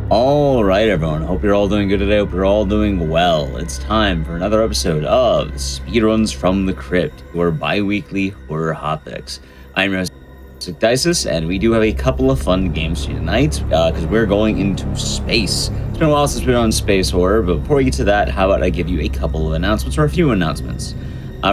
All right, everyone. Hope you're all doing good today. Hope you're all doing well. It's time for another episode of Speedruns From the Crypt, your bi-weekly horror hotfix. I'm your host, Dices, and we do have a couple of fun games for you tonight because we're going into space. It's been a while since we've been on space horror, but before we get to that, how about I give you a couple of announcements, or a few announcements.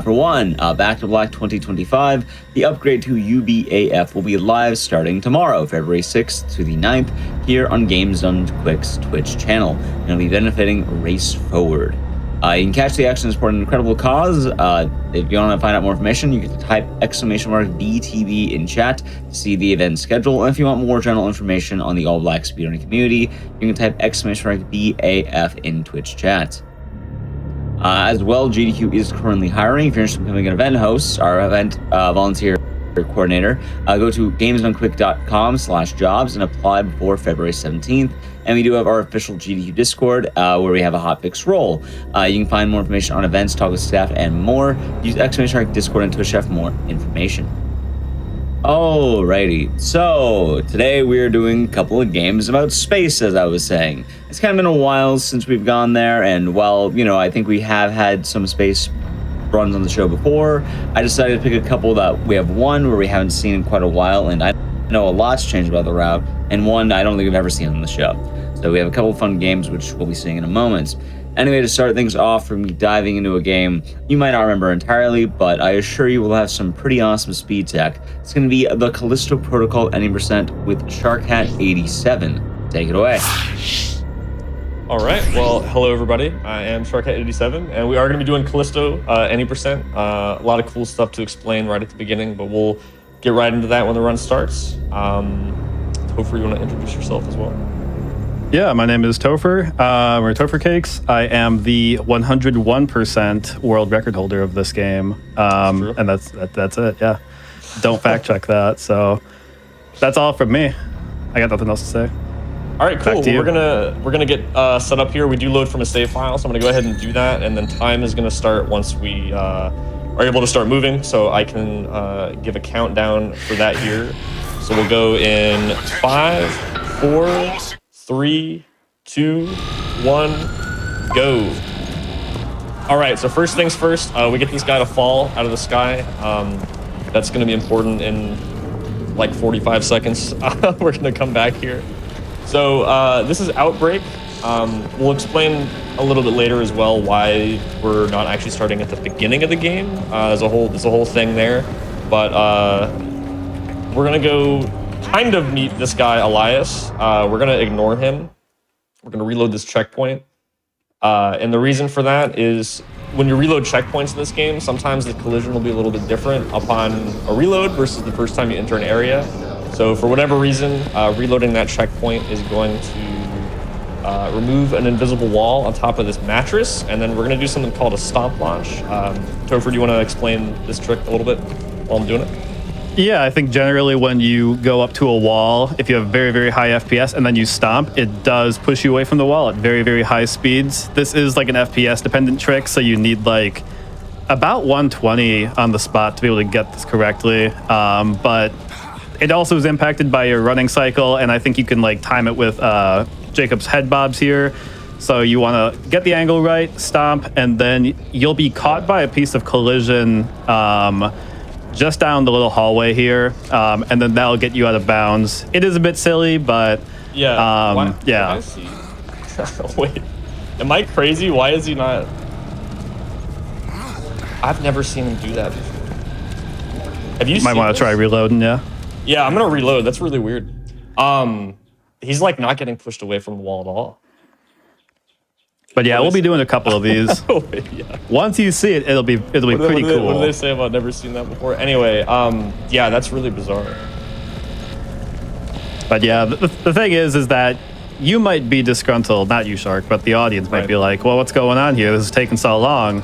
For one, Back to Black 2025, the upgrade to UBAF will be live starting tomorrow, February 6th to the 9th, here on Games Done Quick's Twitch channel, and it'll be benefiting Race Forward. You can catch the action and support an incredible cause. If you want to find out more information, you can type !BTB in chat to see the event schedule. And if you want more general information on the All Black Speedrunning community, you can type !BAF in Twitch chat. As well, GDQ is currently hiring. If you're interested in becoming an event host, our event volunteer coordinator, go to gamesdonequick.com/jobs and apply before February 17th. And we do have our official GDQ Discord where we have a hotfix role. You can find more information on events, talk with staff, and more. Use !Discord and Twitch for more information. Alrighty, so today we're doing a couple of games about space, as I was saying. It's kind of been a while since we've gone there, and while, you know, I think we have had some space runs on the show before, I decided to pick a couple that we have one where we haven't seen in quite a while, and I know a lot's changed about the route, and one I don't think we've ever seen on the show. So we have a couple of fun games, which we'll be seeing in a moment. Anyway, to start things off from me diving into a game you might not remember entirely, but I assure you we'll have some pretty awesome speed tech. It's going to be the Callisto Protocol 90% with SharkHat87. Take it away. All right, well, hello everybody. I am SharkHat87, and we are going to be doing Callisto 90%. A lot of cool stuff to explain right at the beginning, but we'll get right into that when the run starts. Topher, you want to introduce yourself as well? Yeah, my name is Topher. We're Topher Cakes. I am the 101% world record holder of this game, and that's it. Yeah, don't fact check that. So that's all from me. I got nothing else to say. All right, cool. Well, we're gonna get set up here. We do load from a save file, so I'm gonna go ahead and do that, and then time is gonna start once we are able to start moving. So I can give a countdown for that here. So we'll go in 5, 4, 3, 2, 1, go. All right, so first things first, we get this guy to fall out of the sky. That's gonna be important in like 45 seconds. We're gonna come back here. So this is Outbreak. We'll explain a little bit later as well why we're not actually starting at the beginning of the game. There's a whole thing there, but we're gonna go kind of meet this guy, Elias. We're gonna ignore him. We're gonna reload this checkpoint. And the reason for that is when you reload checkpoints in this game, sometimes the collision will be a little bit different upon a reload versus the first time you enter an area. So for whatever reason, reloading that checkpoint is going to remove an invisible wall on top of this mattress. And then we're gonna do something called a stomp launch. Topher, do you wanna explain this trick a little bit while I'm doing it? Yeah, I think generally when you go up to a wall, if you have very, very high FPS and then you stomp, it does push you away from the wall at very, very high speeds. This is like an FPS dependent trick, so you need like about 120 on the spot to be able to get this correctly. But it also is impacted by your running cycle, and I think you can like time it with Jacob's head bobs here. So you want to get the angle right, stomp, and then you'll be caught by a piece of collision just down the little hallway here, and then that'll get you out of bounds. It is a bit silly, but yeah. Yeah. Wait, am I crazy? Why is he not? I've never seen him do that before. Have you? Might want to try reloading, yeah. Yeah, I'm gonna reload. That's really weird. He's like not getting pushed away from the wall at all. But yeah, we'll be doing a couple of these. Yeah. Once you see it, it'll be pretty cool. What do they say about never seen that before? Anyway, yeah, that's really bizarre. But yeah, the thing is that you might be disgruntled, not you, Shark, but the audience might be like, well, what's going on here? This is taking so long.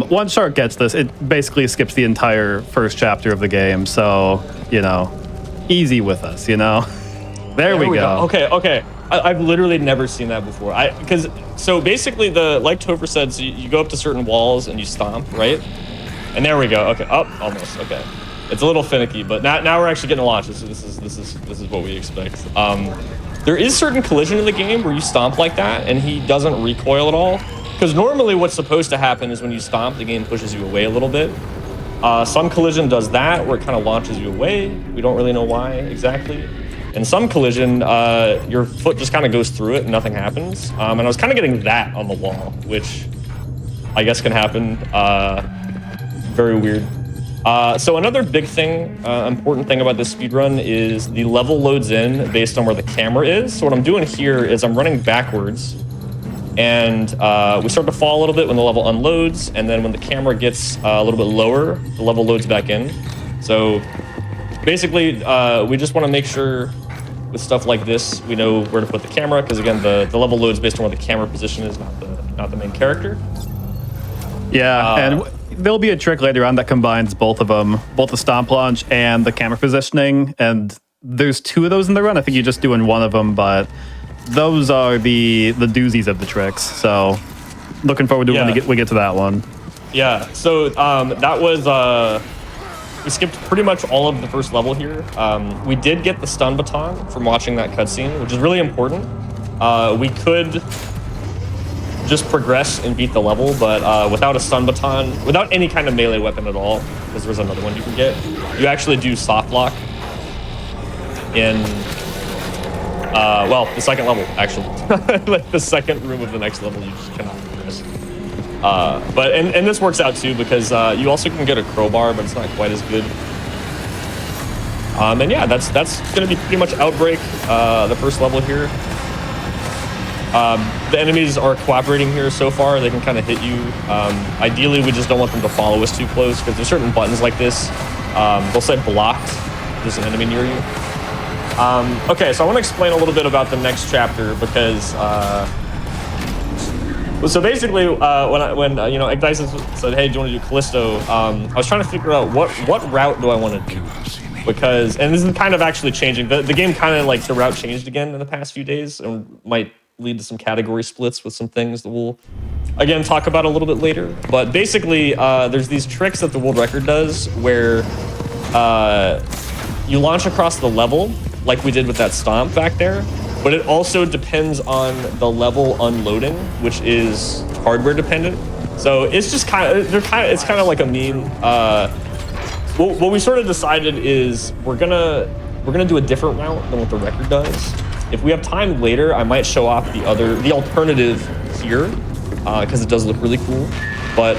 Once Shark gets this, it basically skips the entire first chapter of the game. So, you know, easy with us, you know? There we go. Okay. I've literally never seen that before. So basically, like Topher said, so you go up to certain walls and you stomp, right? And there we go. Okay, almost. Okay, it's a little finicky, but now we're actually getting launched. This is what we expect. There is certain collision in the game where you stomp like that and he doesn't recoil at all. Because normally what's supposed to happen is when you stomp, the game pushes you away a little bit. Some collision does that, where it kind of launches you away. We don't really know why exactly. And some collision, your foot just kind of goes through it and nothing happens. And I was kind of getting that on the wall, which I guess can happen. Very weird. So another big thing, important thing about this speedrun is the level loads in based on where the camera is. So what I'm doing here is I'm running backwards, and we start to fall a little bit when the level unloads, and then when the camera gets a little bit lower, the level loads back in. So basically, we just want to make sure with stuff like this, we know where to put the camera, because again, the level loads based on where the camera position is, not the main character. Yeah, and there'll be a trick later on that combines both of them, both the stomp launch and the camera positioning, and there's 2 of those in the run. I think you're just doing one of them, but those are the doozies of the tricks. So looking forward to when we get to that one. Yeah, so that was, we skipped pretty much all of the first level here. We did get the stun baton from watching that cutscene, which is really important. We could just progress and beat the level, but without a stun baton, without any kind of melee weapon at all, because there's another one you can get, you actually do soft lock in, well, the second level, actually. Like the second room of the next level, you just cannot progress. But this works out too, because you also can get a crowbar, but it's not quite as good. And yeah, that's going to be pretty much Outbreak, the first level here. The enemies are cooperating here so far. They can kind of hit you. Ideally, we just don't want them to follow us too close, because there's certain buttons like this. They'll say blocked. There's an enemy near you. Okay, so I want to explain a little bit about the next chapter, because so basically, when you know, Ignitus said, "Hey, do you want to do Callisto?" I was trying to figure out what route do I want to do, because, and this is kind of actually changing. The game kind of, like, the route changed again in the past few days, and might lead to some category splits with some things that we'll again talk about a little bit later. But basically, there's these tricks that the world record does where you launch across the level, like we did with that stomp back there. But it also depends on the level unloading, which is hardware dependent. So it's just it's kind of like a meme. What we sort of decided is we're gonna do a different route than what the record does. If we have time later, I might show off the alternative here, because it does look really cool. But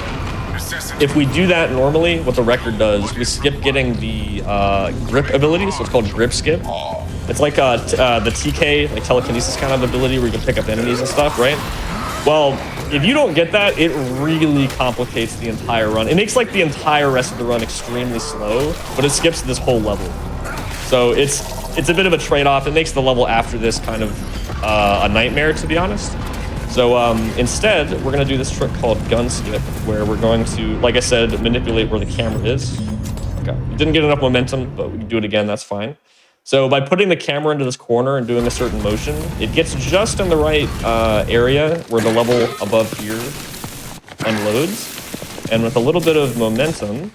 if we do that normally, what the record does, we skip getting the grip ability, so it's called grip skip. It's like the TK, like telekinesis kind of ability where you can pick up enemies and stuff, right? Well, if you don't get that, it really complicates the entire run. It makes, like, the entire rest of the run extremely slow, but it skips this whole level. So it's a bit of a trade-off. It makes the level after this kind of a nightmare, to be honest. So instead, we're going to do this trick called gun skip, where we're going to, like I said, manipulate where the camera is. Okay. We didn't get enough momentum, but we can do it again. That's fine. So by putting the camera into this corner and doing a certain motion, it gets just in the right area where the level above here unloads. And with a little bit of momentum,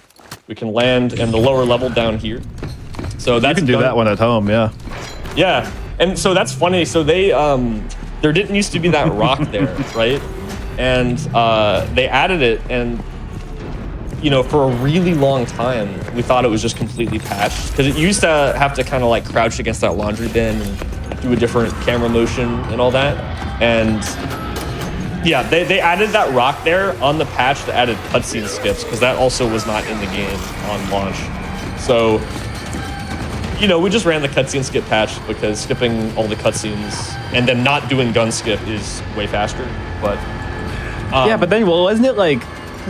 we can land in the lower level down here. So that's, you can do that one at home, yeah. Yeah, and so that's funny. So they, there didn't used to be that rock there, right? And they added it, and you know, for a really long time, we thought it was just completely patched, because it used to have to kind of like crouch against that laundry bin and do a different camera motion and all that. And yeah, they added that rock there on the patch that added cutscene skips, because that also was not in the game on launch. So, you know, we just ran the cutscene skip patch, because skipping all the cutscenes and then not doing gun skip is way faster. But yeah, but then, well, wasn't it like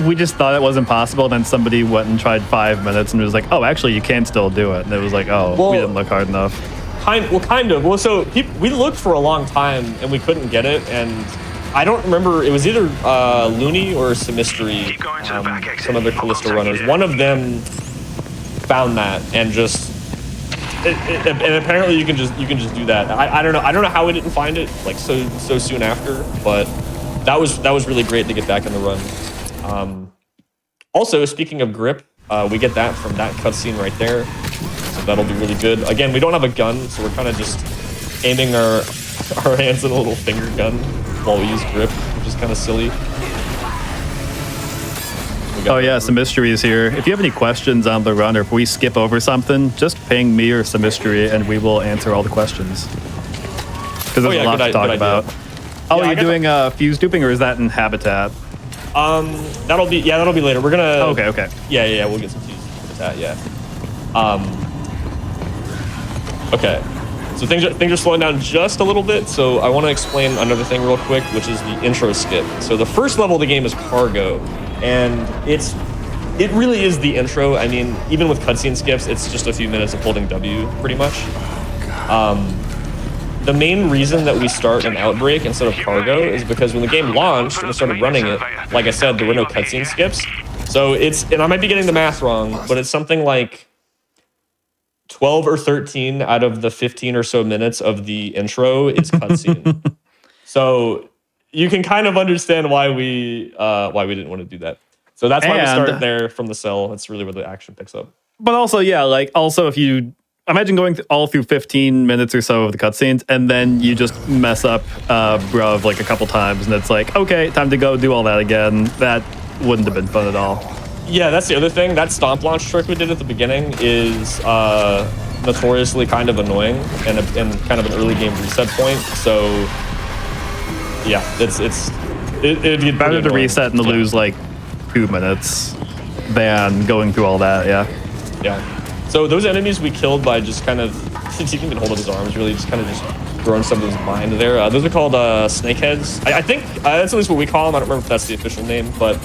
we just thought it wasn't possible, then somebody went and tried 5 minutes and was like, oh, actually, you can still do it. And it was like, oh, well, we didn't look hard enough. Kind of. Well, so we looked for a long time and we couldn't get it. And I don't remember, it was either Looney or Semistry, some other Callisto runners. One of them found that and just, and apparently you can just do that. I don't know how we didn't find it like so soon after, but that was really great to get back in the run. Also, speaking of grip, we get that from that cutscene right there, so that'll be really good. Again, we don't have a gun, so we're kind of just aiming our hands in a little finger gun while we use grip, which is kind of silly. Oh yeah, Semistry is here. If you have any questions on the run or if we skip over something, just ping me or Semistry and we will answer all the questions. Because there's a lot to talk about. Oh, you're doing fuse duping, or is that in Habitat? That'll be later. We're gonna. Okay. Yeah. We'll get some fuse Habitat. Yeah. Okay. So things are slowing down just a little bit. So I want to explain another thing real quick, which is the intro skip. So the first level of the game is Cargo, and it really is the intro. I mean, even with cutscene skips, it's just a few minutes of holding W, pretty much. The main reason that we start an Outbreak instead of Cargo is because when the game launched and we started running it, like I said, there were no cutscene skips. So and I might be getting the math wrong, but it's something like 12 or 13 out of the 15 or so minutes of the intro is cutscene. So you can kind of understand why we didn't want to do that. So that's why we start there from the cell. That's really where the action picks up. But also, yeah, like also if you imagine going all through 15 minutes or so of the cutscenes, and then you just mess up Bruv like a couple times, and it's like, okay, time to go do all that again. That wouldn't have been fun at all. Yeah, that's the other thing. That stomp launch trick we did at the beginning is notoriously kind of annoying and kind of an early game reset point. So yeah, it'd be better to reset and to lose like 2 minutes than going through all that. Yeah. So those enemies we killed by just kind of, he didn't even hold up his arms, really just kind of just throwing some of his mind there. Those are called snakeheads. I think that's at least what we call them. I don't remember if that's the official name, but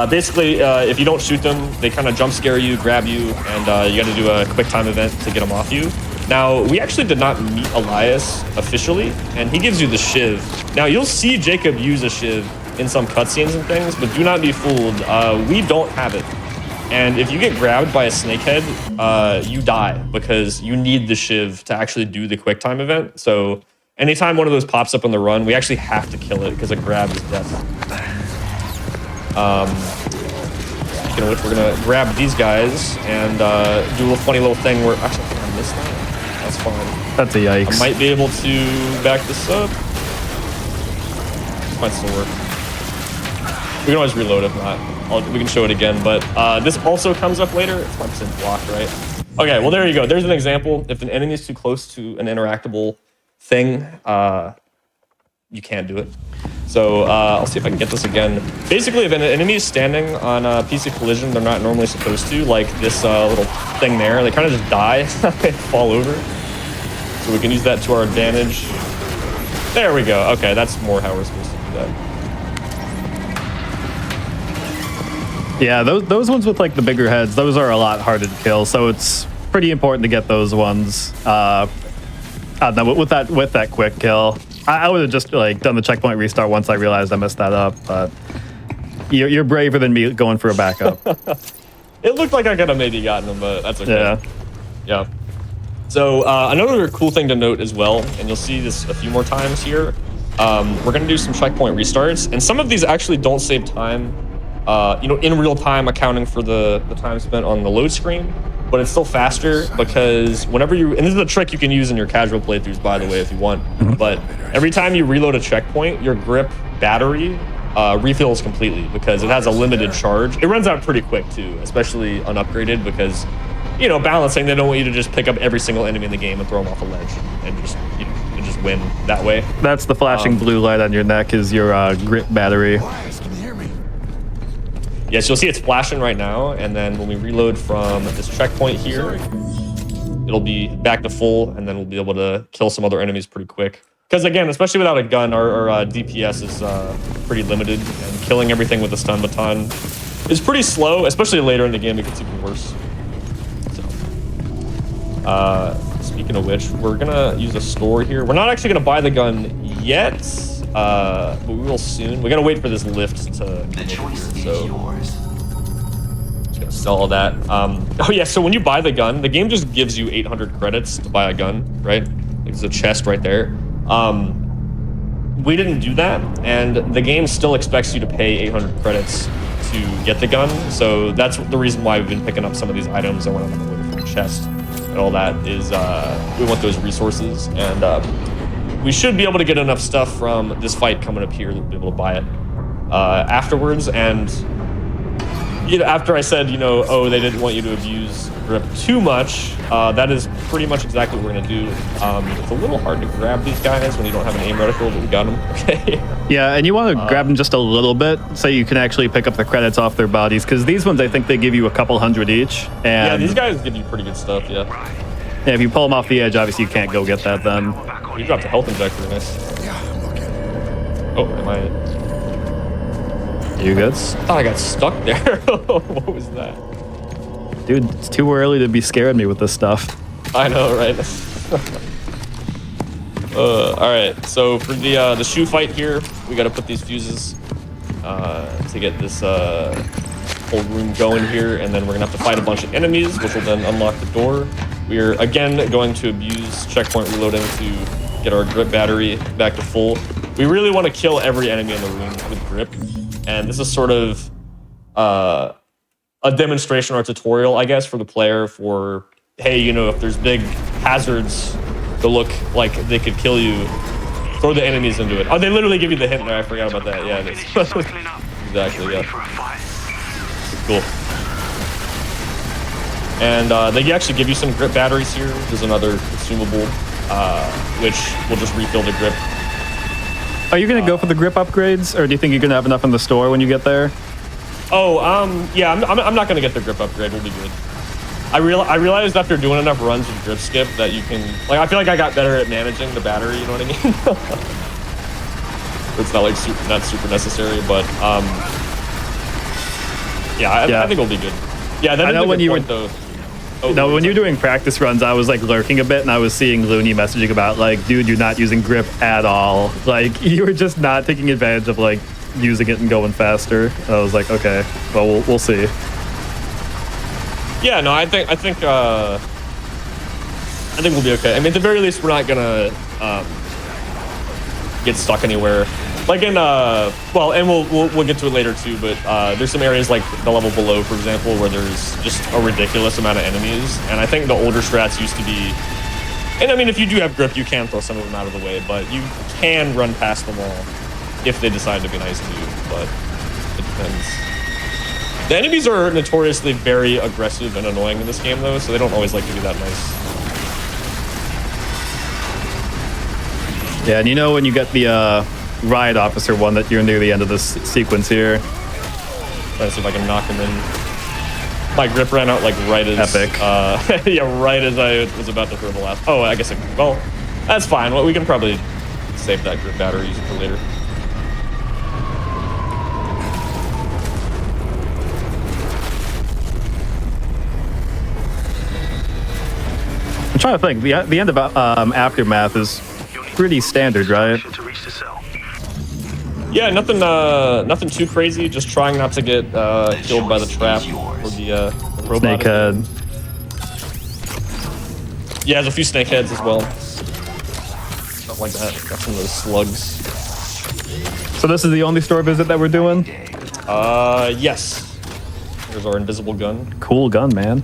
basically if you don't shoot them, they kind of jump scare you, grab you, and you got to do a quick time event to get them off you. Now, we actually did not meet Elias officially, and he gives you the shiv. Now, you'll see Jacob use a shiv in some cutscenes and things, but do not be fooled. We don't have it. And if you get grabbed by a snakehead, you die because you need the shiv to actually do the quick time event. So anytime one of those pops up on the run, we actually have to kill it because a grab is death. Speaking of which, we're gonna grab these guys and do a little funny little thing where actually I think I missed that. That's fine. That's a yikes. I might be able to back this up. This might still work. We can always reload if not. We can show it again, but this also comes up later. It's 5% blocked, right? Okay, well, there you go. There's an example. If an enemy is too close to an interactable thing, you can't do it. So I'll see if I can get this again. Basically, if an enemy is standing on a piece of collision they're not normally supposed to, like this little thing there, they kind of just die and fall over. So we can use that to our advantage. There we go. Okay, that's more how we're supposed to do that. Yeah, those ones with like the bigger heads, those are a lot harder to kill. So it's pretty important to get those ones. With that quick kill, I would have just like done the checkpoint restart once I realized I messed that up. But you're braver than me going for a backup. It looked like I could have maybe gotten them, but that's okay. Yeah. So another cool thing to note as well, and you'll see this a few more times here. We're gonna do some checkpoint restarts, and some of these actually don't save time. In real time, accounting for the time spent on the load screen, but it's still faster because whenever and this is a trick you can use in your casual playthroughs, by the way, if you want, but every time you reload a checkpoint, your grip battery refills completely because it has a limited charge. It runs out pretty quick too, especially unupgraded because, balancing, they don't want you to just pick up every single enemy in the game and throw them off a ledge and just, just win that way. That's the flashing blue light on your neck is your grip battery. Yes, you'll see it's flashing right now, and then when we reload from this checkpoint here, it'll be back to full, and then we'll be able to kill some other enemies pretty quick. Because again, especially without a gun, our DPS is pretty limited, and killing everything with a stun baton is pretty slow, especially later in the game. It gets even worse. So, speaking of which, we're gonna use a store here. We're not actually gonna buy the gun yet. But we will soon. We gotta wait for this lift to come here, so just gonna sell all that. Oh yeah, so when you buy the gun, the game just gives you 800 credits to buy a gun, right? Like there's a chest right there. We didn't do that, and the game still expects you to pay 800 credits to get the gun. So that's the reason why we've been picking up some of these items. I went on the way for the chest and all that is we want those resources, and we should be able to get enough stuff from this fight coming up here that we'll be able to buy it afterwards. And you know, after I said, you know, oh, they didn't want you to abuse grip too much, that is pretty much exactly what we're gonna do. It's a little hard to grab these guys when you don't have an aim reticle, but we got them. Okay. Yeah, and you want to grab them just a little bit so you can actually pick up the credits off their bodies, because these ones, I think they give you a couple hundred each. And yeah, these guys give you pretty good stuff. Yeah. Yeah, if you pull them off the edge, obviously you can't go get that then. You dropped a health injector, nice. Oh, am I? You good? I thought I got stuck there. What was that? Dude, it's too early to be scaring me with this stuff. I know, right? All right, so for the shoe fight here, we got to put these fuses to get this whole room going here, and then we're gonna have to fight a bunch of enemies, which will then unlock the door. We are again going to abuse checkpoint reloading to get our grip battery back to full. We really want to kill every enemy in the room with grip, and this is sort of a demonstration or a tutorial, I guess, for the player for, hey, you know, if there's big hazards that look like they could kill you, throw the enemies into it. Oh, they literally give you the hint there. I forgot about that. Yeah, it is. Exactly, yeah. Cool. And they actually give you some grip batteries here. There's another consumable, which will just refill the grip. Are you going to go for the grip upgrades, or do you think you're going to have enough in the store when you get there? Oh, yeah, I'm not going to get the grip upgrade. We'll be good. I realized after doing enough runs with grip skip that you can, like, I feel like I got better at managing the battery, you know what I mean? It's not like not super necessary, but yeah, I think we'll be good. Yeah, that I know when you point, though. Oh, no, when you're doing practice runs, I was like lurking a bit, and I was seeing Looney messaging about like, dude, you're not using grip at all. Like, you were just not taking advantage of like using it and going faster. I was like, okay, well, we'll see. Yeah, no, I think we'll be okay. I mean, at the very least, we're not gonna get stuck anywhere. Like in well, and we'll get to it later too. But there's some areas like the level below, for example, where there's just a ridiculous amount of enemies. And I think the older strats used to be. And I mean, if you do have grip, you can throw some of them out of the way, but you can run past them all if they decide to be nice to you. But it depends. The enemies are notoriously very aggressive and annoying in this game, though, so they don't always like to be that nice. Yeah, and you know when you get the riot officer one that you're near the end of this sequence here. Trying to see if I can knock him in. My grip ran out like right as epic. Yeah, right as I was about to throw the last. Oh, I guess well, that's fine. Well, we can probably save that grip battery, use it for later. I'm trying to think. The end of Aftermath is pretty standard, right? Yeah, nothing too crazy. Just trying not to get killed by the trap or the robot. Snakehead. Yeah, there's a few snakeheads as well. Stuff like that. Got some of those slugs. So this is the only store visit that we're doing? Yes. Here's our invisible gun. Cool gun, man.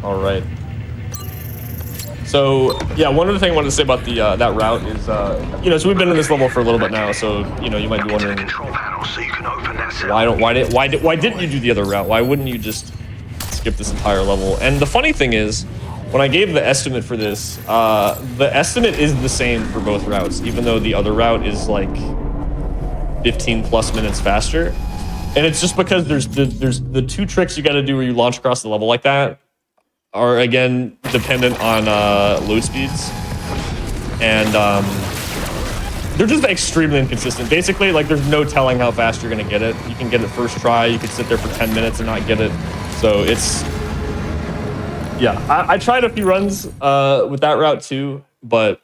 All right. So yeah, one other thing I wanted to say about the that route is, you know, so we've been in this level for a little bit now, so you know you might be wondering why didn't you do the other route? Why wouldn't you just skip this entire level? And the funny thing is, when I gave the estimate for this, the estimate is the same for both routes, even though the other route is like 15 plus minutes faster. And it's just because there's the two tricks you got to do where you launch across the level like that are again dependent on load speeds, and they're just extremely inconsistent. Basically, like there's no telling how fast you're gonna get it. You can get it first try, you could sit there for 10 minutes and not get it. So it's, yeah, I tried a few runs with that route too, but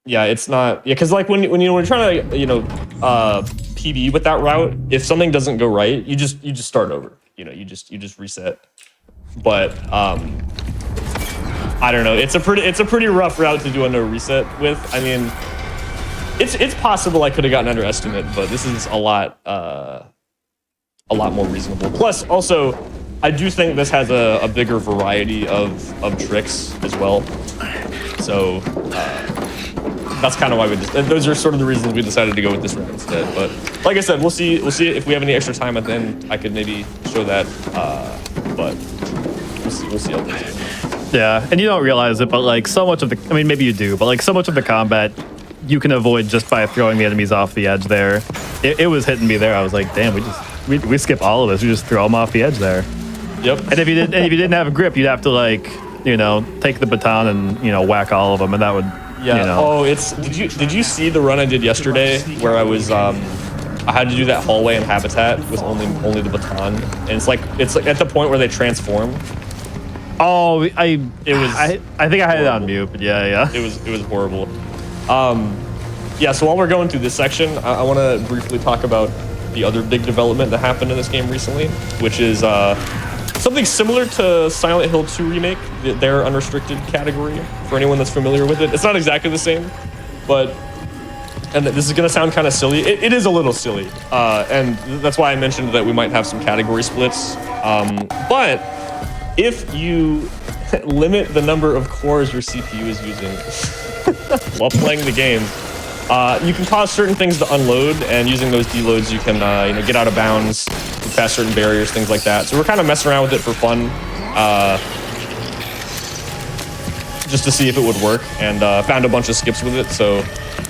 yeah, it's not, yeah, because like when you're trying to, you know, PB with that route, if something doesn't go right, you just start over. You know, you just reset. But I don't know. It's a pretty rough route to do a no reset with. I mean, it's possible I could have gotten underestimate, but this is a lot more reasonable. Plus, also, I do think this has a bigger variety of tricks as well. So that's kind of why those are sort of the reasons we decided to go with this route instead. But like I said, we'll see if we have any extra time at the end. I could maybe show that, but we'll see how this goes. Yeah, and you don't realize it, but like so much of the, I mean, maybe you do, but like so much of the combat you can avoid just by throwing the enemies off the edge there. It was hitting me there. I was like, damn, we skip all of this. We just throw them off the edge there. Yep. And if you didn't have a grip, you'd have to like, you know, take the baton and, you know, whack all of them, and that would, yeah. You know. Oh, did you see the run I did yesterday where I was I had to do that hallway in Habitat with only the baton, and it's like at the point where they transform. Oh, I think I had horrible. it on mute, but yeah. It was horrible. Yeah, so while we're going through this section, I want to briefly talk about the other big development that happened in this game recently, which is something similar to Silent Hill 2 Remake, their unrestricted category, for anyone that's familiar with it. It's not exactly the same, but, and this is going to sound kind of silly. It is a little silly, and that's why I mentioned that we might have some category splits. But if you limit the number of cores your CPU is using while playing the game, you can cause certain things to unload, and using those deloads, you can you know, get out of bounds, get past certain barriers, things like that. So we're kind of messing around with it for fun, just to see if it would work, and found a bunch of skips with it. So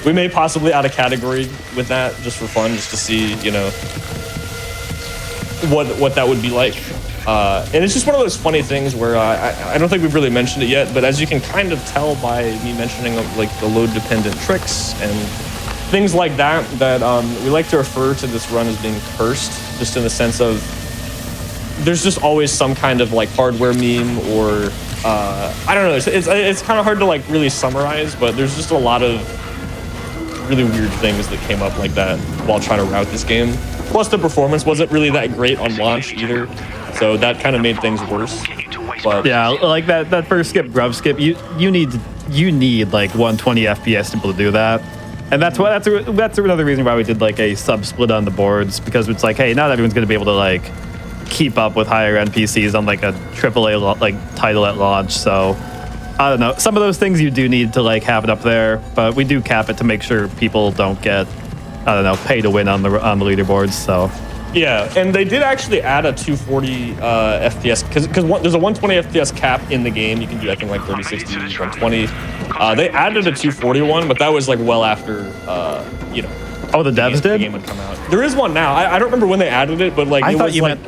we may possibly add a category with that just for fun, just to see, you know, what that would be like. And it's just one of those funny things where I don't think we've really mentioned it yet, but as you can kind of tell by me mentioning like the load dependent tricks and things like that, we like to refer to this run as being cursed, just in the sense of there's just always some kind of like hardware meme or I don't know, it's kind of hard to like really summarize, but there's just a lot of really weird things that came up like that while trying to route this game. Plus the performance wasn't really that great on launch either. So that kind of made things worse. But Yeah, like that first skip, grub skip, you need like 120 FPS to be able to do that. And that's another reason why we did like a sub split on the boards, because it's like, hey, not everyone's going to be able to like keep up with higher end PCs on like a AAA like title at launch. So I don't know. Some of those things you do need to like have it up there, but we do cap it to make sure people don't get, I don't know, pay to win on the leaderboards. So yeah, and they did actually add a 240 FPS because there's a 120 FPS cap in the game. You can do, I think, like 30, 60, 120. They added a 241, but that was like well after, you know. Oh, the devs did? The game would come out. There is one now. I don't remember when they added it, but like I it thought was you like.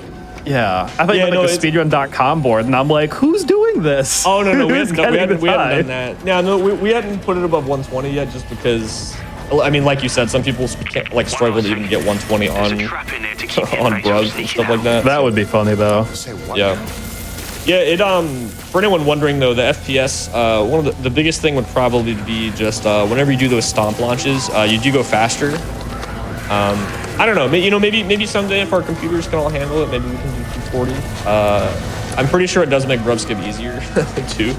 Yeah, I thought you meant like the speedrun.com board, and I'm like, who's doing this? Oh no, we hadn't getting done that. Yeah, no, we hadn't put it above 120 yet, just because. I mean, like you said, some people can't, like, struggle to even get 120 on Bruz and stuff like that. That would be funny though. Yeah. Yeah, for anyone wondering though, the FPS, one of the biggest thing would probably be just whenever you do those stomp launches, you do go faster. I don't know, maybe someday if our computers can all handle it, maybe we can do 240. I'm pretty sure it does make grub skip easier too.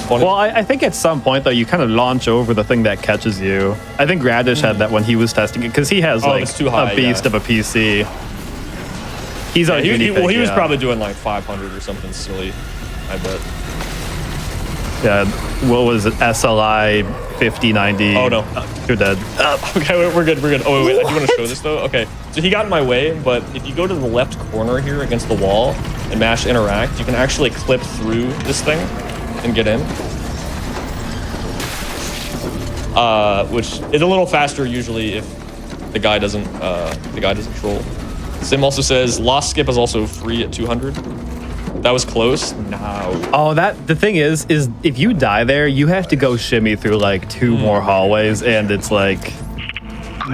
Well, I think at some point though, you kind of launch over the thing that catches you. I think Radish had that when he was testing it, because he has like a beast of a PC. He's on he was probably doing like 500 or something silly, I bet. Yeah, what was it? SLI 5090. Oh no, you're dead. Okay, we're good. Oh wait, I do want to show this though. Okay, so he got in my way, but if you go to the left corner here against the wall and mash interact, you can actually clip through this thing and get in, which is a little faster usually if the guy doesn't troll. Sim also says lost skip is also free at 200. That was close. No. Oh, the thing is if you die there, you have to go shimmy through like 2 more hallways, and it's like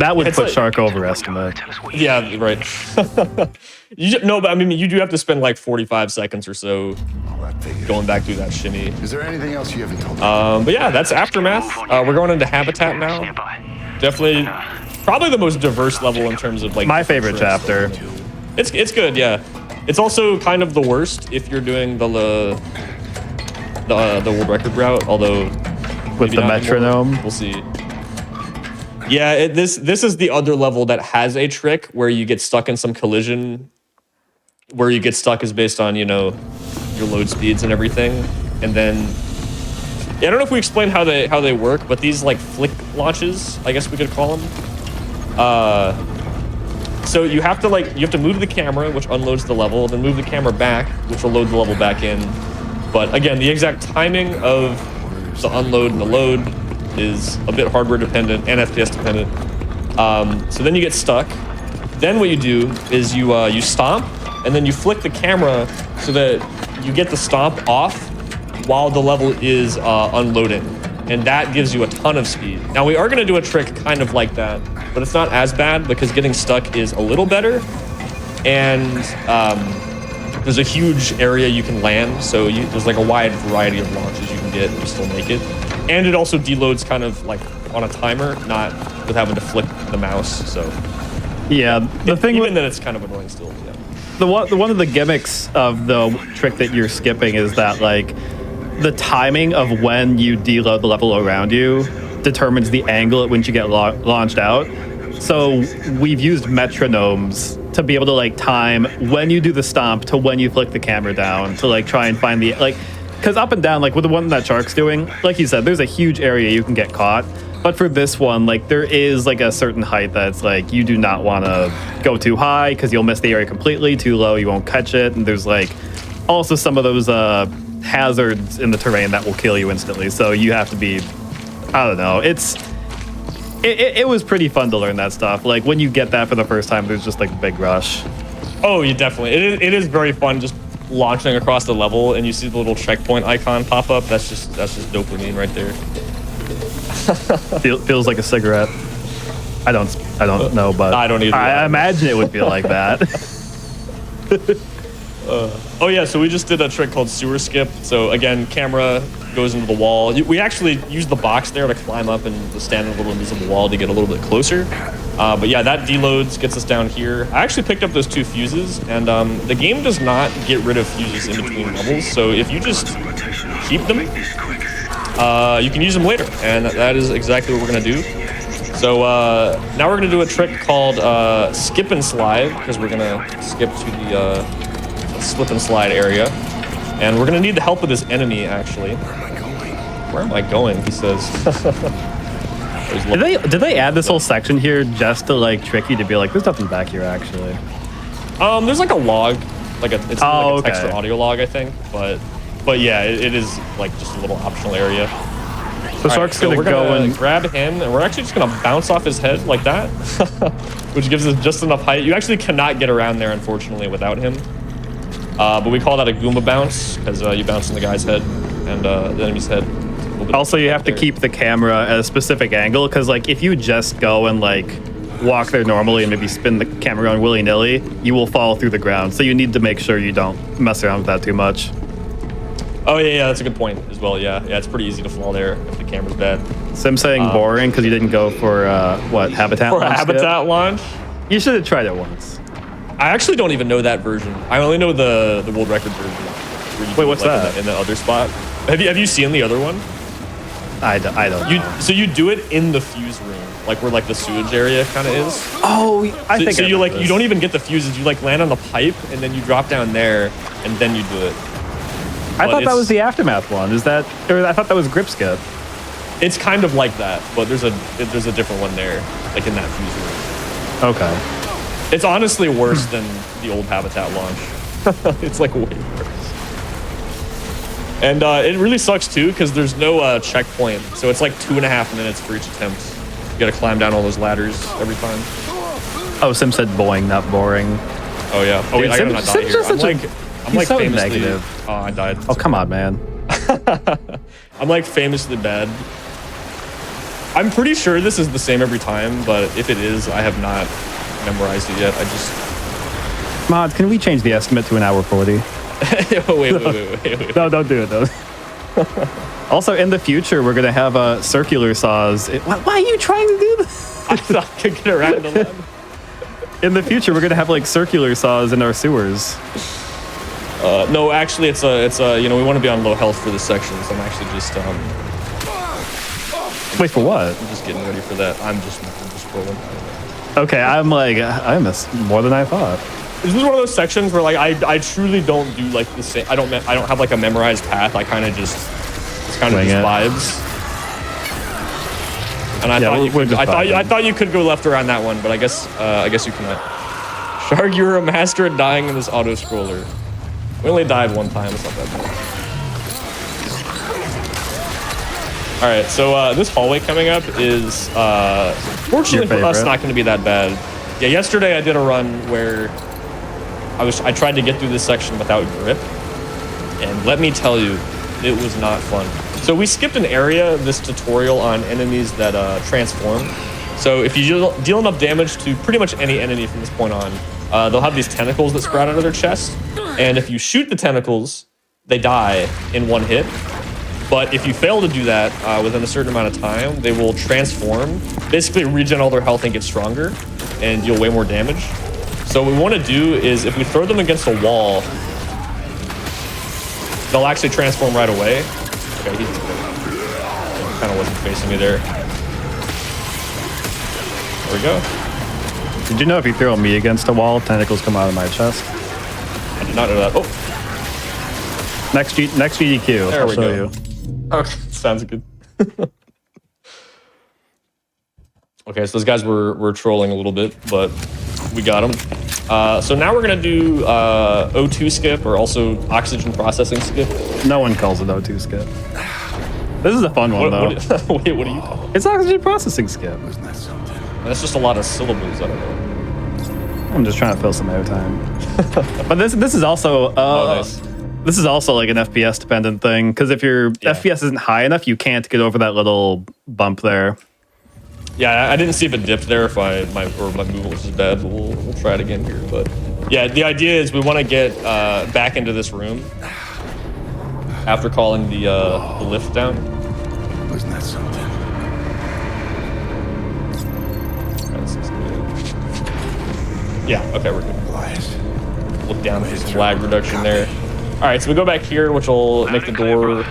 that would put Shark over estimate. Yeah, right. No, but I mean, you do have to spend like 45 seconds or so going back through that shimmy. Is there anything else you haven't told me? But yeah, that's Aftermath. We're going into Habitat now. Definitely, probably the most diverse level in terms of like my favorite chapter. It's good, yeah. It's also kind of the worst if you're doing the world record route, although with the metronome, we'll see. Yeah, this is the other level that has a trick where you get stuck in some collision where you get stuck is based on, your load speeds and everything. And then, I don't know if we explained how they work, but these like flick launches, I guess we could call them. So you have to move the camera, which unloads the level, then move the camera back, which will load the level back in. But again, the exact timing of the unload and the load is a bit hardware dependent and FPS dependent. So then you get stuck. Then what you do is you stomp, and then you flick the camera so that you get the stomp off while the level is unloading. And that gives you a ton of speed. Now we are gonna do a trick kind of like that, but it's not as bad because getting stuck is a little better. And there's a huge area you can land. So there's like a wide variety of launches you can get and still make it. And it also deloads kind of like on a timer, not with having to flick the mouse. So yeah, even then it's kind of annoying still. Yeah. One of the gimmicks of the trick that you're skipping is that like the timing of when you deload the level around you determines the angle at which you get launched out. So we've used metronomes to be able to like time when you do the stomp to when you flick the camera down to like try and find the like, because up and down, like with the one that Shark's doing, like you said, there's a huge area you can get caught. But for this one, like there is like a certain height that's like you do not want to go too high because you'll miss the area completely. Too low, you won't catch it. And there's like also some of those hazards in the terrain that will kill you instantly. So you have to be, I don't know. It was pretty fun to learn that stuff. Like when you get that for the first time, there's just like a big rush. Oh, you definitely. It is very fun just launching across the level and you see the little checkpoint icon pop up. That's just dopamine right there. Feels like a cigarette. I don't know, but I don't either. I imagine it would feel like that. Oh yeah, so we just did a trick called sewer skip. So again, camera goes into the wall. We actually used the box there to climb up and stand on a little invisible wall to get a little bit closer. But yeah, that deloads, gets us down here. I actually picked up those 2 fuses, and the game does not get rid of fuses in between levels. So if you just keep them, you can use them later, and that is exactly what we're gonna do. So now we're gonna do a trick called skip and slide, because we're gonna skip to the slip and slide area, and we're gonna need the help of this enemy actually. Where am I going? He says. Did they add this whole section here just to like trick you to be like, there's nothing back here actually? There's like a log, it's like a text or okay. audio log, I think, but yeah, it is like just a little optional area. So Shark's we're gonna go and grab him, and we're actually just gonna bounce off his head like that, which gives us just enough height. You actually cannot get around there, unfortunately, without him. But we call that a Goomba bounce because you bounce on the guy's head and the enemy's head. Also, you have to keep the camera at a specific angle because, like, if you just go and like walk there normally and maybe spin the camera around willy-nilly, you will fall through the ground. So you need to make sure you don't mess around with that too much. Oh yeah, that's a good point as well. Yeah, it's pretty easy to fall there if the camera's bad. Sim saying boring because you didn't go for what habitat? For a launch habitat yet? launch? You should have tried it once. I actually don't even know that version. I only know the world record version. Wait, what's that? In the other spot. Have you seen the other one? I don't know. So you do it in the fuse room, like where like the sewage area kind of is. Oh, I think so. You like you don't even get the fuses. You like land on the pipe and then you drop down there and then you do it. I thought that was the aftermath one. Is that? Or I thought that was grip skip. It's kind of like that, but there's a different one there, like in that fuse room. Okay. It's honestly worse than the old habitat launch. It's like way worse. And it really sucks too because there's no checkpoint, so it's like 2.5 minutes for each attempt. You got to climb down all those ladders every time. Oh, Sim said boing, not boring. Oh yeah. Oh wait, I gotta not die here. I'm like so famously negative. Oh, I died. Oh, come on, man. I'm like famously bad. I'm pretty sure this is the same every time, but if it is, I have not memorized it yet. I just... Mods, can we change the estimate to 1:40? wait. No, don't do it, though. Also, in the future, we're going to have circular saws. Why are you trying to do this? I thought I could get around them. In the future, we're going to have, like, circular saws in our sewers. No, actually, it's we want to be on low health for this section, so I'm actually just, Wait, for what? I'm just getting ready for that. I'm just rolling. Okay, I'm like, I missed more than I thought. this is one of those sections where like I truly don't do like the same. I don't have like a memorized path. I kind of just vibes. And I thought you could go left around that one, but I guess you cannot. Shark, you were a master at dying in this auto scroller. We only died one time. It's not that bad. All right, so this hallway coming up is fortunately for us not going to be that bad. Yeah, yesterday I did a run where I tried to get through this section without grip, and let me tell you, it was not fun. So we skipped an area, this tutorial on enemies that transform. So if you deal enough damage to pretty much any enemy from this point on, they'll have these tentacles that sprout out of their chest, and if you shoot the tentacles, they die in one hit. But if you fail to do that within a certain amount of time, they will transform, basically regen all their health and get stronger, and deal way more damage. So what we want to do is, if we throw them against a wall, they'll actually transform right away. Okay, he kind of wasn't facing me there. There we go. Did you know if you throw me against a wall, tentacles come out of my chest? I did not know that. Oh. Next GDQ. There I'll we show go. you. Okay, sounds good. Okay, so those guys were trolling a little bit, but we got them. So now we're gonna do O2 skip, or also oxygen processing skip. No one calls it O2 skip. This is a fun one, though. Wait, what do you call it? It's oxygen processing skip. That's just a lot of syllables. I don't know. I'm just trying to fill some airtime. But this is also nice. This is also like an FPS dependent thing, because if your FPS isn't high enough, you can't get over that little bump there. Yeah, I didn't see if it dipped there, if my movement was just bad, but we'll try it again here. But yeah, the idea is we want to get back into this room after calling the lift down. Wasn't that something? Yeah, okay, we're good. Quiet. Look down for some lag reduction there. All right, so we go back here, which will make the door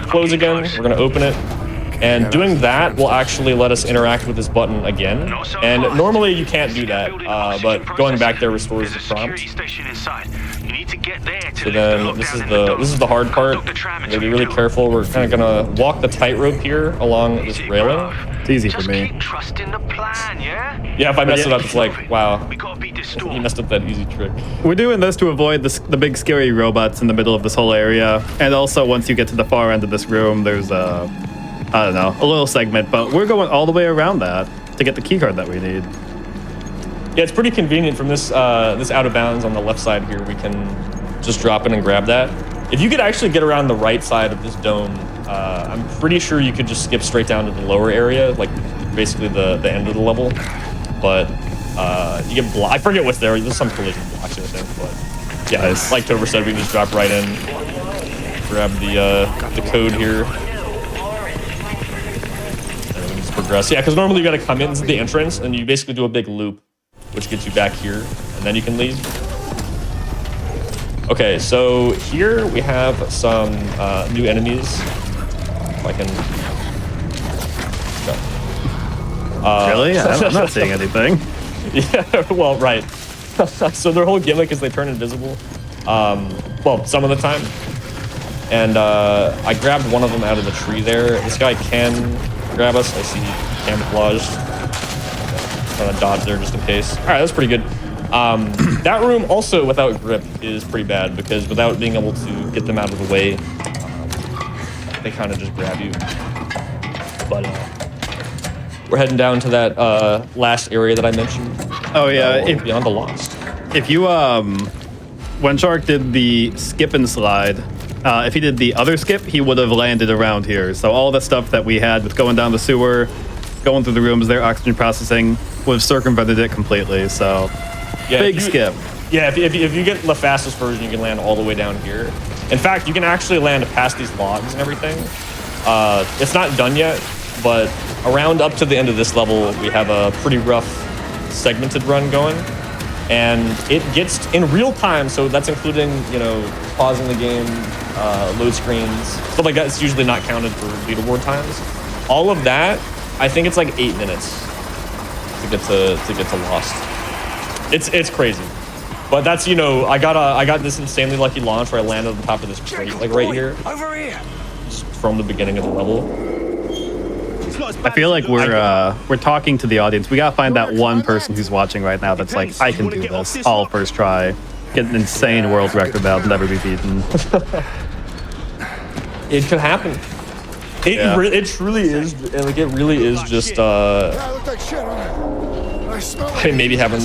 close again. We're gonna open it. And doing that will actually let us interact with this button again. And normally you can't do that, but going back there restores the prompt. So then this is the hard part. You gotta be really careful. We're kind of gonna walk the tightrope here along this railing. It's easy for me. Yeah, if I mess it up, it's like, wow, you messed up that easy trick. We're doing this to avoid the big scary robots in the middle of this whole area. And also, once you get to the far end of this room, there's a little segment, but we're going all the way around that to get the keycard that we need. Yeah, it's pretty convenient from this out of bounds on the left side here. We can just drop in and grab that. If you could actually get around the right side of this dome, I'm pretty sure you could just skip straight down to the lower area, like basically the end of the level. But you get I forget what's there. There's some collision blocks, I think. But yeah, nice. Like Tover said, we can just drop right in, grab the code here. Progress. Yeah, because normally you got to come into the entrance and you basically do a big loop, which gets you back here, and then you can leave. Okay, so here we have some new enemies. If I can. Really? I'm not seeing anything. Yeah, well, right. So their whole gimmick is they turn invisible. Well, some of the time. And I grabbed one of them out of the tree there. This guy can grab us. I see camouflaged. Trying to dodge there just in case. All right, that's pretty good. That room also without grip is pretty bad, because without being able to get them out of the way, they kind of just grab you. But we're heading down to that last area that I mentioned. Oh yeah, Beyond the Lost. If you when Shark did the skip and slide, if he did the other skip, he would have landed around here. So all the stuff that we had with going down the sewer, going through the rooms there, oxygen processing, would have circumvented it completely. So yeah, big skip. Yeah, if you get the fastest version, you can land all the way down here. In fact, you can actually land past these logs and everything. It's not done yet, but around up to the end of this level, we have a pretty rough segmented run going. And it gets in real time, so that's including, you know, pausing the game, load screens, stuff like that. It's usually not counted for leaderboard times. All of that, I think it's like 8 minutes to get to Lost. It's crazy. But that's, you know, I got this insanely lucky launch where I landed on the top of this crate, like right here. Over here. Just from the beginning of the level. I feel like we're talking to the audience. We gotta find that one person who's watching right now that's like, I can do this all first try. Get an insane world record that'll never be beaten. It could happen. It truly is, like it really is just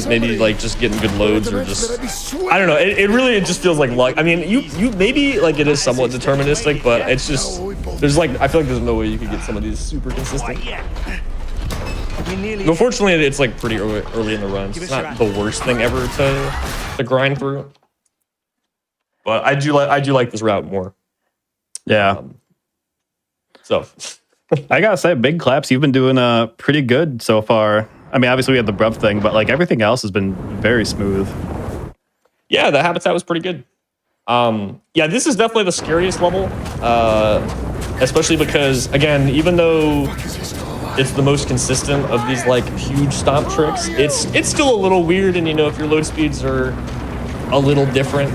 maybe like just getting good loads or just I don't know. It really just feels like luck. I mean, you maybe like it is somewhat deterministic, but it's just there's like I feel like there's no way you could get some of these super consistent. Unfortunately, it's like pretty early in the run. So it's not the worst thing ever to grind through. But I do like this route more. Yeah. So I gotta say, big claps. You've been doing pretty good so far. I mean, obviously we had the Bruv thing, but like everything else has been very smooth. Yeah, the habitat was pretty good. Yeah, this is definitely the scariest level, especially because again, even though it's the most consistent of these like huge stomp tricks, it's still a little weird. And you know, if your load speeds are a little different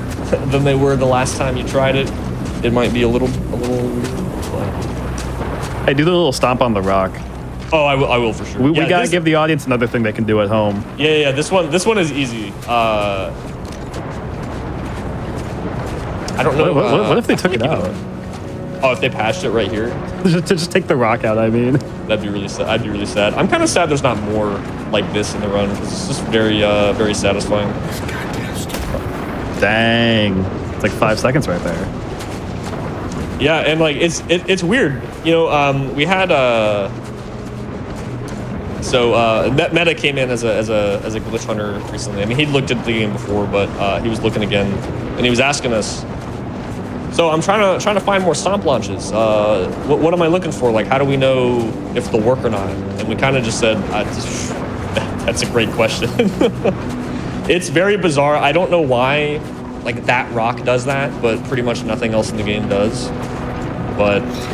than they were the last time you tried it, it might be a little. Hey, do the little stomp on the rock. Oh, I will for sure. We gotta give the audience another thing they can do at home. Yeah. This one is easy. I don't know. What if they took it out? Oh, if they patched it right here, to just take the rock out. I mean, that'd be really sad. I'd be really sad. I'm kind of sad there's not more like this in the run because it's just very, very satisfying. Dang, it's like 5 seconds right there. Yeah, and like it's weird. You know, we had Meta came in as a glitch hunter recently. I mean, he'd looked at the game before, but he was looking again, and he was asking us. So I'm trying to find more stomp launches. What am I looking for? Like, how do we know if they'll work or not? And we kind of just said, that's a great question. It's very bizarre. I don't know why, like that rock does that, but pretty much nothing else in the game does.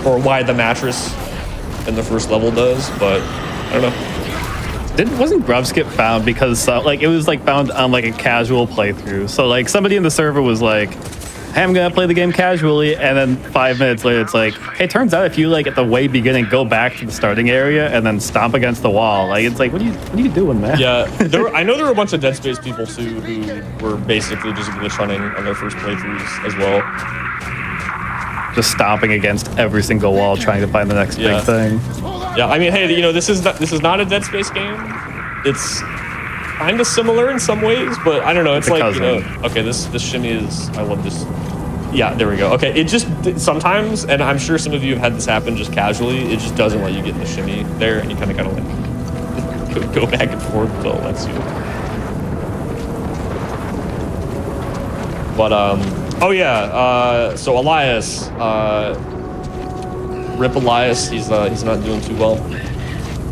Or why the mattress in the first level does, but I don't know. Wasn't Bruv skip found because like it was like found on like a casual playthrough? So like somebody in the server was like, hey, I'm gonna play the game casually, and then 5 minutes later it's like, hey, turns out if you like at the way beginning go back to the starting area and then stomp against the wall, like it's like what are you doing, man? Yeah, I know there were a bunch of Dead Space people too who were basically just glitch hunting on their first playthroughs as well. Just stomping against every single wall trying to find the next big thing. Yeah, I mean, hey, you know, this is not a Dead Space game. It's kind of similar in some ways, but I don't know. It's like, you know, okay, this shimmy is, I love this. Yeah, there we go. Okay, it just sometimes, and I'm sure some of you have had this happen just casually, it just doesn't let you get in the shimmy there, and you kind of like go back and forth until it lets you. But oh yeah, so Elias, Rip Elias, he's not doing too well.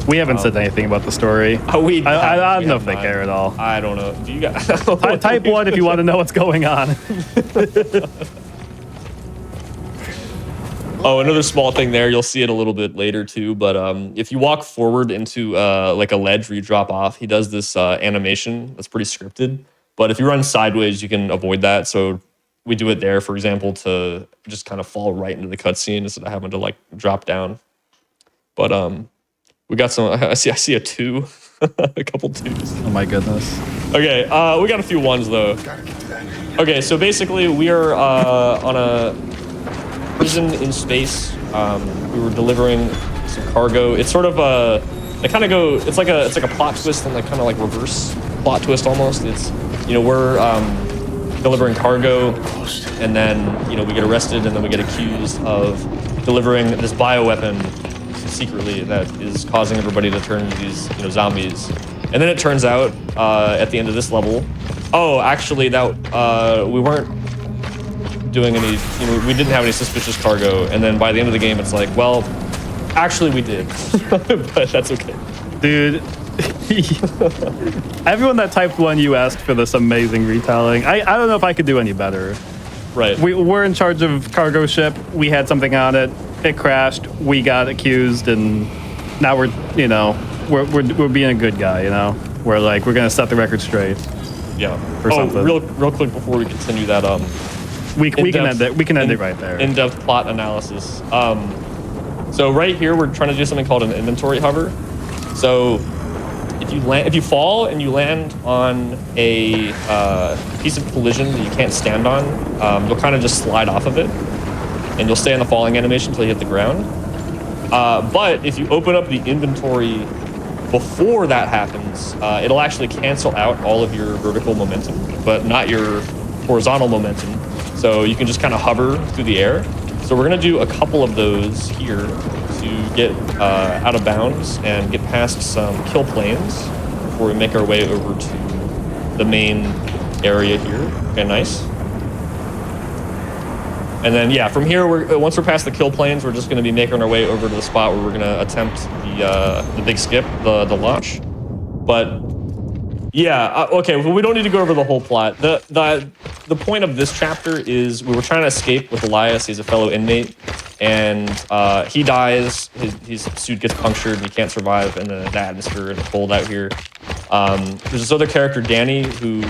We haven't said anything about the story. I don't know if they care at all. I don't know. Do you guys? Type 1 if you want to know what's going on. Oh, another small thing there. You'll see it a little bit later too. But if you walk forward into like a ledge where you drop off, he does this animation that's pretty scripted. But if you run sideways, you can avoid that. So we do it there, for example, to just kind of fall right into the cutscene instead of having to like drop down. But we got some. I see a 2, a couple 2s. Oh my goodness. Okay, we got a few 1s though. Okay, so basically we are on a prison in space. We were delivering some cargo. It's sort of a. They kind of go. It's like a plot twist and like kind of like reverse plot twist almost. It's, you know, we're delivering cargo, and then, you know, we get arrested, and then we get accused of delivering this bioweapon secretly that is causing everybody to turn into these, you know, zombies. And then it turns out at the end of this level, oh, actually that we weren't doing any, you know, we didn't have any suspicious cargo. And then by the end of the game, it's like, well, actually we did, but that's okay. Dude, everyone that typed 1, you asked for this amazing retelling. I don't know if I could do any better. Right. We're in charge of cargo ship. We had something on it. It crashed. We got accused, and now we're, you know, we're being a good guy. You know, we're gonna set the record straight. Yeah. or something. Real quick before we continue that, we can end it. We can end it right there. In-depth plot analysis. So right here, we're trying to do something called an inventory hover. So if you fall and you land on a piece of collision that you can't stand on, you'll kind of just slide off of it, and you'll stay in the falling animation until you hit the ground. But if you open up the inventory before that happens, it'll actually cancel out all of your vertical momentum, but not your horizontal momentum. So you can just kind of hover through the air. So we're gonna do a couple of those here to get out of bounds and get past some kill planes before we make our way over to the main area here. Okay, nice. And then, yeah, from here, once we're past the kill planes, we're just going to be making our way over to the spot where we're going to attempt the big skip, the launch. But yeah, okay, well, we don't need to go over the whole plot. The point of this chapter is we were trying to escape with Elias. He's a fellow inmate, and he dies. His suit gets punctured, and he can't survive in the atmosphere and the cold out here. There's this other character, Danny, who,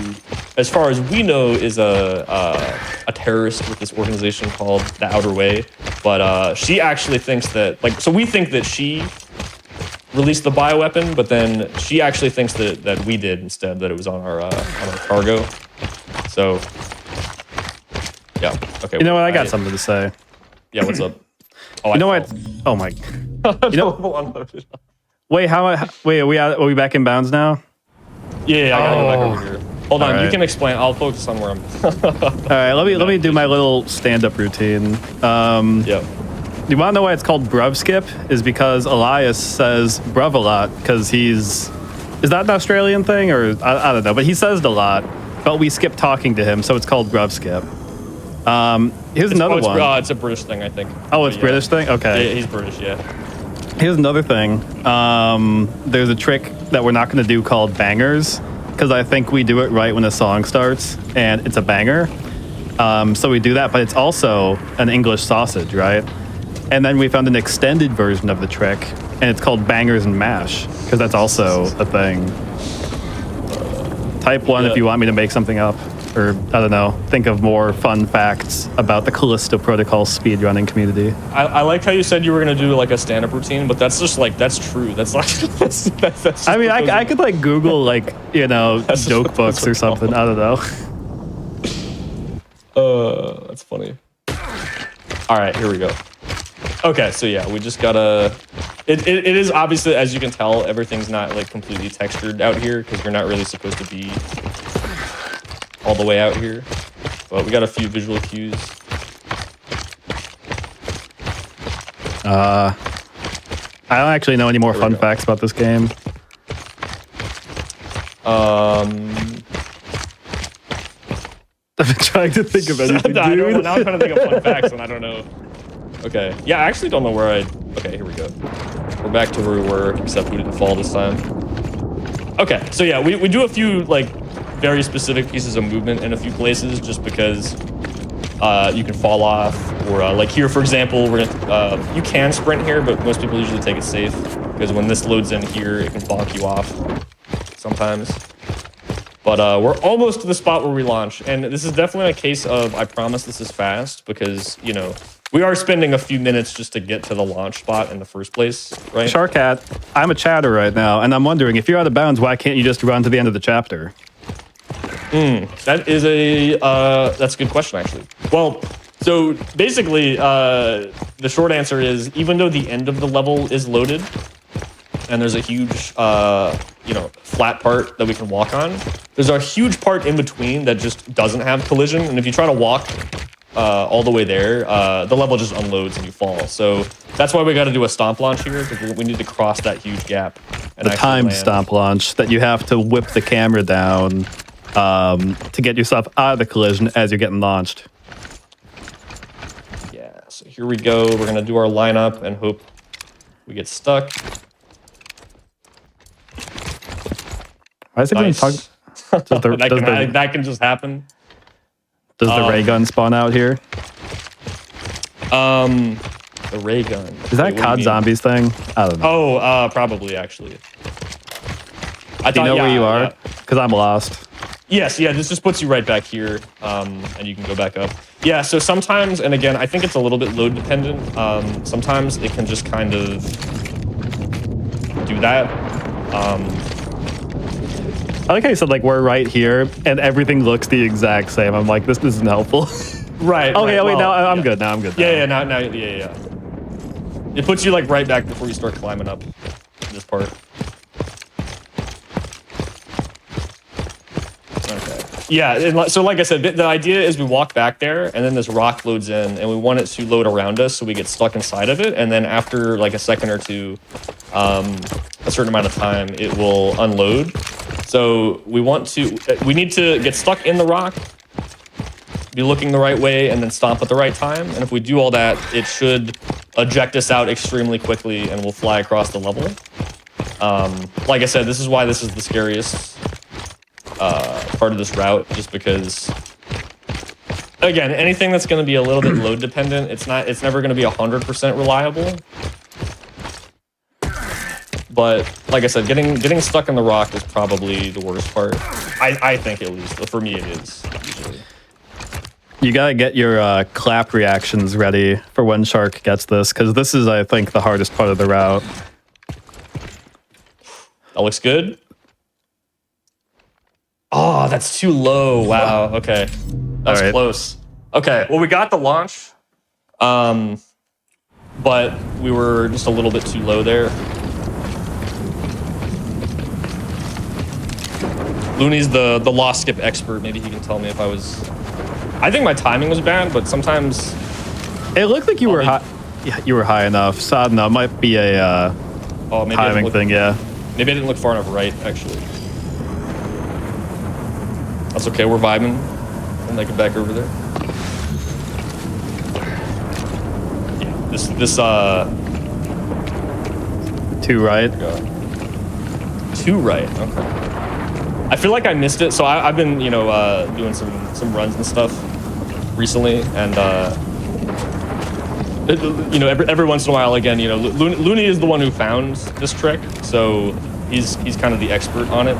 as far as we know, is a terrorist with this organization called the Outer Way. But she actually thinks that, like, so we think that she released the bioweapon, but then she actually thinks that we did instead, that it was on our cargo. So, yeah, okay. You know what? I got something to say. Yeah, what's up? Oh, you know what? Oh my. You know. Wait, wait, are we back in bounds now? Yeah, I gotta go back over here. Hold on, you can explain. I'll focus on where I'm. All right, let me do my little stand-up routine. Yeah. You want to know why it's called bruv skip? Is because Elias says bruv a lot because is that an Australian thing or I don't know, but he says it a lot. But we skip talking to him, so it's called bruv skip. Here's another one. It's a British thing, I think. Oh, it's British thing? Okay. Yeah, he's British, yeah. Here's another thing. There's a trick that we're not going to do called bangers because I think we do it right when a song starts and it's a banger. So we do that, but it's also an English sausage, right? And then we found an extended version of the trick, and it's called bangers and mash because that's also a thing. Type 1 if you want me to make something up, or I don't know, think of more fun facts about the Callisto Protocol speedrunning community. I like how you said you were gonna do like a stand-up routine, but that's just like that's true. That's like that's I mean, I could like Google like joke books or something. I don't know. That's funny. All right, here we go. Okay, so yeah, we just gotta. It is obviously, as you can tell, everything's not like completely textured out here because you're not really supposed to be all the way out here. But we got a few visual cues. I don't actually know any more fun facts about this game. I'm trying to think of anything, now I'm trying to think of fun facts, and I don't know. Okay. Yeah, I actually don't know where Okay, here we go. We're back to where we were, except we didn't fall this time. Okay, so yeah, we do a few, like, very specific pieces of movement in a few places, just because you can fall off. Or, like here, for example, we're gonna, you can sprint here, but most people usually take it safe, because when this loads in here, it can bonk you off sometimes. But we're almost to the spot where we launch, and this is definitely a case of I promise this is fast, because, we are spending a few minutes just to get to the launch spot in the first place, right? Sharkat, I'm a chatter right now, and I'm wondering, if you're out of bounds, why can't you just run to the end of the chapter? That is that's a good question, actually. Well, so basically, the short answer is, even though the end of the level is loaded, and there's a huge, flat part that we can walk on, there's a huge part in between that just doesn't have collision, and if you try to walk all the way there, the level just unloads and you fall. So that's why we got to do a stomp launch here, because we need to cross that huge gap. And the timed stomp launch that you have to whip the camera down to get yourself out of the collision as you're getting launched. Yeah, so here we go. We're going to do our lineup and hope we get stuck. Why is everyone talking? That can just happen. Does the ray gun spawn out here? The ray gun. Is that COD Zombies thing? I don't know. Oh, probably actually. Do you know where you are? Because I'm lost. Yes, yeah, this just puts you right back here, and you can go back up. Yeah, so sometimes, and again, I think it's a little bit load dependent. Sometimes it can just kind of do that. I like how you said, like, we're right here, and everything looks the exact same. I'm like, this isn't helpful. Right. Okay, right. wait, Well, now I'm yeah. good. Now I'm good. Yeah, yeah. It puts you like right back before you start climbing up this part. Okay. Yeah, and so like I said, the idea is we walk back there, and then this rock loads in, and we want it to load around us, so we get stuck inside of it, and then after like a second or two, a certain amount of time, it will unload. So we need to get stuck in the rock, be looking the right way, and then stomp at the right time. And if we do all that, it should eject us out extremely quickly, and we'll fly across the level. Like I said, this is why this is the scariest part of this route, just because, again, anything that's going to be a little bit load dependent, it's never going to be 100% reliable. But like I said, getting stuck in the rock is probably the worst part. I think, at least for me, it is usually. You gotta get your clap reactions ready for when Shark gets this, because this is, I think, the hardest part of the route. That looks good. Oh, that's too low. Wow. Okay. That's right. close. Okay. Well, we got the launch, but we were just a little bit too low there. Looney's the lost skip expert. Maybe he can tell me if I was... I think my timing was bad, but sometimes... It looked like you were high. Yeah, you were high enough. So I don't know. It might be a timing thing, yeah. Maybe I didn't look far enough right, actually. That's okay. We're vibing. I'll make it back over there. Yeah, this Two right. Two right. Okay. I feel like I missed it. So I've been, doing some runs and stuff recently, and every once in a while, again, Looney is the one who found this trick, so he's kind of the expert on it.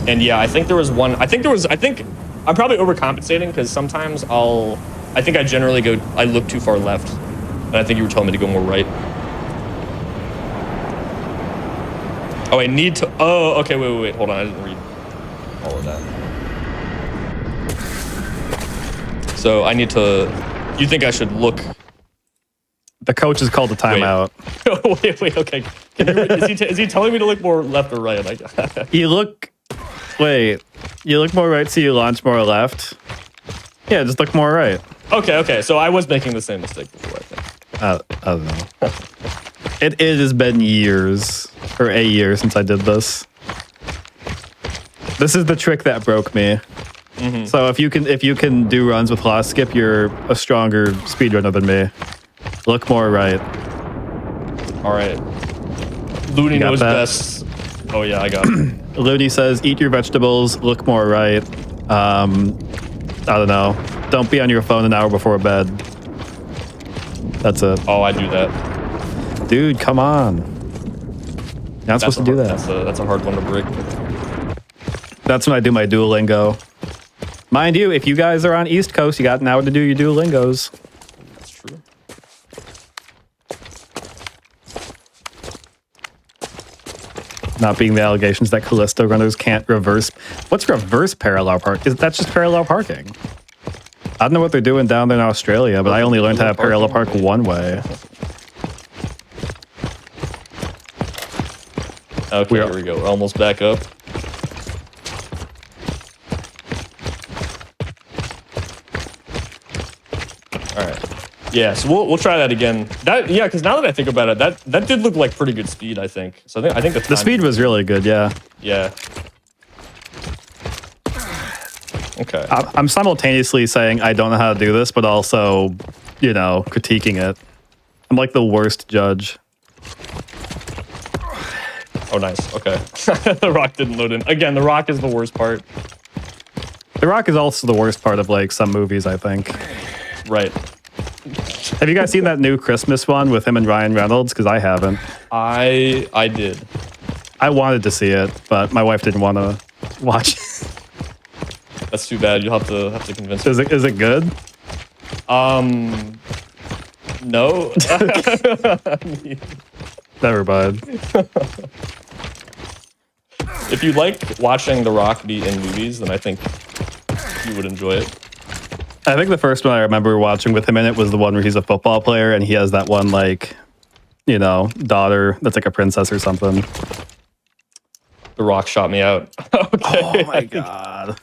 And yeah, I think I'm probably overcompensating, because sometimes I think I look too far left, and I think you were telling me to go more right. Oh, I need to... Oh, okay, wait. Hold on, I didn't read all of that. So I need to... You think I should look... The coach has called a timeout. Wait, okay. Is he telling me to look more left or right? You look more right, so you launch more left. Yeah, just look more right. Okay. So I was making the same mistake before, I think. I don't know. It has been years, or a year, since I did this. This is the trick that broke me. Mm-hmm. So if you can do runs with lost skip, you're a stronger speedrunner than me. Look more right. All right. Looney knows best. Oh yeah, I got it. Looney says, eat your vegetables, look more right. I don't know. Don't be on your phone an hour before bed. That's it. Oh, I do that. Dude, come on. You're not supposed to do that. That's a hard one to break. That's when I do my Duolingo. Mind you, if you guys are on East Coast, you got an hour to do your Duolingos. That's true. Not being the allegations that Callisto runners can't reverse. What's reverse parallel park? That's just parallel parking. I don't know what they're doing down there in Australia, but I only learned how to parallel park one way. Okay, here we go. We're almost back up. All right. Yeah, so we'll try that again. Because now that I think about it, that did look like pretty good speed, I think. So I think the speed was really good, yeah. Yeah. Okay. I'm simultaneously saying I don't know how to do this, but also, critiquing it. I'm like the worst judge. Oh, nice. Okay. The rock didn't load in. Again, the rock is the worst part. The rock is also the worst part of, like, some movies, I think. Right. Have you guys seen that new Christmas one with him and Ryan Reynolds? Because I haven't. I did. I wanted to see it, but my wife didn't want to watch. That's too bad. You'll have to convince her. Is it good? No. Never mind. If you like watching The Rock be in movies, then I think you would enjoy it. I think the first one I remember watching with him in it was the one where he's a football player and he has that one, like, you know, daughter that's like a princess or something. The Rock shot me out. Okay. Oh my god.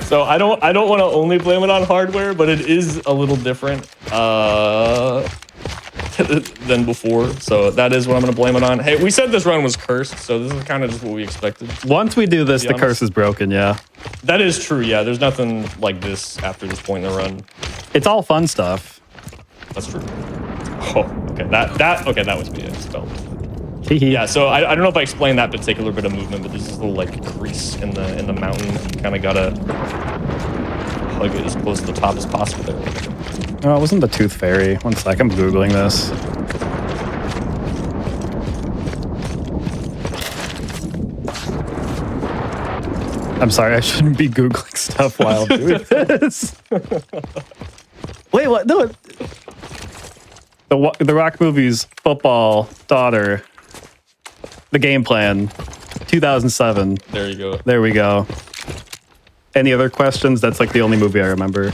So I don't want to only blame it on hardware, but it is a little different than before. So that is what I'm going to blame it on. Hey, we said this run was cursed, so this is kind of just what we expected. Once we do this, the curse is broken, yeah. That is true, yeah. There's nothing like this after this point in the run. It's all fun stuff. That's true. Oh, okay. That was me. I spelled. Yeah, so I don't know if I explained that particular bit of movement, but there's this little like crease in the mountain. You kind of gotta hug it as close to the top as possible there. Oh, it wasn't the Tooth Fairy. One sec, I'm Googling this. I'm sorry, I shouldn't be Googling stuff while doing this. Wait, what? No. The Rock movies, football, daughter, the game plan, 2007. There you go. There we go. Any other questions? That's like the only movie I remember.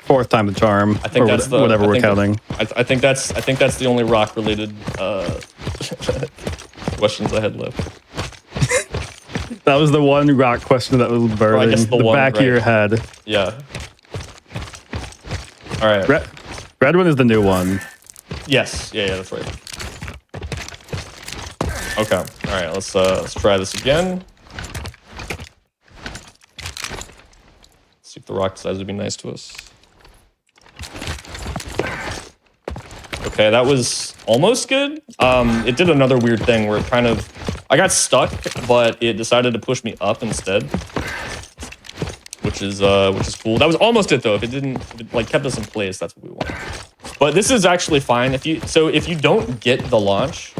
Fourth time the charm. I think that's whatever we're counting. I think that's the only Rock related questions I had left. That was the one Rock question that was burning the back of your head. Yeah. All right. Red one is the new one. Yes. Yeah, that's right. Okay. All right. Let's try this again. Let's see if the Rock decides to be nice to us. Okay, that was almost good. It did another weird thing where it kind of, I got stuck, but it decided to push me up instead, which is cool. That was almost it though. If it like kept us in place, that's what we want. But this is actually fine. If you don't get the launch,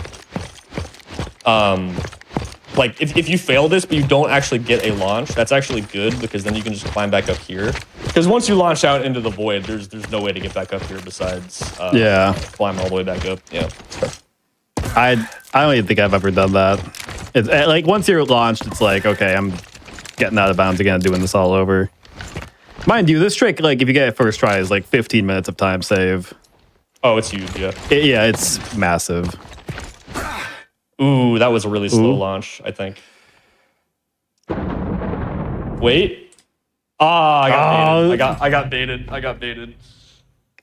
like if you fail this but you don't actually get a launch, that's actually good because then you can just climb back up here. Because once you launch out into the void, there's no way to get back up here besides climb all the way back up. Yeah. I don't even think I've ever done that. It's like once you're launched, it's like, okay, I'm getting out of bounds again, doing this all over. Mind you, this trick, like if you get it first try, is like 15 minutes of time save. Oh, it's huge, yeah. Yeah, it's massive. Ooh, that was a really slow launch, I think. Wait. Ah, I got baited. I got baited.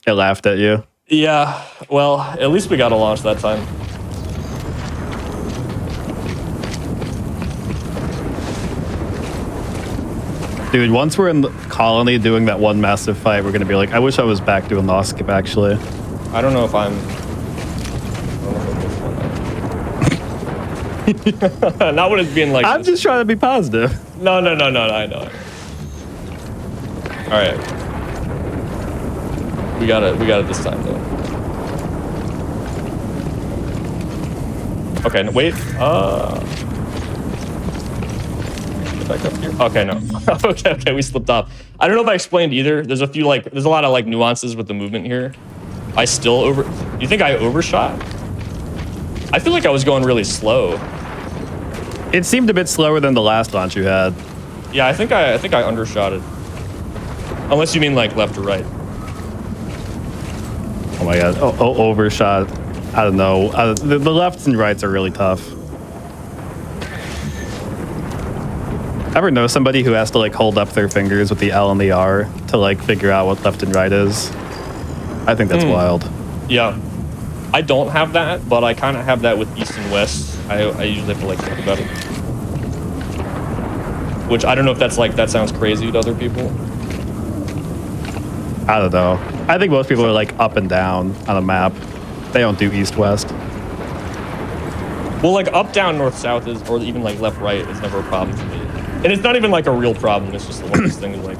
It laughed at you. Yeah, well, at least we got a launch that time. Dude, once we're in the colony doing that one massive fight, we're going to be like, I wish I was back doing the skip, actually. I don't know if I'm... Not what it's being like. I'm just trying to be positive. No, I know. All right. We got it this time, though. Okay, no, wait. Get back up here. Okay, no. okay, we slipped off. I don't know if I explained either. There's a lot of like nuances with the movement here. I still you think I overshot? I feel like I was going really slow. It seemed a bit slower than the last launch you had. Yeah, I think I undershot it. Unless you mean like left or right. Oh my god. Oh, overshot. I don't know. The lefts and rights are really tough. Ever know somebody who has to like hold up their fingers with the L and the R to like figure out what left and right is? I think that's wild. Yeah. I don't have that, but I kind of have that with east and west. I usually have to like think about it. Which I don't know if that sounds crazy to other people. I don't know. I think most people are like up and down on a map. They don't do east-west. Well, like up, down, north, south is, or even like left, right is never a problem for me. And it's not even like a real problem. It's just one of those things like.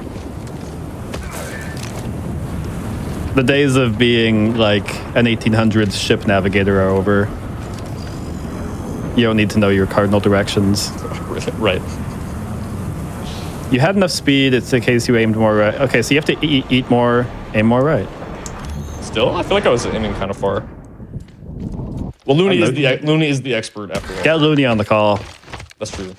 The days of being like an 1800s ship navigator are over. You don't need to know your cardinal directions. Right. You had enough speed. It's in case you aimed more right. Okay, so you have to eat more, aim more right. Still, I feel like I was aiming kind of far. Well, Looney is the expert after all. Get Looney on the call. That's true.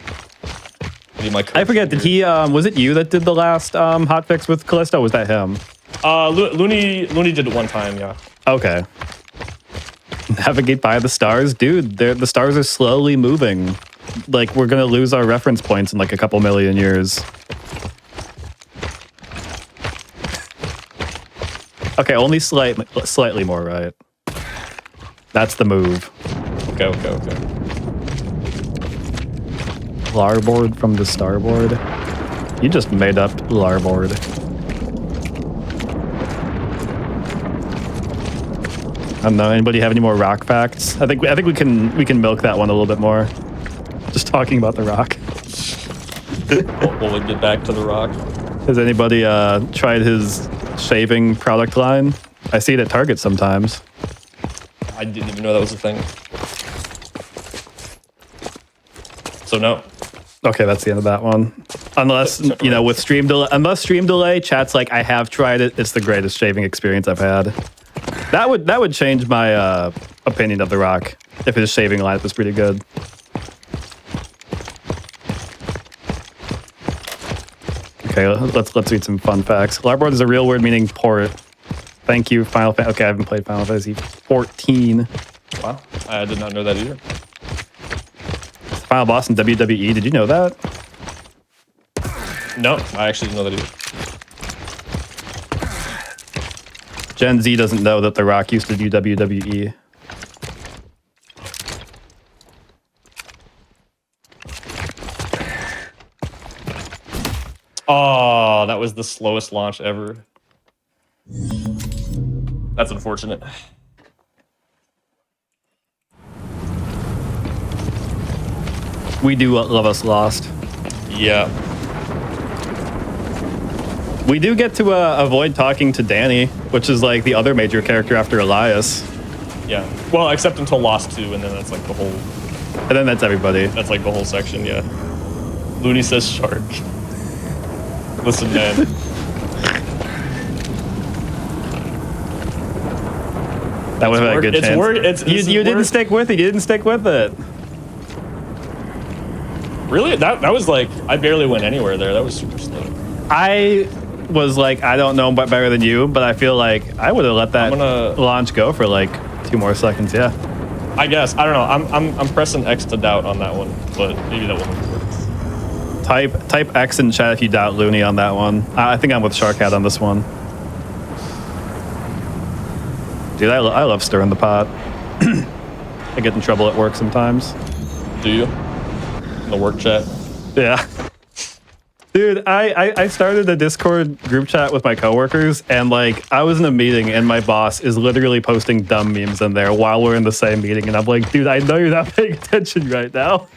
I forget. Did he? Was it you that did the last hotfix with Callisto? Or was that him? Looney did it one time. Yeah. Okay. Navigate by the stars, dude. The stars are slowly moving. Like we're gonna lose our reference points in like a couple million years. Okay, only slightly more right. That's the move. Okay. Larboard from the starboard. You just made up larboard. I don't know. Anybody have any more rock facts? I think we can milk that one a little bit more. Just talking about the rock. We'll get back to the rock. Has anybody tried his shaving product line? I see it at Target sometimes. I didn't even know that was a thing. So no. Okay, that's the end of that one. Unless, you know, with stream delay, chat's like, I have tried it. It's the greatest shaving experience I've had. That would change my opinion of The Rock if his shaving line was pretty good. Okay, let's read some fun facts. Larboard is a real word meaning port. Thank you, Final Fantasy. Okay, I haven't played Final Fantasy 14. Wow, I did not know that either. Final boss in WWE. Did you know that? No, I actually didn't know that either. Gen Z doesn't know that The Rock used to do WWE. Oh, that was the slowest launch ever. That's unfortunate. We do love us lost. Yeah. We do get to avoid talking to Danny, which is like the other major character after Elias. Yeah. Well, except until Lost 2, and then that's like the whole... And then that's everybody. That's like the whole section, yeah. Looney says shark. Listen, man. That would have had a good chance. You didn't stick with it. You didn't stick with it. Really? That was like, I barely went anywhere there. That was super slow. I was like, I don't know better than you, but I feel like I would have let that launch go for like 2 more seconds. Yeah. I guess. I don't know. I'm pressing X to doubt on that one, but maybe that won't work. Type X in chat if you doubt Looney on that one. I think I'm with Sharkhat on this one. Dude, I love stirring the pot. I get in trouble at work sometimes. Do you? In the work chat? Yeah. Dude, I started a Discord group chat with my coworkers, and like I was in a meeting and my boss is literally posting dumb memes in there while we're in the same meeting, and I'm like, dude, I know you're not paying attention right now.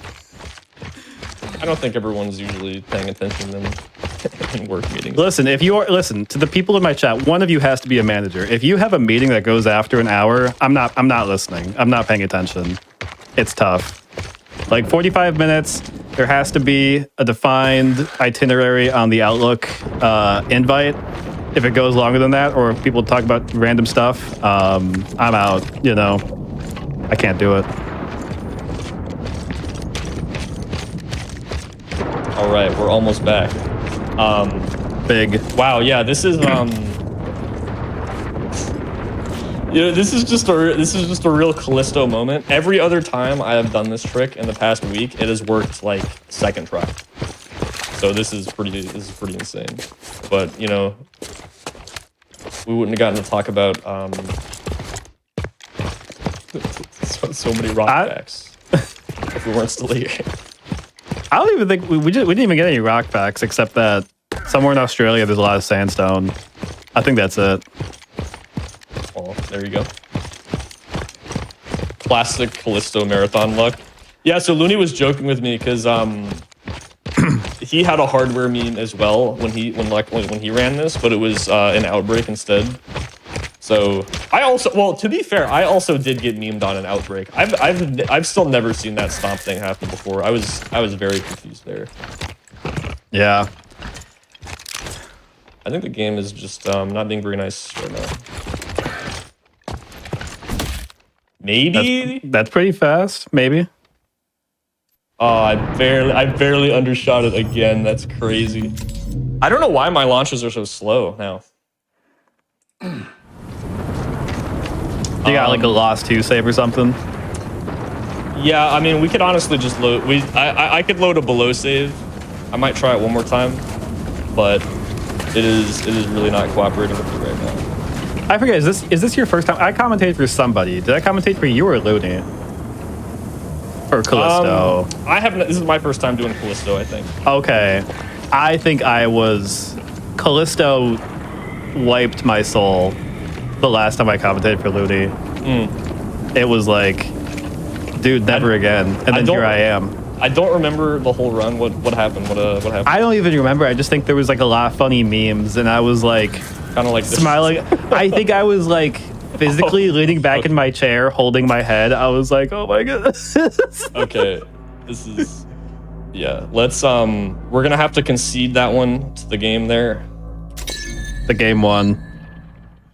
I don't think everyone's usually paying attention in work meetings. Listen, listen to the people in my chat. One of you has to be a manager. If you have a meeting that goes after an hour, I'm not listening. I'm not paying attention. It's tough. Like 45 minutes. There has to be a defined itinerary on the Outlook invite. If it goes longer than that, or if people talk about random stuff, I'm out. You know, I can't do it. All right, we're almost back. Big. Wow, yeah, this is you know, this is just a real Callisto moment. Every other time I have done this trick in the past week, it has worked like second try. So this is pretty insane. But you know, we wouldn't have gotten to talk about so many rock facts if we weren't still here. I don't even think we didn't even get any rock facts except that somewhere in Australia there's a lot of sandstone. I think that's it. Oh, there you go. Classic Callisto marathon luck. Yeah, so Looney was joking with me because he had a hardware meme as well when he ran this, but it was an outbreak instead. So I also, well, to be fair, I also did get memed on an Outbreak. I've still never seen that stomp thing happen before. I was very confused there. Yeah. I think the game is just not being very nice right now. Maybe That's pretty fast. Maybe. Oh, I barely undershot it again. That's crazy. I don't know why my launches are so slow now. You got like a lost 2 save or something? Yeah, I mean, we could honestly just load. I could load a below save. I might try it one more time, but it is really not cooperating with me right now. I forget. Is this your first time? I commentated for somebody. Did I commentate for you or Looney? Or Callisto? I haven't. This is my first time doing Callisto, I think. Okay. I think I was... Callisto wiped my soul the last time I commentated for Looney. It was like, dude, never again. And then here I am. I don't remember the whole run. What happened? What happened? I don't even remember. I just think there was like a lot of funny memes, and I was like, kind of like smiling. I think I was like physically leaning back in my chair, holding my head. I was like, oh my goodness. Okay, this is, yeah. Let's we're gonna have to concede that one to the game there. The game won.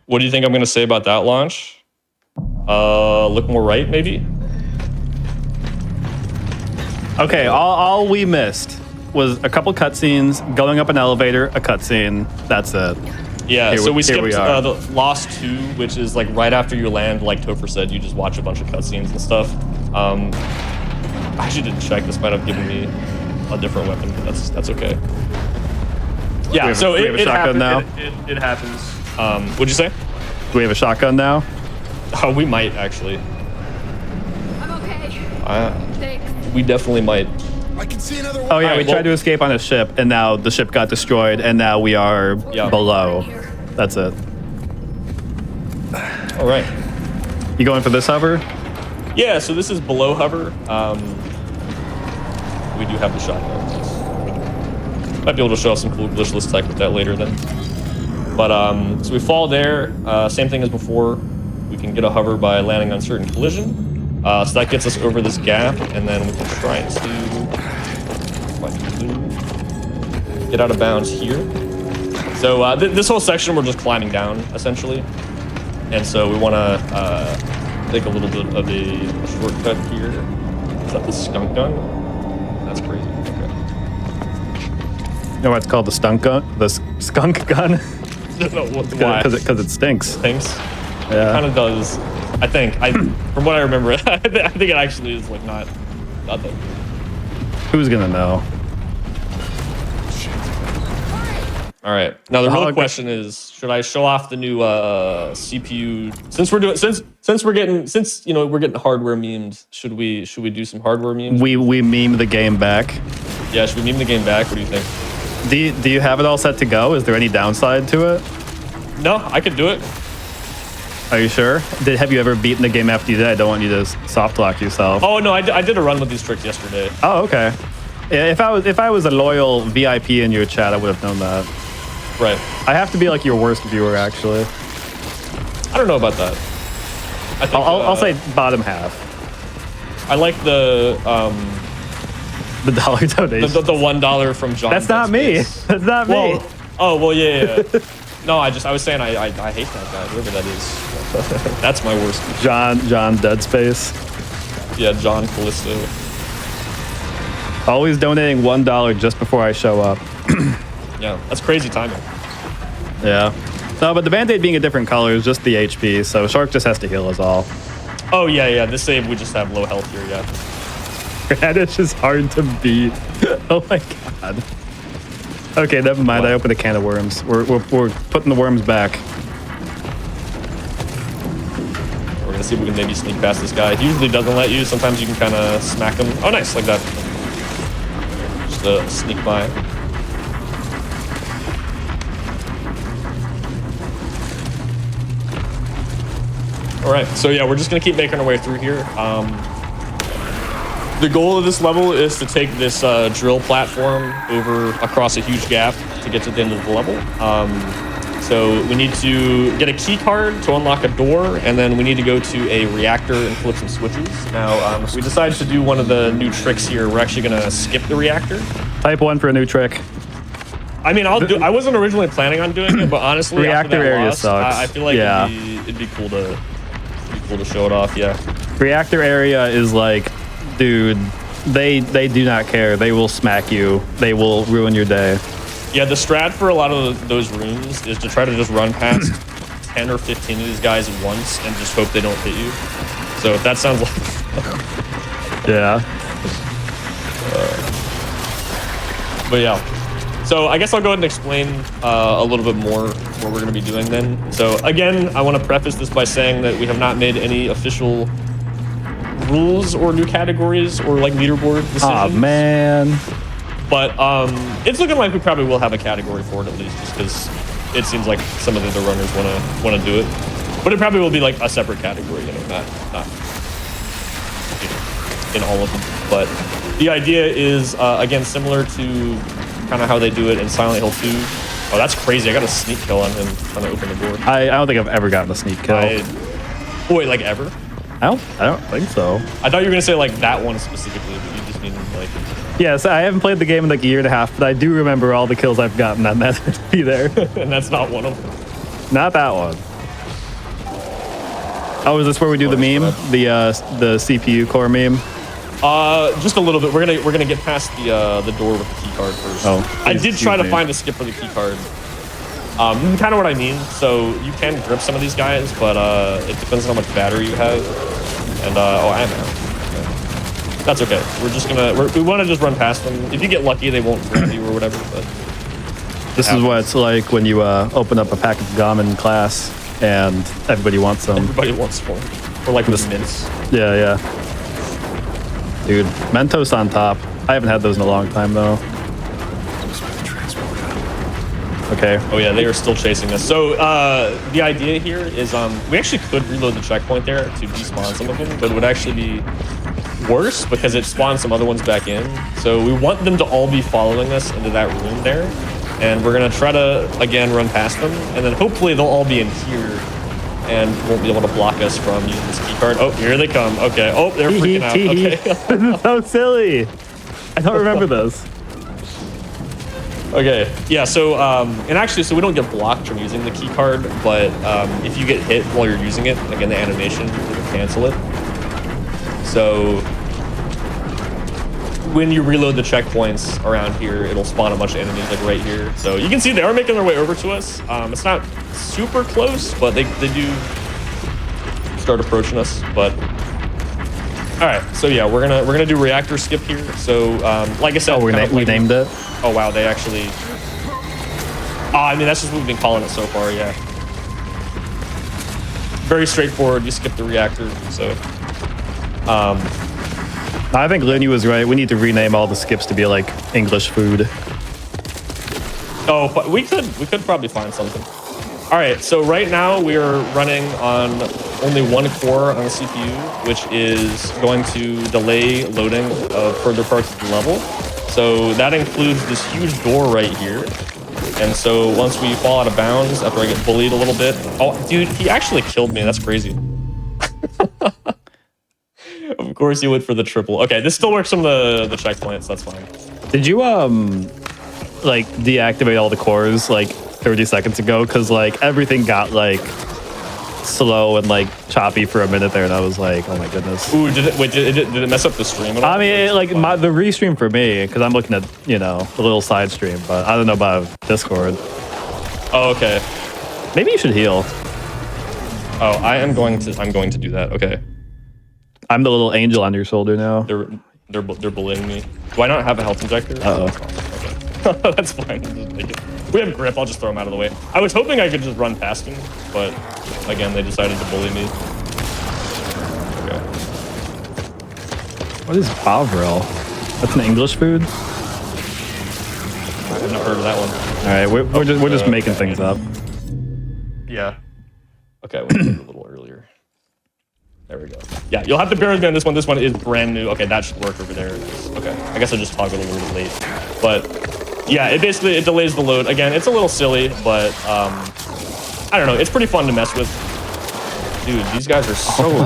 What do you think I'm gonna say about that launch? Look more right, maybe. Okay, all we missed was a couple cutscenes, going up an elevator, a cutscene. That's it. Yeah, so we skipped we the Lost 2, which is like right after you land, like Topher said, you just watch a bunch of cutscenes and stuff. I actually didn't check. This might have given me a different weapon, but that's okay. Yeah, so it happens. Now? It happens. What'd you say? Do we have a shotgun now? Oh, we might actually. I'm okay. Thanks. We definitely might. I can see another one. Oh yeah, we tried to escape on a ship, and now the ship got destroyed, and now we are below. That's it. All right. You going for this hover? Yeah, so this is below hover. We do have the shotgun. Might be able to show off some cool glitchless tech with that later then. But so we fall there. Same thing as before. We can get a hover by landing on certain collision. So that gets us over this gap, and then we can try to get out of bounds here. So this whole section we're just climbing down essentially, and so we want to take a little bit of a shortcut here. Is that the skunk gun? That's crazy. Okay. You know why it's called the skunk gun? The skunk gun? No, why? Because it stinks. Stinks. Yeah. It kind of does. I think. From what I remember, I think it actually is like not that. Who's gonna know? All right. Now the real question is, should I show off the new CPU? Since we're getting hardware memed, should we do some hardware memes? We meme the game back. Yeah, should we meme the game back? What do you think? Do you have it all set to go? Is there any downside to it? No, I could do it. Are you sure? Have you ever beaten the game after you did? I don't want you to soft lock yourself. Oh no, I did a run with these tricks yesterday. Oh, okay. Yeah, if I was a loyal VIP in your chat, I would have known that. Right. I have to be like your worst viewer, actually. I don't know about that. I think, I'll say bottom half. I like the dollar donation. The $1 from John. That's not me. That's not me. Well, oh well, yeah. No, I was saying I hate that guy, whoever that is. That's my worst. John Dead Space. Yeah, John Callisto. Always donating $1 just before I show up. Yeah, that's crazy timing. Yeah. No, but the Band-Aid being a different color is just the HP, so Shark just has to heal us all. Oh, yeah. This save, we just have low health here, yeah. And it's just hard to beat. Oh my god. Okay, never mind. What? I opened a can of worms. We're putting the worms back. We're gonna see if we can maybe sneak past this guy. He usually doesn't let you. Sometimes you can kind of smack him. Oh, nice, like that. Just sneak by. All right, so yeah, we're just gonna keep making our way through here. The goal of this level is to take this drill platform over across a huge gap to get to the end of the level. So we need to get a key card to unlock a door, and then we need to go to a reactor and flip some switches. Now, if we decide to do one of the new tricks here, we're actually gonna skip the reactor. Type 1 for a new trick. I mean, I wasn't originally planning on doing it, but honestly, reactor area sucks. I feel like it'd be cool to show it off. Yeah. Reactor area is like, dude, they do not care. They will smack you. They will ruin your day. Yeah, the strat for a lot of those rooms is to try to just run past 10 or 15 of these guys at once and just hope they don't hit you. So if that sounds like... Yeah. But yeah. So I guess I'll go ahead and explain a little bit more what we're going to be doing then. So again, I want to preface this by saying that we have not made any official rules or new categories or like leaderboard decisions. Oh, man. But it's looking like we probably will have a category for it at least, just because it seems like some of the other runners want to do it. But it probably will be like a separate category, you know, not in all of them. But the idea is again similar to kind of how they do it in Silent Hill 2. Oh, that's crazy! I got a sneak kill on him trying to open the door. I don't think I've ever gotten a sneak kill. Wait, like ever? I don't think so. I thought you were gonna say like that one specifically, but you just mean like. Yes, I haven't played the game in like a year and a half, but I do remember all the kills I've gotten on that be there. And that's not one of them. Not that one. Oh, is this where we do the meme? The CPU core meme? Just a little bit. We're gonna get past the door with the key card first. Oh, I did try to find a skip for the key card. Kind of what I mean. So you can grip some of these guys, but it depends on how much battery you have. And oh, I am out. Okay. That's okay. We're just we want to just run past them. If you get lucky, they won't grab you or whatever. But this is what it's like when you open up a pack of gum in class and everybody wants some. Everybody wants one. Or like with mints. Yeah. Dude, Mentos on top. I haven't had those in a long time though. Okay. Oh yeah, they are still chasing us. So the idea here is we actually could reload the checkpoint there to despawn some of them, but it would actually be worse because it spawns some other ones back in. So we want them to all be following us into that room there, and we're gonna try to again run past them, and then hopefully they'll all be in here and won't be able to block us from using this key card. Oh, here they come. Okay. Oh, they're freaking out. Okay. This is so silly. I don't remember this. Okay, yeah, so, and actually, so we don't get blocked from using the key card, but if you get hit while you're using it, again, the animation will cancel it. So when you reload the checkpoints around here, it'll spawn a bunch of enemies, like right here. So you can see they are making their way over to us. It's not super close, but they do start approaching us, but... All right, so yeah, we're gonna do reactor skip here. So like I said, we named it. Oh wow, they actually. I mean, that's just what we've been calling it so far. Yeah. Very straightforward. You skip the reactor. So. I think Linny was right. We need to rename all the skips to be like English food. Oh, but we could probably find something. All right, so right now we are running on only one core on the CPU, which is going to delay loading of further parts of the level. So that includes this huge door right here. And so once we fall out of bounds, after I get bullied a little bit... Oh, dude, he actually killed me. That's crazy. Of course he went for the triple. Okay, this still works on the checkpoints. That's fine. Did you, like, deactivate all the cores, like, 30 seconds ago? Because, like, everything got, like, slow and, like, choppy for a minute there, and I was like, oh my goodness. Ooh, did it mess up the stream at all? I mean, the restream for me, because I'm looking at, you know, the little side stream, but I don't know about Discord. Oh, okay. Maybe you should heal. Oh, I'm going to do that. Okay. I'm the little angel on your shoulder now. They're bullying me. Do I not have a health injector? Uh-oh. Okay. That's fine. Just take it. We have grip. I'll just throw him out of the way. I was hoping I could just run past him, but again, they decided to bully me. Okay. What is Bovril? That's an English food? I've not heard of that one. All right, we're just making things up. Yeah. Okay, we did it a little earlier. There we go. Yeah, you'll have to bear with me on this one. This one is brand new. Okay, that should work over there. Okay, I guess I just toggled a little bit late. But yeah, it delays the load. Again, it's a little silly, but I don't know. It's pretty fun to mess with. Dude, these guys are so good.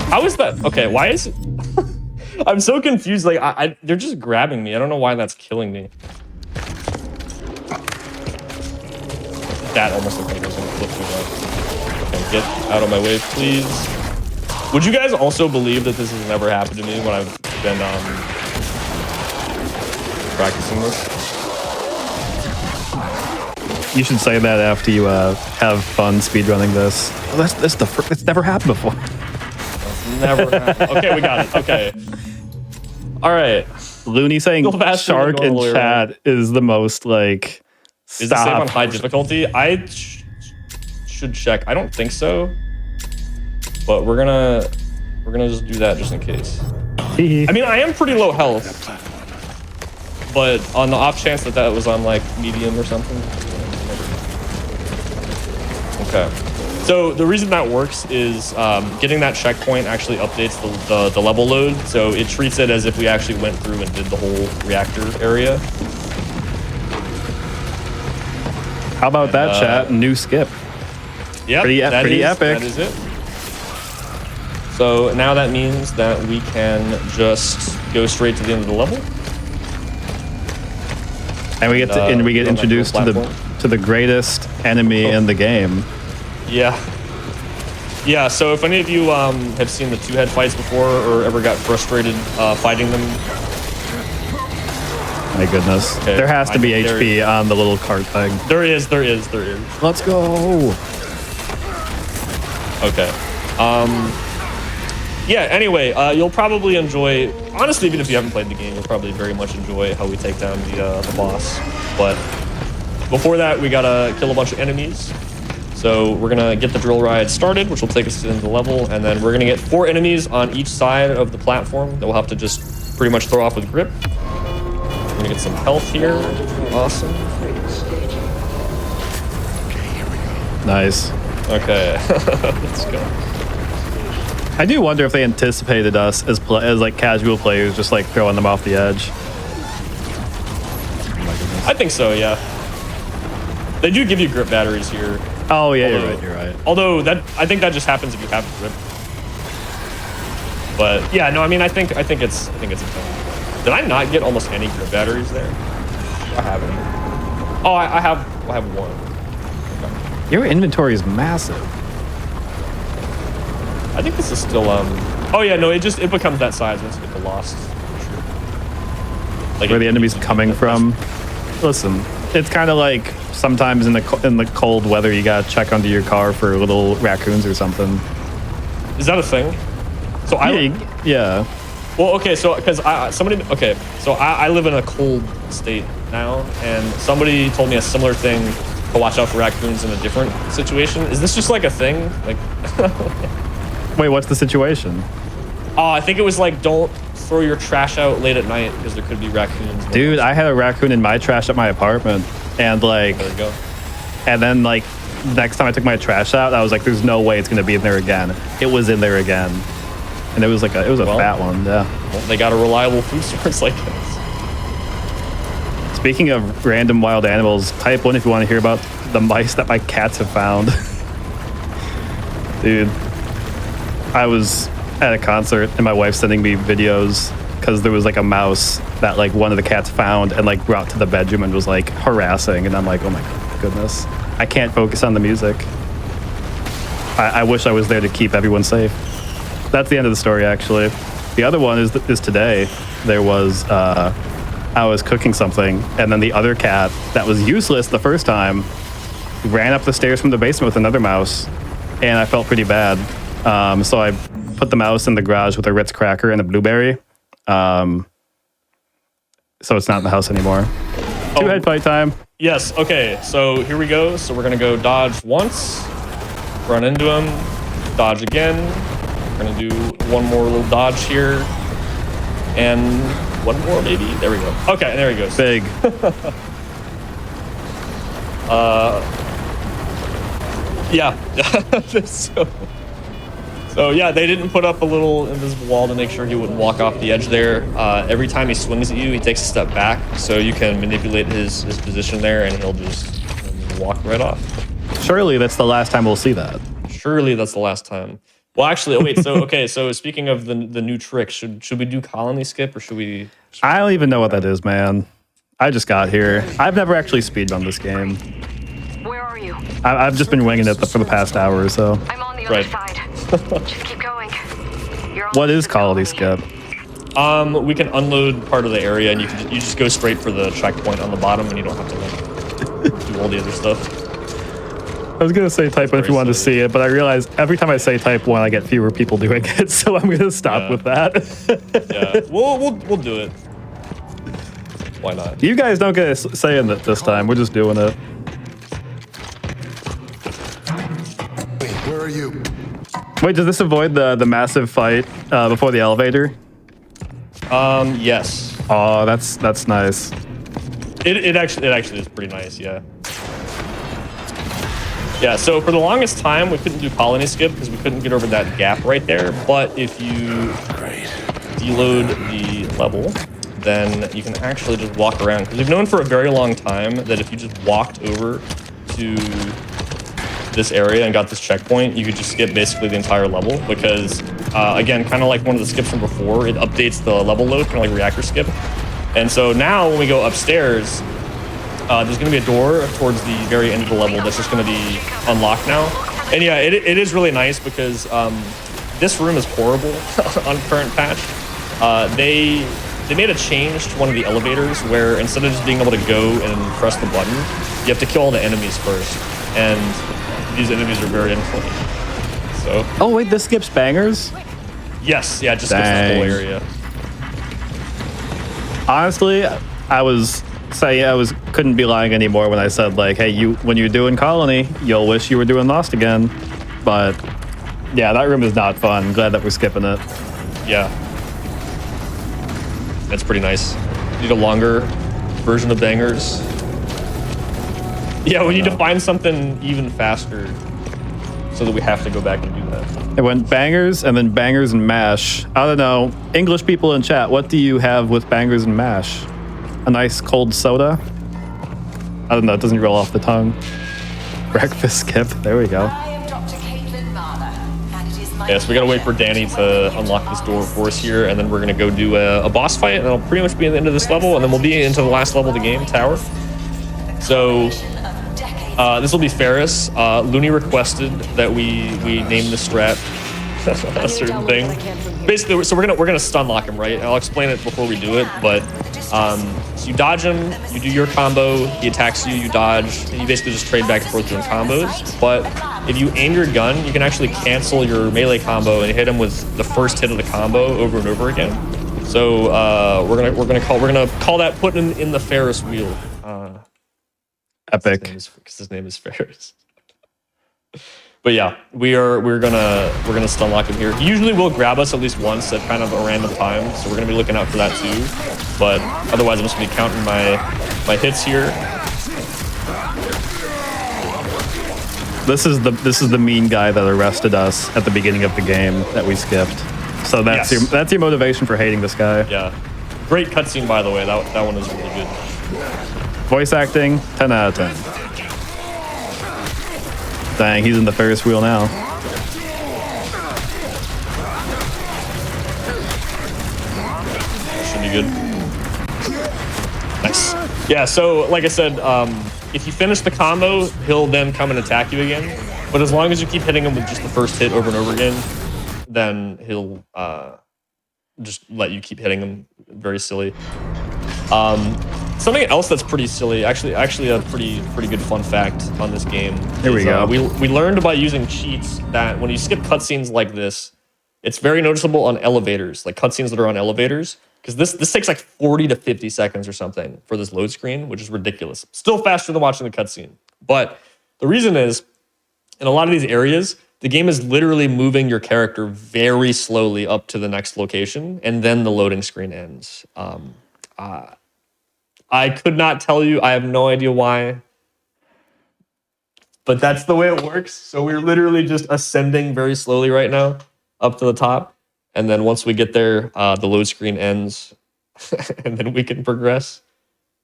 How is that? Okay, why is it? I'm so confused. Like, they're just grabbing me. I don't know why that's killing me. That almost looked like I was gonna flip through that. Okay, get out of my way, please. Would you guys also believe that this has never happened to me when I've been practicing this? You should say that after you have fun speedrunning this. Oh, it's never happened before. That's never happened. Okay, we got it. Okay. All right. Looney saying shark in chat is the most like. Is it safe on high difficulty? I should check. I don't think so. But we're gonna just do that just in case. I mean, I am pretty low health. But on the off chance that that was on like medium or something. Okay. So the reason that works is getting that checkpoint actually updates the level load. So it treats it as if we actually went through and did the whole reactor area. How about that, chat? New skip. Yeah, pretty epic. That is it. So now that means that we can just go straight to the end of the level. And we get introduced to the greatest enemy in the game. Yeah. Yeah, so if any of you have seen the two-head fights before or ever got frustrated fighting them. My goodness. Okay, there has to be HP on the little cart thing. There is. Let's go. Okay. Yeah, anyway, you'll probably enjoy, honestly, even if you haven't played the game, you'll probably very much enjoy how we take down the boss. But before that, we gotta kill a bunch of enemies. So we're gonna get the drill ride started, which will take us to the end of the level, and then we're gonna get 4 enemies on each side of the platform that we'll have to just pretty much throw off with grip. We're gonna get some health here. Awesome. Nice. Okay, let's go. I do wonder if they anticipated us as like casual players, just like throwing them off the edge. I think so, yeah. They do give you grip batteries here. Oh yeah, you're right. Although I think that just happens if you have grip. But yeah, no, I mean, I think it's a thing. Did I not get almost any grip batteries there? Do I have any? Oh, I have one. Okay. Your inventory is massive. I think this is still oh yeah, no, it becomes that size once you get the lost. Sure. Like where the enemy's coming from. Listen, it's kind of like sometimes in the cold weather you gotta check under your car for little raccoons or something. Is that a thing? So yeah. Well, okay, so because I live in a cold state now, and somebody told me a similar thing to watch out for raccoons in a different situation. Is this just like a thing? Like. Wait, what's the situation? Oh, I think it was like, don't throw your trash out late at night because there could be raccoons. Dude, I had a raccoon in my trash at my apartment, and like, there you go. And then like, next time I took my trash out, I was like, there's no way it's gonna be in there again. It was in there again, and it was a fat one. Yeah. Well, they got a reliable food source like this. Speaking of random wild animals, type 1 if you want to hear about the mice that my cats have found. Dude. I was at a concert and my wife's sending me videos because there was like a mouse that like one of the cats found and like brought to the bedroom and was like harassing, and I'm like, oh my goodness, I can't focus on the music. I wish I was there to keep everyone safe. That's the end of the story, actually. The other one is today. There was I was cooking something, and then the other cat that was useless the first time ran up the stairs from the basement with another mouse, and I felt pretty bad. So I put the mouse in the garage with a Ritz cracker and a blueberry. So it's not in the house anymore. Two-head fight time. Yes, okay, so here we go. So we're gonna go dodge once, run into him, dodge again. We're gonna do one more little dodge here, and one more maybe. There we go. Okay, there he goes. Big. Yeah. So yeah, they didn't put up a little invisible wall to make sure he wouldn't walk off the edge there. Every time he swings at you, he takes a step back, so you can manipulate his position there, and he'll just walk right off. Surely that's the last time we'll see that. Surely that's the last time. Well, actually, oh, wait. So okay. So speaking of the new trick, should we do colony skip or should we? I don't even know what that is, man. I just got here. I've never actually speedrun this game. Where are you? I've just been winging it for the past hour or so. I'm on the Right. other side. Just keep going. You're What almost is to the colony colony. skip? We can unload part of the area, and you just go straight for the checkpoint on the bottom, and you don't have to like, do all the other stuff. I was gonna say type 1 if you wanted to see it, but I realized every time I say type 1, I get fewer people doing it, so I'm gonna stop with that. Yeah, we'll do it. Why not? You guys don't get a say in it this time. We're just doing it. Wait, where are you? Wait, does this avoid the massive fight before the elevator? Yes. Oh, that's nice. It actually is pretty nice. Yeah. Yeah. So for the longest time, we couldn't do colony skip because we couldn't get over that gap right there. But if you deload the level, then you can actually just walk around. Because we've known for a very long time that if you just walked over to this area and got this checkpoint, you could just skip basically the entire level. Because again, kind of like one of the skips from before, it updates the level load, kind of like reactor skip. And so now when we go upstairs, there's going to be a door towards the very end of the level that's just going to be unlocked now. And yeah, it is really nice because this room is horrible on current patch. They made a change to one of the elevators where instead of just being able to go and press the button, you have to kill all the enemies first. And these enemies are very annoying. So. Oh wait, this skips bangers? Yes, yeah, it just skips the whole area. Honestly, couldn't be lying anymore when I said like, hey, when you're doing colony, you'll wish you were doing Lost again. But yeah, that room is not fun. I'm glad that we're skipping it. Yeah. That's pretty nice. Need a longer version of bangers. Yeah, we need to find something even faster so that we have to go back and do that. It went bangers and then bangers and mash. I don't know. English people in chat, what do you have with bangers and mash? A nice cold soda? I don't know, it doesn't roll off the tongue. Breakfast skip, there we go. Yeah, so we gotta wait for Danny to unlock this door for us here, and then we're gonna go do a boss fight, and that'll pretty much be at the end of this level, and then we'll be into the last level of the game, Tower. So, this will be Ferris. Looney requested that we name the strat a certain thing. Basically, so we're gonna stun lock him, right? I'll explain it before we do it, but so you dodge him, you do your combo, he attacks you, you dodge, and you basically just trade back and forth doing combos. But if you aim your gun, you can actually cancel your melee combo and hit him with the first hit of the combo over and over again. So we're gonna call that putting him in the Ferris wheel. Epic. Because his name is Ferris. But yeah, we're gonna stun lock him here. He usually will grab us at least once at kind of a random time, so we're gonna be looking out for that too. But otherwise, I'm just gonna be counting my hits here. This is the mean guy that arrested us at the beginning of the game that we skipped. So that's your motivation for hating this guy. Yeah, great cutscene by the way. That one is really good. Voice acting, 10 out of 10. Dang, he's in the Ferris wheel now. Should be good. Nice. Yeah, so like I said, if you finish the combo, he'll then come and attack you again. But as long as you keep hitting him with just the first hit over and over again, then he'll just let you keep hitting him. Very silly. Something else that's pretty silly, actually a pretty good fun fact on this game. Here we go. We learned by using cheats that when you skip cutscenes like this, it's very noticeable on elevators, like cutscenes that are on elevators, because this takes like 40 to 50 seconds or something for this load screen, which is ridiculous. Still faster than watching the cutscene. But the reason is, in a lot of these areas, the game is literally moving your character very slowly up to the next location, and then the loading screen ends. I could not tell you. I have no idea why. But that's the way it works. So we're literally just ascending very slowly right now up to the top. And then once we get there, the load screen ends. And then we can progress.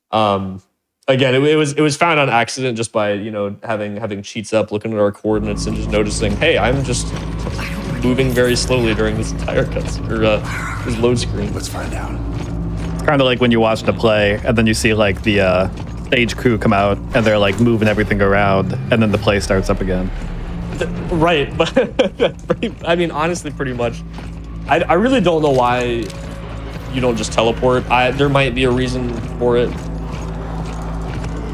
But yeah, Again, it was found on accident just by, you know, having cheats up, looking at our coordinates and just noticing, hey, I'm just moving very slowly during this entire cutscene or this load screen. Let's find out. It's kind of like when you watch the play and then you see like the stage crew come out and they're like moving everything around and then the play starts up again. Right, but I mean, honestly, pretty much. I really don't know why you don't just teleport. There might be a reason for it.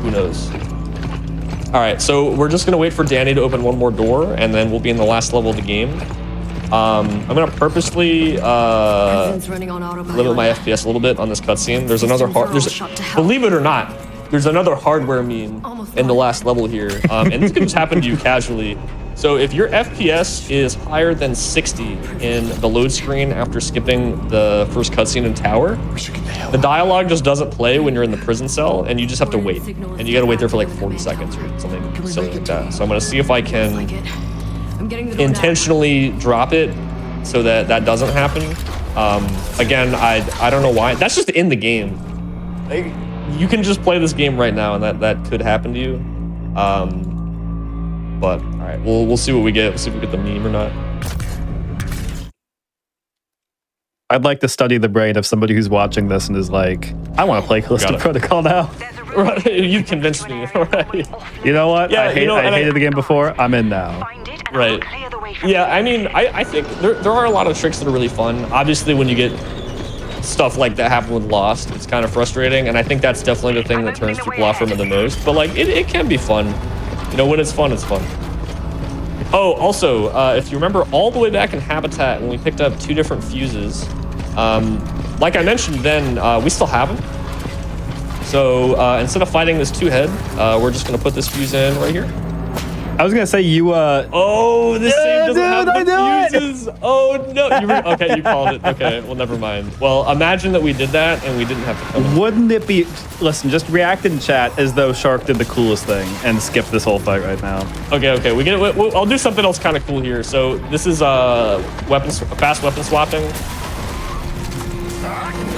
Who knows? All right, so we're just gonna wait for Danny to open one more door, and then we'll be in the last level of the game. I'm gonna purposely limit my FPS a little bit on this cutscene. There's another believe it or not, there's another hardware meme in the last level here, and this can just happen to you casually. So if your FPS is higher than 60 in the load screen after skipping the first cutscene in Tower, the dialogue just doesn't play when you're in the prison cell, and you just have to wait. And you gotta wait there for like 40 seconds or something silly like that. So I'm gonna see if I can intentionally drop it so that that doesn't happen. Again, I don't know why. That's just in the game. You can just play this game right now, and that could happen to you. But all right, we'll see what we get. We'll see if we get the meme or not. I'd like to study the brain of somebody who's watching this and is like, I want to play Callisto Protocol now. Right, you convinced me. Right. You know what? Yeah, I hated the game before. I'm in now. Right. Yeah, I mean, I think there are a lot of tricks that are really fun. Obviously, when you get stuff like that happen with Lost, it's kind of frustrating, and I think that's definitely the thing that turns people off from it the most. But like, it can be fun. You know, when it's fun, it's fun. Oh, also, if you remember all the way back in Habitat when we picked up 2 different fuses, like I mentioned then, we still have them. So instead of fighting this 2-head, we're just going to put this fuse in right here. I was going to say you... Oh, this thing doesn't have the fuses. Oh, no. Okay, you called it. Okay, well, never mind. Well, imagine that we did that and we didn't have to come in. Wouldn't it be... Listen, just react in chat as though Shark did the coolest thing and skip this whole fight right now. Okay. I'll do something else kind of cool here. So this is fast weapon swapping.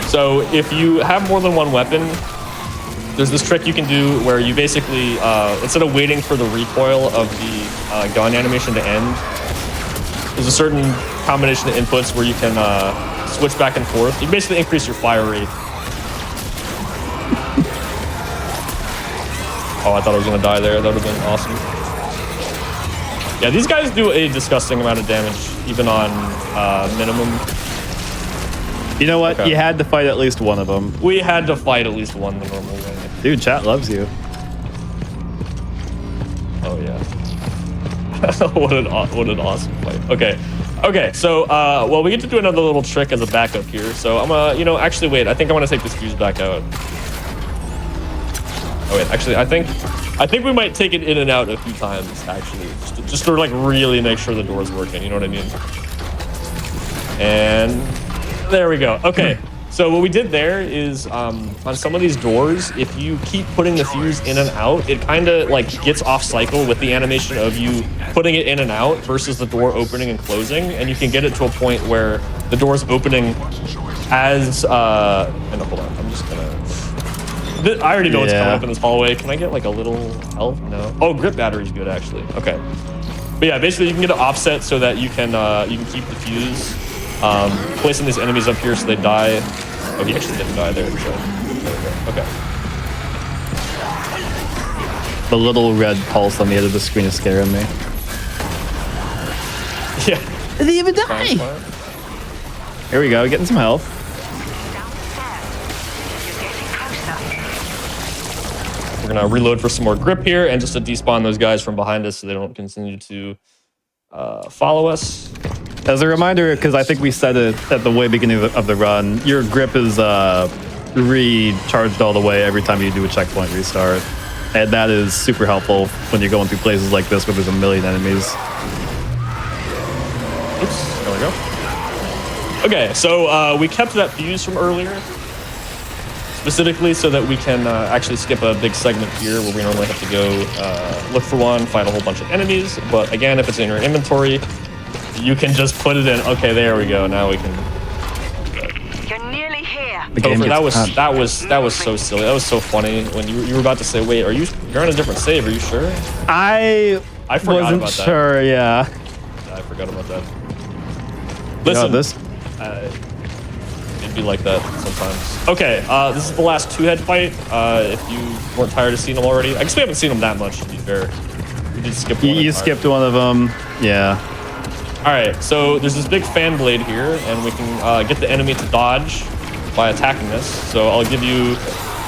So if you have more than one weapon, there's this trick you can do where you basically, instead of waiting for the recoil of the gun animation to end, there's a certain combination of inputs where you can switch back and forth. You basically increase your fire rate. Oh, I thought I was going to die there. That would have been awesome. Yeah, these guys do a disgusting amount of damage, even on minimum. You know what? Okay. You had to fight at least one of them. We had to fight at least one the normal way. Dude, chat loves you. Oh yeah. what an awesome fight. Okay. So well, we get to do another little trick as a backup here. So I'm gonna, actually wait. I think I want to take this fuse back out. Oh wait, actually, I think we might take it in and out a few times. Actually, just to like really make sure the door's working. You know what I mean? And there we go. Okay. So what we did there is on some of these doors, if you keep putting the fuse in and out, it kind of like gets off cycle with the animation of you putting it in and out versus the door opening and closing, and you can get it to a point where the door's opening as and hold on, I'm just gonna. I already know what's coming up in this hallway. Can I get like a little health? No. Oh, grip battery's good actually. Okay. But yeah, basically you can get it offset so that you can keep the fuse. Placing these enemies up here so they die. Oh, he actually didn't die there. So there we go. Okay. The little red pulse on the edge of the screen is scaring me. Yeah. Did he even die? Here we go, getting some health. We're gonna reload for some more grip here and just to despawn those guys from behind us so they don't continue to follow us. As a reminder, because I think we said it at the way beginning of the run, your grip is recharged all the way every time you do a checkpoint restart. And that is super helpful when you're going through places like this where there's a million enemies. Oops, there we go. Okay, so we kept that fuse from earlier, specifically so that we can actually skip a big segment here where we normally have to go look for one, fight a whole bunch of enemies. But again, if it's in your inventory, you can just put it in. Okay, there we go. Now we can. You're nearly here. The game Topher, gets that was so silly. That was so funny when you were about to say, "Wait, you're on a different save? Are you sure?" I forgot wasn't about that. sure. Yeah. I forgot about that. You know, Listen, this. it'd be like that sometimes. Okay, this is the last two-head fight. If you weren't tired of seeing them already, I guess we haven't seen them that much. To be fair, we did skip one. You skipped one of them. Yeah. All right, so there's this big fan blade here, and we can get the enemy to dodge by attacking this. So I'll give you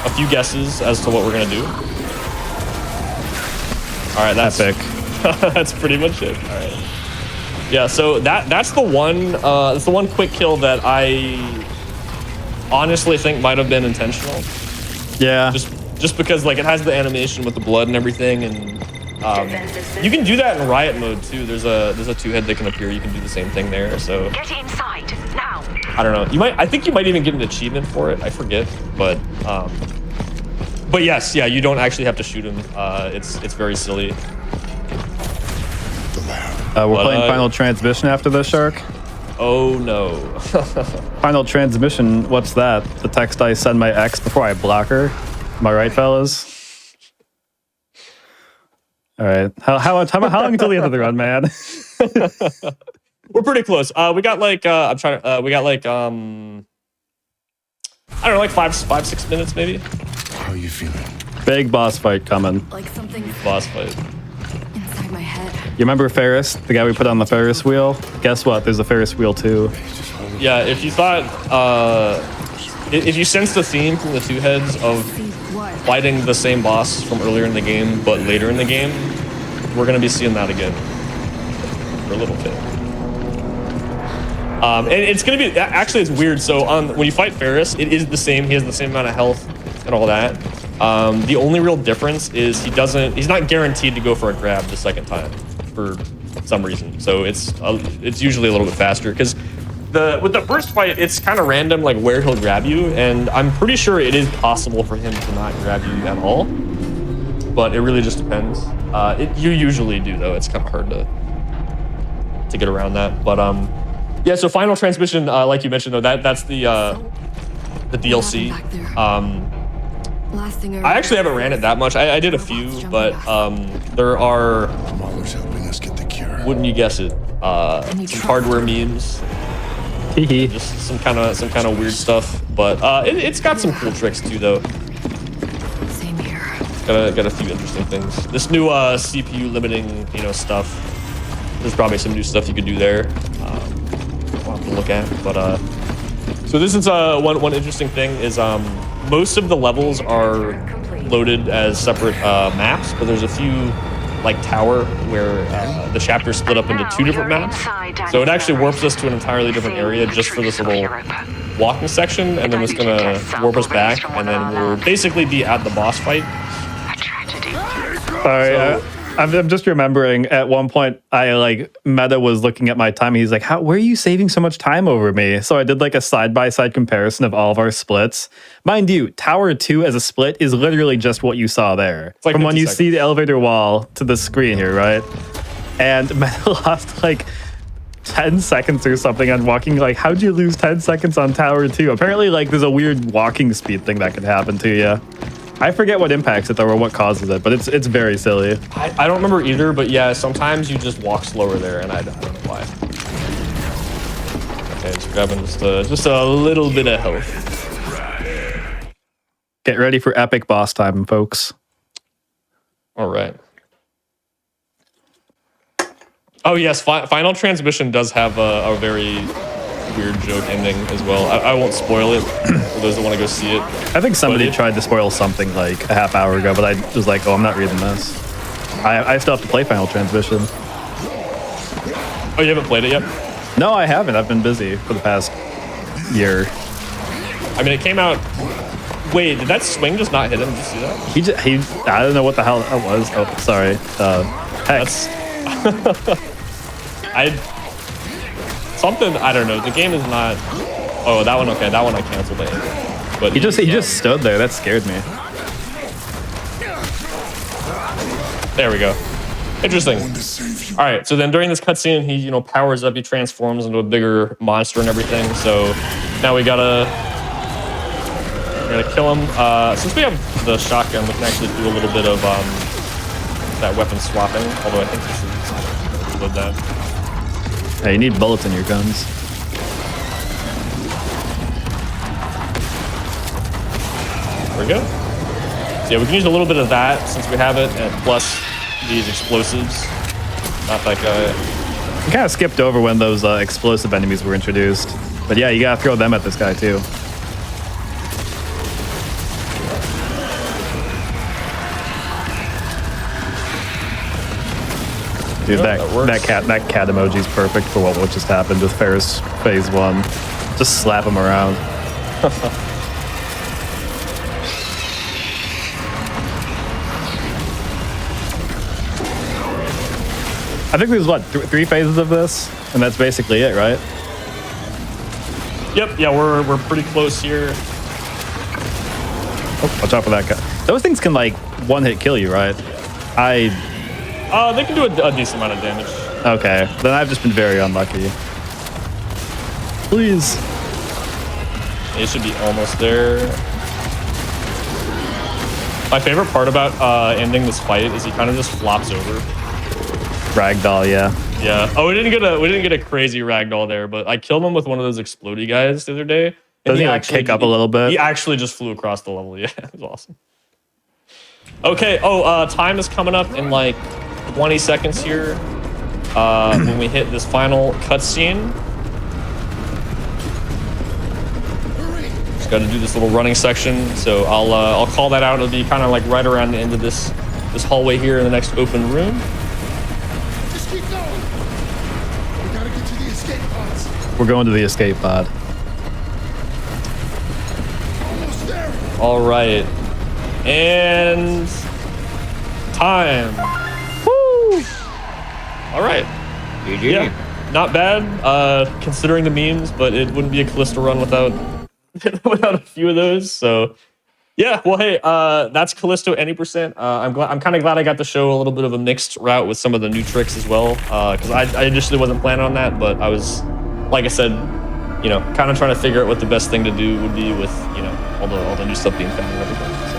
a few guesses as to what we're gonna do. All right, that's Epic. that's pretty much it. All right. Yeah, so that's the one quick kill that I honestly think might have been intentional. Yeah. Just because like it has the animation with the blood and everything, and you can do that in riot mode too. There's a two-head that can appear. You can do the same thing there. So Get inside now. I don't know. I think you might even get an achievement for it. I forget, but yes, yeah, you don't actually have to shoot him. It's very silly. We're playing Final Transmission after this, Shark. Oh no. Final Transmission. What's that? The text I send my ex before I block her. Am I right, fellas? All right. How long until the end of the run, man? We're pretty close. We got like we got like I don't know, like 5-6 minutes maybe. How are you feeling? Big boss fight coming. Like something Boss fight. inside my head. You remember Ferris, the guy we put on the Ferris wheel? Guess what? There's a Ferris wheel too. Yeah, if you thought if you sense the theme from the two heads of See what? fighting the same boss from earlier in the game but later in the game, we're gonna be seeing that again for a little bit. And it's gonna be actually it's weird. So when you fight Ferris, it is the same. He has the same amount of health and all that. The only real difference is he's not guaranteed to go for a grab the second time for some reason. So it's usually a little bit faster because with the first fight, it's kind of random like where he'll grab you, and I'm pretty sure it is possible for him to not grab you at all. But it really just depends. You usually do though. It's kind of hard to get around that. But yeah. So Final Transmission, like you mentioned though, that's the DLC. Last thing I actually haven't ran it that much. I did a few, but there are, I'm always helping us get the cure. wouldn't you guess it, some hardware memes, Hee just some kind of weird stuff. But it's got some cool tricks too, though. Same here. Got a few interesting things. This new CPU limiting, stuff. There's probably some new stuff you could do there. We'll have to look at. But so this is one interesting thing is most of the levels are loaded as separate maps, but there's a few like tower where the chapters split up into 2 different maps. So it actually warps us to an entirely different area just for this little walking section, and then it's gonna warp us back, and then we'll basically be at the boss fight. Sorry, I'm just remembering at one point Meta was looking at my time. He's like, where are you saving so much time over me? So I did like a side-by-side comparison of all of our splits. Mind you, Tower 2 as a split is literally just what you saw there. Like from when you 50 see the elevator wall to the screen here, right? And Meta lost like 10 seconds or something on walking. Like, how'd you lose 10 seconds on Tower 2? Apparently, like, there's a weird walking speed thing that could happen to you. I forget what impacts it though, or what causes it, but it's very silly. I don't remember either, but yeah, sometimes you just walk slower there, and I don't know why. Okay, just grabbing just a little bit of health. Get ready for epic boss time, folks. All right. Oh yes, Final Transmission does have a very weird joke ending as well. I won't spoil it for those that want to go see it. I think somebody tried to spoil something like a half hour ago, but I was like, oh, I'm not reading this. I still have to play Final Transmission. Oh, you haven't played it yet? No, I haven't. I've been busy for the past year. I mean, it came out... Wait, did that swing just not hit him? Did you see that? He I don't know what the hell that was. Oh, sorry. Hex. Something, I don't know. The game is not... Oh, that one, okay. That one I canceled it. But He just stood there. That scared me. There we go. Interesting. All right, so then during this cutscene, he, powers up, he transforms into a bigger monster and everything. So now we gotta We're gonna kill him. Since we have the shotgun, we can actually do a little bit of that weapon swapping. Although I think this is reload that. Hey, you need bullets in your guns. There we go. So yeah, we can use a little bit of that since we have it, and plus these explosives. Not that guy. You kind of skipped over when those explosive enemies were introduced. But yeah, you gotta throw them at this guy too. Dude, Yeah, that cat emoji is perfect for what just happened with Ferris phase 1. Just slap him around. I think there's what, 3 phases of this, and that's basically it, right? Yep. Yeah, we're pretty close here. Oh, watch out for that guy. Those things can like one-hit kill you, right? They can do a decent amount of damage. Okay, then I've just been very unlucky. Please. It should be almost there. My favorite part about ending this fight is he kind of just flops over. Ragdoll, yeah. Yeah. Oh, we didn't get a crazy ragdoll there, but I killed him with one of those explodey guys the other day. Doesn't he like kick up a little bit? He actually just flew across the level. Yeah, it was awesome. Okay. Oh, time is coming up in like 20 seconds here. When we hit this final cutscene. Just got to do this little running section. So I'll call that out. It'll be kind of like right around the end of this hallway here in the next open room. Just keep going. We gotta get to the escape pods. We're going to the escape pod. Almost there. All right. And time. Woo! All right. GG. Yeah, not bad considering the memes, but it wouldn't be a Callisto run without without a few of those. So yeah, well, hey, that's Callisto any %. I'm kind of glad I got to show a little bit of a mixed route with some of the new tricks as well, because I initially wasn't planning on that, but I was, like I said, you know, kind of trying to figure out what the best thing to do would be with, you know, all the new stuff being found and everything. So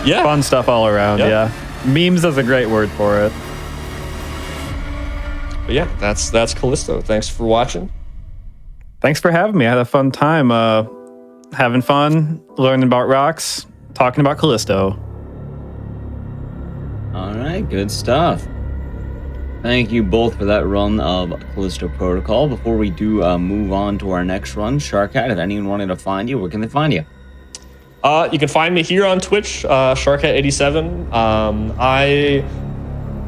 yeah, Fun stuff all around, Yep. yeah. Memes is a great word for it. but yeah, that's Callisto. Thanks for watching. Thanks for having me. I had a fun time having fun, learning about rocks, talking about Callisto. All right, good stuff. Thank you both for that run of Callisto Protocol. Before we do move on to our next run, Sharkat, if anyone wanted to find you, where can they find you? You can find me here on Twitch, Sharkat87. I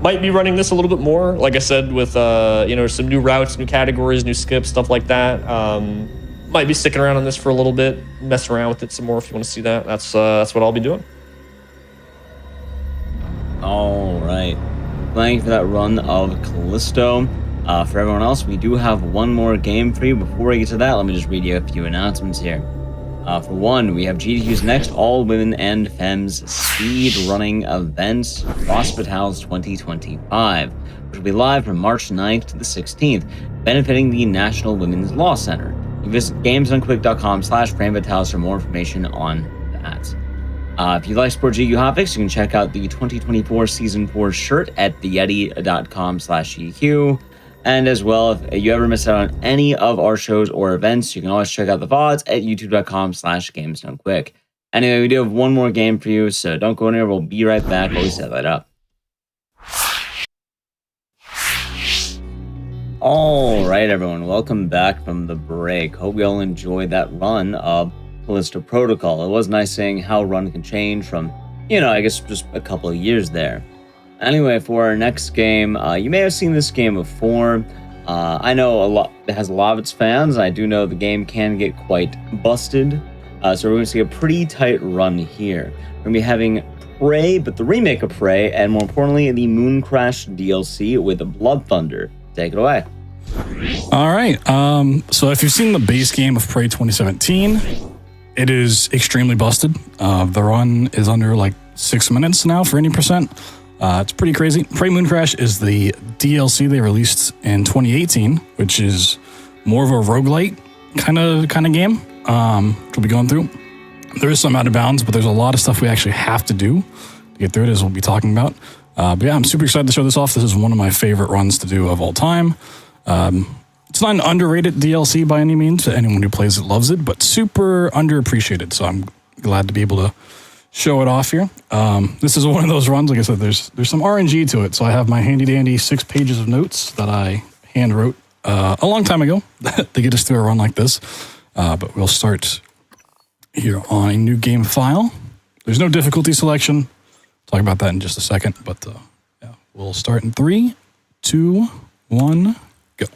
might be running this a little bit more, like I said, with you know, some new routes, new categories, new skips, stuff like that. Might be sticking around on this for a little bit, messing around with it some more if you want to see that. That's what I'll be doing. All right. Thank you for that run of Callisto. For everyone else, we do have one more game for you. Before we get to that, let me just read you a few announcements here. For one, we have GDQ's next all-women and femmes speed running event, Hospitals 2025, which will be live from March 9th to the 16th, benefiting the National Women's Law Center. You can visit gamesdonquick.com/FrameVitals for more information on that. If you'd like to support GDQ Hotfix, you can check out the 2024 Season 4 shirt at theyeti.com/GDQ. And as well, if you ever miss out on any of our shows or events, you can always check out the VODs at youtube.com/gamesdonequick. Anyway, we do have one more game for you, so don't go anywhere. We'll be right back while we set that up. All right, everyone. Welcome back from the break. Hope you all enjoyed that run of Callisto Protocol. It was nice seeing how run can change from, you know, I guess just a couple of years there. Anyway, for our next game, you may have seen this game before. I know it has a lot of its fans. I do know the game can get quite busted. So we're going to see a pretty tight run here. We're going to be having Prey, but the remake of Prey, and more importantly, the Moon Crash DLC with Blood Thunder. Take it away. All right. So if you've seen the base game of Prey 2017, it is extremely busted. The run is under like 6 minutes now for any %. It's pretty crazy. Prey Moon Crash is the DLC they released in 2018, which is more of a roguelite kind of game, which we'll be going through. There is some out of bounds, but there's a lot of stuff we actually have to do to get through it, as we'll be talking about. But yeah, I'm super excited to show this off. This is one of my favorite runs to do of all time. It's not an underrated DLC by any means. Anyone who plays it loves it, but super underappreciated. So I'm glad to be able to show it off here. This is one of those runs, like I said, there's some RNG to it. So I have my handy dandy 6 pages of notes that I hand wrote a long time ago to get us through a run like this. But we'll start here on a new game file. There's no difficulty selection. Talk about that in just a second, but yeah, we'll start in 3, 2, 1, go.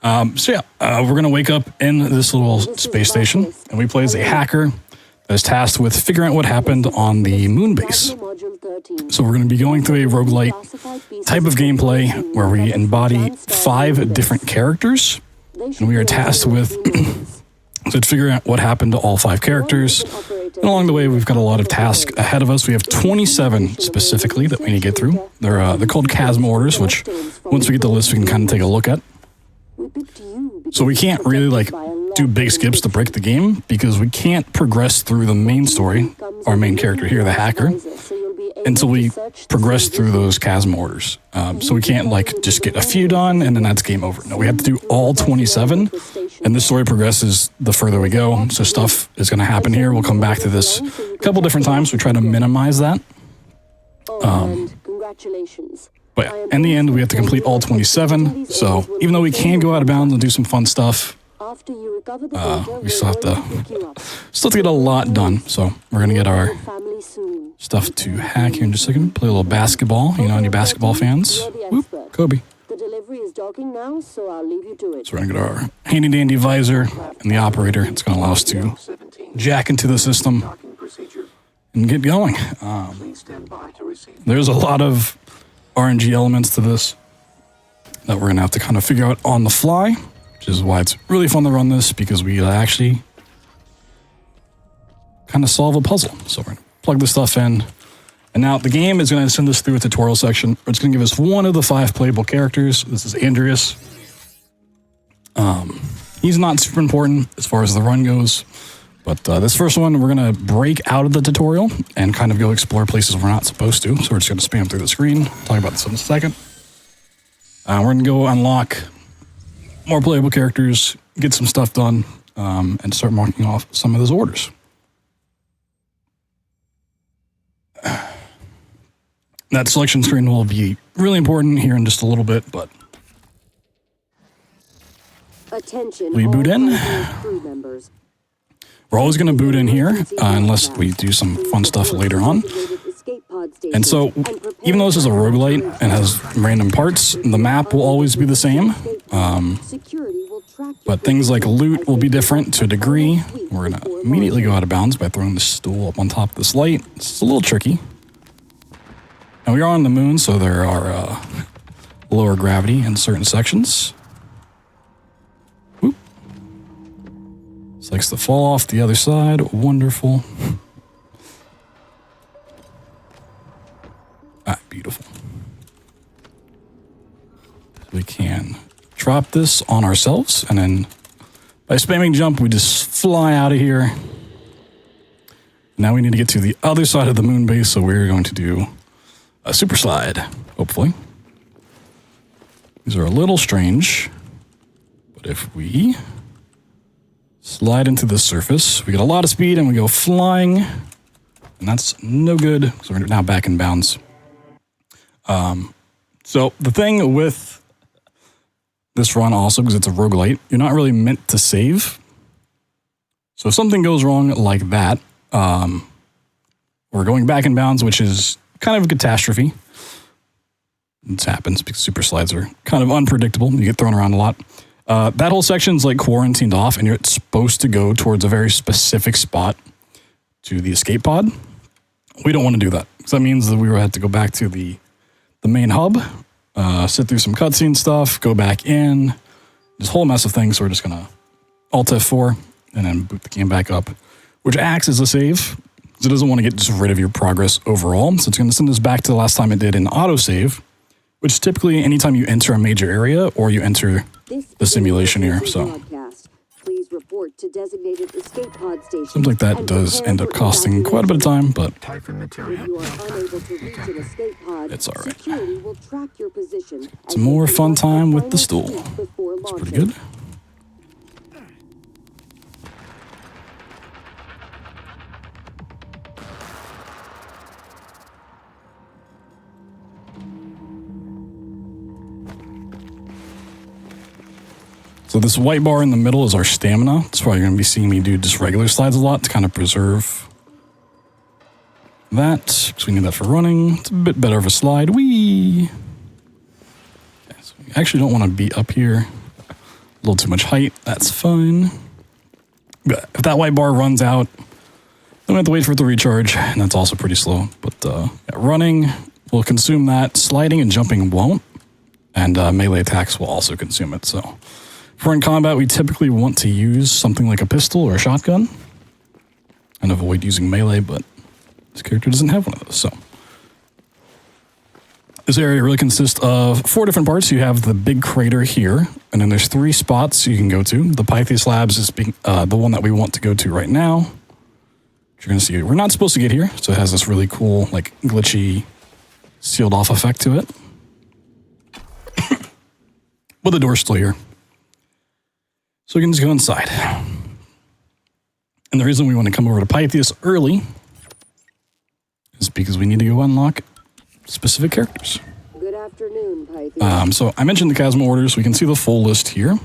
We're gonna wake up in this little space station, and we play as a hacker that is tasked with figuring out what happened on the moon base. So we're gonna be going through a roguelite type of gameplay where we embody 5 different characters, and we are tasked with to figure out what happened to all 5 characters. And along the way, we've got a lot of tasks ahead of us. We have 27 specifically that we need to get through. They're called chasm orders, which once we get the list, we can kind of take a look at. So we can't really do big skips to break the game because we can't progress through the main story, our main character here, the hacker, until we progress through those chasm orders. So we can't just get a few done and then that's game over. No, we have to do all 27, and this story progresses the further we go. So stuff is going to happen here. We'll come back to this a couple different times. We try to minimize that. Congratulations. But yeah, in the end, we have to complete all 27. So even though we can go out of bounds and do some fun stuff, we still have to get a lot done. So we're going to get our stuff to hack here in just a second. Play a little basketball. You know, any basketball fans? Whoop, Kobe. The delivery is docking now, so I'll leave you to it. So we're going to get our handy dandy visor and the operator. It's going to allow us to jack into the system and get going. There's a lot of RNG elements to this that we're going to have to kind of figure out on the fly, which is why it's really fun to run this, because we actually kind of solve a puzzle. So we're going to plug this stuff in. And now the game is going to send us through a tutorial section. It's going to give us one of the 5 playable characters. This is Andreas. He's not super important as far as the run goes. But this first one, we're going to break out of the tutorial and kind of go explore places we're not supposed to. So we're just going to spam through the screen. Talk about this in a second. We're going to go unlock more playable characters, get some stuff done, and start marking off some of those orders. That selection screen will be really important here in just a little bit, but attention, we boot in. crew members. We're always going to boot in here unless we do some fun stuff later on. And so, even though this is a roguelite and has random parts, the map will always be the same. But things like loot will be different to a degree. We're going to immediately go out of bounds by throwing the stool up on top of this light. It's a little tricky. And we are on the moon, so there are lower gravity in certain sections. Whoop. This likes to fall off the other side. Wonderful. Beautiful. We can drop this on ourselves, and then by spamming jump, we just fly out of here. Now we need to get to the other side of the moon base, so we're going to do a super slide, hopefully. These are a little strange, but if we slide into the surface, we get a lot of speed and we go flying, and that's no good, so we're now back in bounds. So the thing with this run also, because it's a roguelite, you're not really meant to save. So if something goes wrong like that, we're going back in bounds, which is kind of a catastrophe. This happens because super slides are kind of unpredictable. You get thrown around a lot. That whole section's like quarantined off, and you're supposed to go towards a very specific spot to the escape pod. We don't want to do that, because that means that we would have to go back to the main hub, sit through some cutscene stuff, go back in, this whole mess of things. So we're just gonna Alt F4 and then boot the game back up, which acts as a save. It doesn't want to get just rid of your progress overall. So it's going to send us back to the last time it did in autosave, which is typically anytime you enter a major area or you enter the simulation here. So Please report to designated escape pod station. Seems like that does end up costing quite a bit of time, but If you are unable to reach an escape pod, it's all right. security will track your position. It's more fun time with the stool. It's pretty good. So this white bar in the middle is our stamina. That's why you're going to be seeing me do just regular slides a lot to kind of preserve that, because we need that for running. It's a bit better of a slide. Whee! Okay, so we actually don't want to be up here. A little too much height. That's fine. But if that white bar runs out, then we have to wait for it to recharge, and that's also pretty slow. But yeah, running will consume that. Sliding and jumping won't, and melee attacks will also consume it. So if we're in combat, we typically want to use something like a pistol or a shotgun and avoid using melee, but this character doesn't have one of those. So this area really consists of 4 different parts. You have the big crater here, and then there's 3 spots you can go to. The Pythias Labs is the one that we want to go to right now. You're going to see we're not supposed to get here, so it has this really cool, like, glitchy, sealed off effect to it. But the door's still here. So we can just go inside. And the reason we want to come over to Pythias early is because we need to go unlock specific characters. Good afternoon, Pythias. So I mentioned the Chasma orders. We can see the full list here.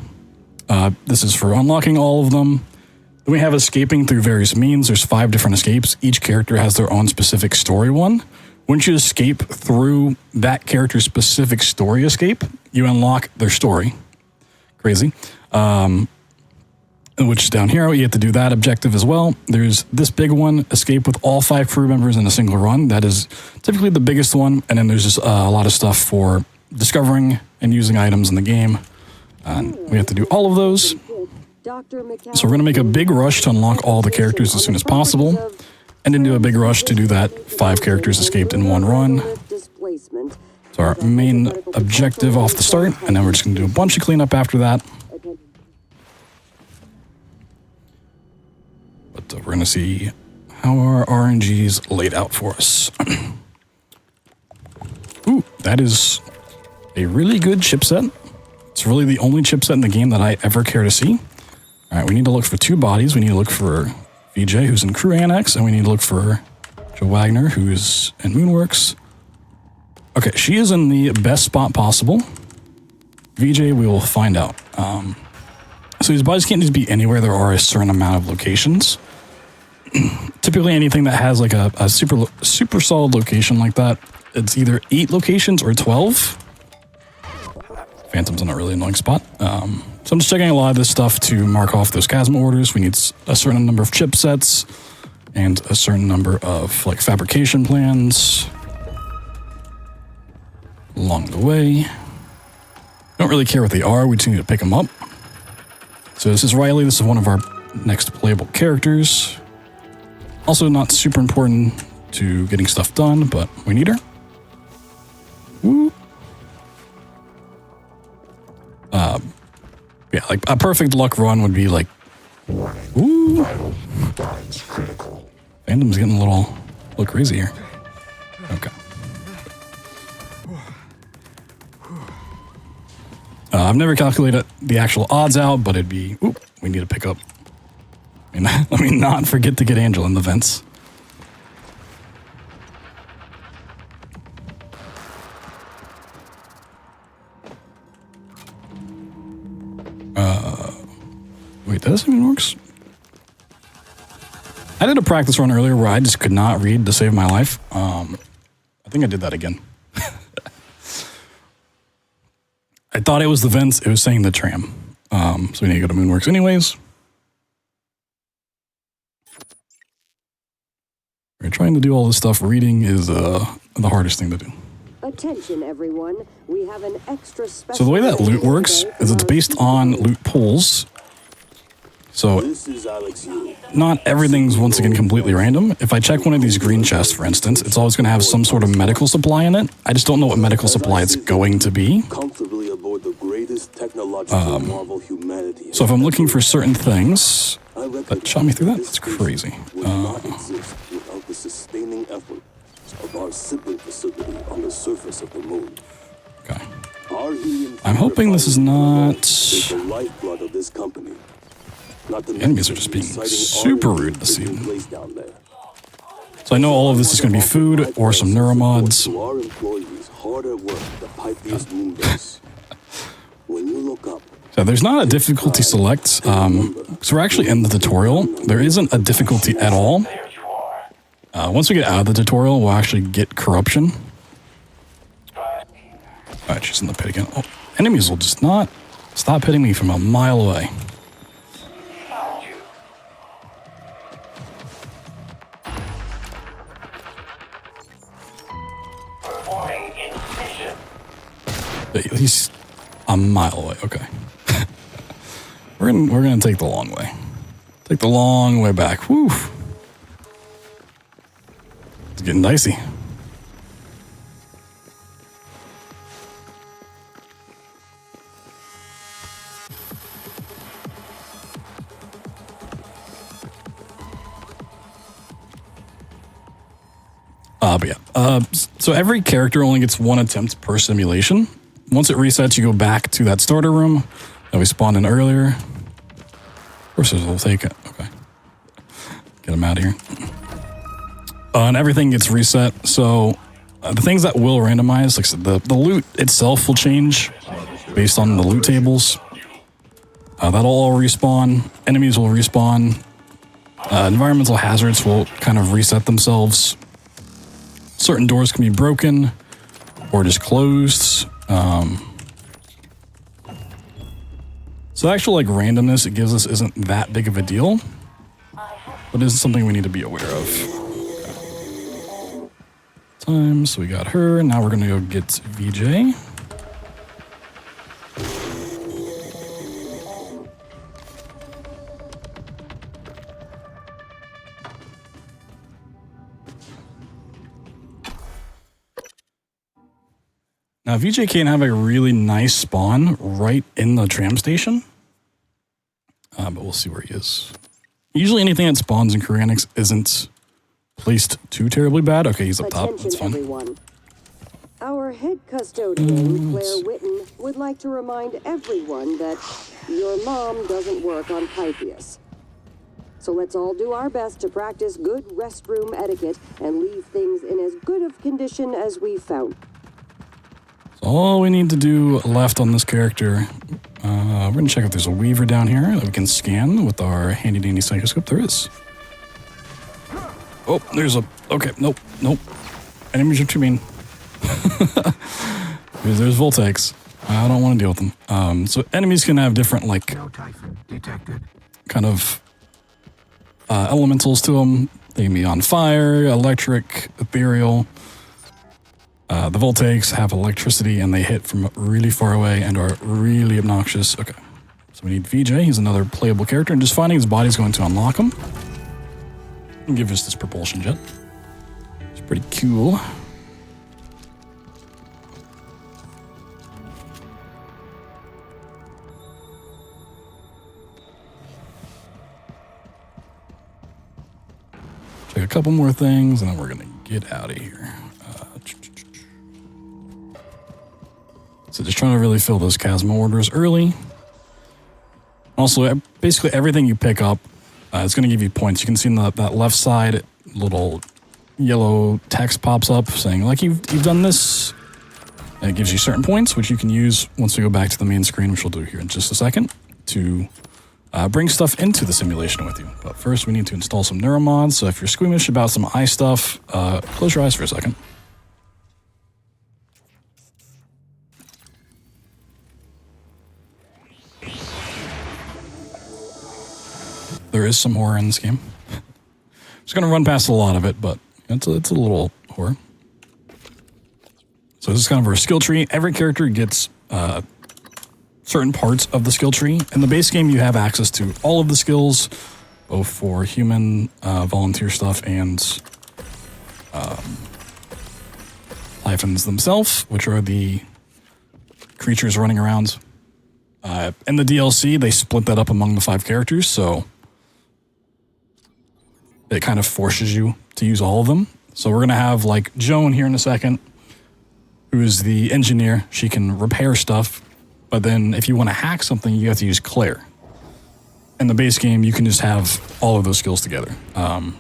This is for unlocking all of them. Then we have escaping through various means. There's 5 different escapes. Each character has their own specific story one. Once you escape through that character's specific story escape, you unlock their story. Crazy. Which is down here. You have to do that objective as well. There's this big one, escape with all 5 crew members in a single run. That is typically the biggest one. And then there's just a lot of stuff for discovering and using items in the game. And we have to do all of those. So we're going to make a big rush to unlock all the characters as soon as possible. And then do a big rush to do that 5 characters escaped in one run. So our main objective off the start. And then we're just going to do a bunch of cleanup after that. But we're going to see how our RNG's laid out for us. Ooh, that is a really good chipset. It's really the only chipset in the game that I ever care to see. All right, we need to look for 2 bodies. We need to look for VJ, who's in Crew Annex, and we need to look for Joe Wagner, who's in Moonworks. Okay, she is in the best spot possible. VJ, we will find out. So these bodies can't just be anywhere. There are a certain amount of locations. Typically anything that has like a super solid location like that, it's either 8 locations or 12. Phantom's in a really annoying spot. So I'm just checking a lot of this stuff to mark off those Chasma orders. We need a certain number of chipsets and a certain number of like fabrication plans along the way. Don't really care what they are. We just need to pick them up. So this is Riley. This is one of our next playable characters. Also not super important to getting stuff done, but we need her. Woo. Yeah, like a perfect luck run would be like, ooh. Phantom's getting a little crazy here. Okay. I've never calculated the actual odds out, but it'd be, oop, we need to pick up. I mean, let me not forget to get Angel in the vents. Wait, does this even works? I did a practice run earlier where I just could not read to save my life. I think I did that again. I thought it was the vents. It was saying the tram. So we need to go to Moonworks anyways. We're trying to do all this stuff. Reading is the hardest thing to do. Attention, everyone. We have an extra special. So the way that loot works is it's based on loot pools. So not everything's once again completely random. If I check one of these green chests, for instance, it's always going to have some sort of medical supply in it. I just don't know what medical supply it's going to be. So if I'm looking for certain things, That shot me through that? That's crazy. Would not exist without the sustaining effort of our sibling facility on the surface of the moon. Okay. Our helium I'm hoping this is not... is the lifeblood of this company. Not the enemies are just being super rude this taking season. place down there. So I know all of this is going to be food or some neuromods. To our employees hard at work at the Pythia's moon base. When you look up, So there's not a difficulty select. So we're actually in the tutorial. There isn't a difficulty at all. Once we get out of the tutorial, we'll actually get corruption. Alright, she's in the pit again. Oh, enemies will just not stop hitting me from a mile away. He's a mile away. Okay. we're gonna take the long way. Take the long way back. Woo. It's getting dicey. But yeah. So every character only gets one attempt per simulation. Once it resets, you go back to that starter room that we spawned in earlier. Of course, we'll take it. Okay. Get him out of here. And everything gets reset. So the things that will randomize, like I said, the loot itself will change based on the loot tables. That'll all respawn. Enemies will respawn. Environmental hazards will kind of reset themselves. Certain doors can be broken or just closed. So the actual like randomness it gives us isn't that big of a deal, but is something we need to be aware of. Okay. Time, so we got her. Now we're gonna go get VJ. Now, VJ can have a really nice spawn right in the tram station, but we'll see where he is. Usually anything that spawns in Koreanics isn't placed too terribly bad. Okay, he's up top. That's fine. Everyone. Our head custodian, Claire Witten, would like to remind everyone that your mom doesn't work on Pythias. So let's all do our best to practice good restroom etiquette and leave things in as good of condition as we found. All we need to do left on this character, we're going to check if there's a weaver down here that we can scan with our handy-dandy psychoscope. There is. Oh, there's a... Okay, nope. Enemies are too mean. there's Voltex. I don't want to deal with them. So enemies can have different, like, kind of elementals to them. They can be on fire, electric, ethereal. The Voltaics have electricity and they hit from really far away and are really obnoxious. Okay, so we need VJ. He's another playable character, and just finding his body is going to unlock him and give us this propulsion jet. It's pretty cool. Check a couple more things and then we're gonna get out of here. So just trying to really fill those Chasma orders early. Also, basically everything you pick up is going to give you points. You can see in that left side, little yellow text pops up saying, like, you've done this. And it gives you certain points, which you can use once we go back to the main screen, which we'll do here in just a second, to bring stuff into the simulation with you. But first, we need to install some neuromods. So if you're squeamish about some eye stuff, close your eyes for a second. There is some horror in this game. Just going to run past a lot of it, but it's a little horror. So this is kind of our skill tree. Every character gets certain parts of the skill tree. In the base game, you have access to all of the skills, both for human, volunteer stuff, and Hyphens themselves, which are the creatures running around. In the DLC, they split that up among the 5 characters, so it kind of forces you to use all of them. So we're going to have like Joan here in a second, who is the engineer. She can repair stuff, but then if you want to hack something, you have to use Claire. In the base game, you can just have all of those skills together. And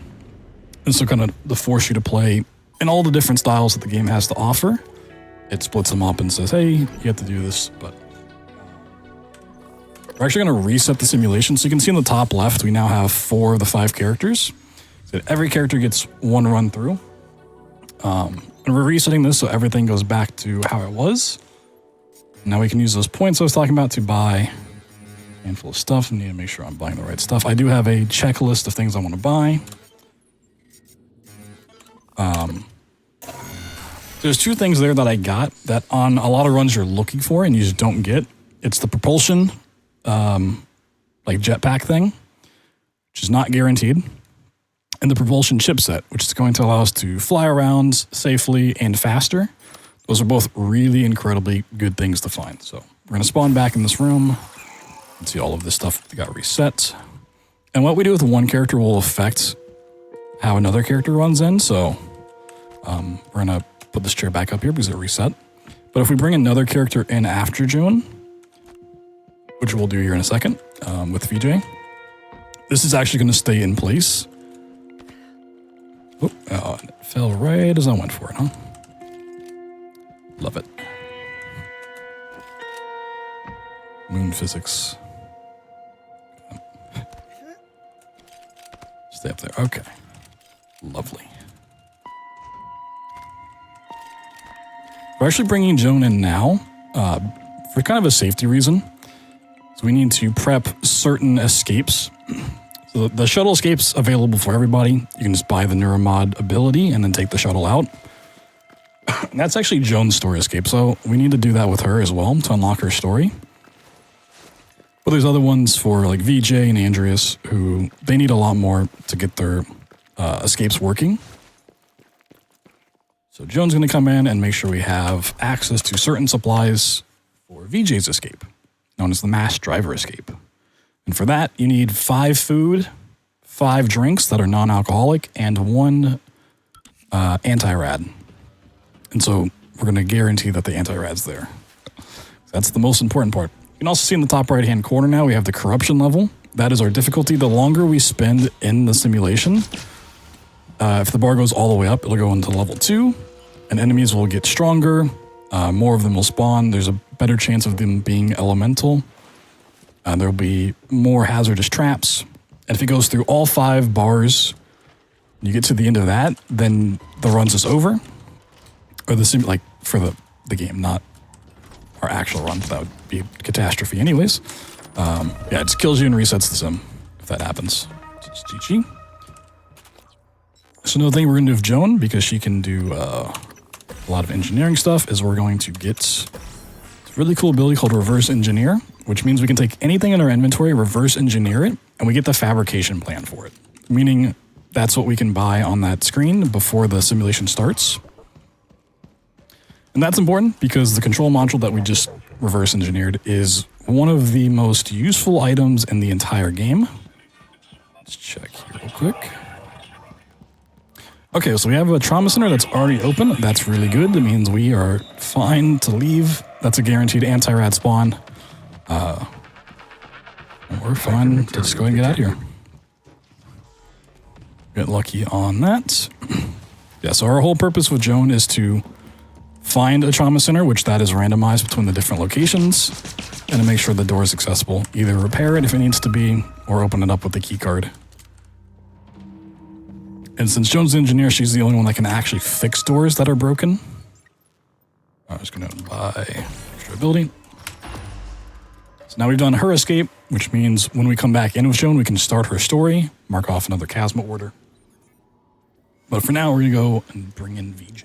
so kind of to force you to play in all the different styles that the game has to offer. It splits them up and says, hey, you have to do this, but we're actually going to reset the simulation. So you can see in the top left, we now have 4 of the 5 characters. So every character gets 1 run through. And we're resetting this so everything goes back to how it was. Now we can use those points I was talking about to buy a handful of stuff. I need to make sure I'm buying the right stuff. I do have a checklist of things I want to buy. There's 2 things there that I got that on a lot of runs you're looking for and you just don't get. It's the propulsion, like jetpack thing, which is not guaranteed, and the propulsion chipset, which is going to allow us to fly around safely and faster. Those are both really incredibly good things to find. So we're going to spawn back in this room and see all of this stuff got reset. And what we do with one character will affect how another character runs in. So we're going to put this chair back up here because it reset. But if we bring another character in after Joan, which we'll do here in a second with VJ, this is actually going to stay in place. Oh, it fell right as I went for it, huh? Love it. Moon physics. Stay up there. Okay. Lovely. We're actually bringing Joan in now for kind of a safety reason. So we need to prep certain escapes. So the shuttle escape's available for everybody. You can just buy the Neuromod ability and then take the shuttle out. And that's actually Joan's story escape, so we need to do that with her as well to unlock her story. But there's other ones for like VJ and Andreas who they need a lot more to get their escapes working. So Joan's going to come in and make sure we have access to certain supplies for VJ's escape, known as the mass driver escape. And for that, you need 5 food, 5 drinks that are non-alcoholic, and 1 anti-rad. And so we're going to guarantee that the anti-rad's there. That's the most important part. You can also see in the top right-hand corner now, we have the corruption level. That is our difficulty. The longer we spend in the simulation, if the bar goes all the way up, it'll go into level 2, and enemies will get stronger. More of them will spawn. There's a better chance of them being elemental. There'll be more hazardous traps. And if it goes through all 5 bars, you get to the end of that, then the run's is over. Or the like for the game, not our actual run. That would be a catastrophe anyways. Yeah, it just kills you and resets the sim if that happens. So it's GG. So another thing we're going to do with Joan, because she can do a lot of engineering stuff, is we're going to get this really cool ability called Reverse Engineer, which means we can take anything in our inventory, reverse engineer it, and we get the fabrication plan for it. Meaning that's what we can buy on that screen before the simulation starts. And that's important because the control module that we just reverse engineered is one of the most useful items in the entire game. Let's check here real quick. Okay, so we have a trauma center that's already open. That's really good. That means we are fine to leave. That's a guaranteed anti-rad spawn. We're fine to just go ahead and get out of here. Get lucky on that. Yeah, so our whole purpose with Joan is to find a trauma center, which that is randomized between the different locations, and to make sure the door is accessible. Either repair it if it needs to be, or open it up with the key card. And since Joan's the engineer, she's the only one that can actually fix doors that are broken. I'm just going to buy extra ability. So now we've done her escape, which means when we come back in with Joan, we can start her story, mark off another Chasma order. But for now, we're going to go and bring in VJ.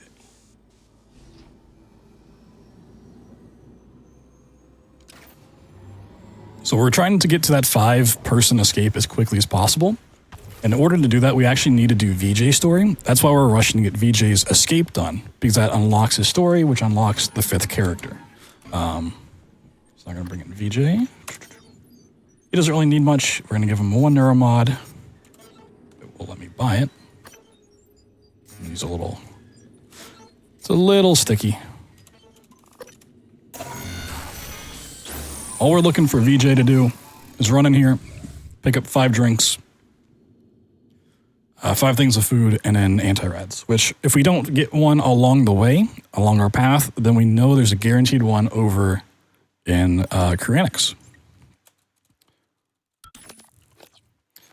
So we're trying to get to that 5-person escape as quickly as possible. In order to do that, we actually need to do VJ's story. That's why we're rushing to get VJ's escape done, because that unlocks his story, which unlocks the 5th character. So I'm going to bring in VJ. He doesn't really need much. We're going to give him 1 neuromod. will let me buy it. Use a little. It's a little sticky. All we're looking for VJ to do is run in here, pick up 5 drinks, 5 things of food, and then anti-rads, which if we don't get one along the way, along our path, then we know there's a guaranteed one over in Kyranics.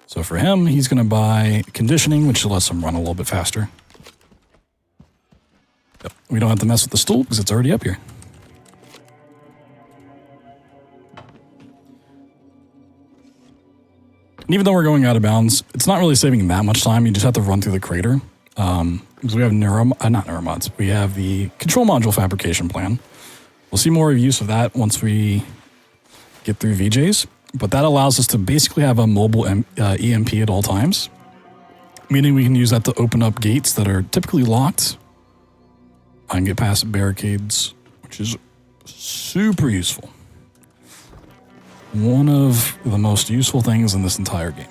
So for him, he's going to buy conditioning, which lets him run a little bit faster. Yep. We don't have to mess with the stool because it's already up here. And even though we're going out of bounds, it's not really saving that much time. You just have to run through the crater. Because we have not neuromods. We have the control module fabrication plan. We'll see more use of that once we get through VJs. But that allows us to basically have a mobile EMP at all times. Meaning we can use that to open up gates that are typically locked. I can get past barricades, which is super useful. One of the most useful things in this entire game.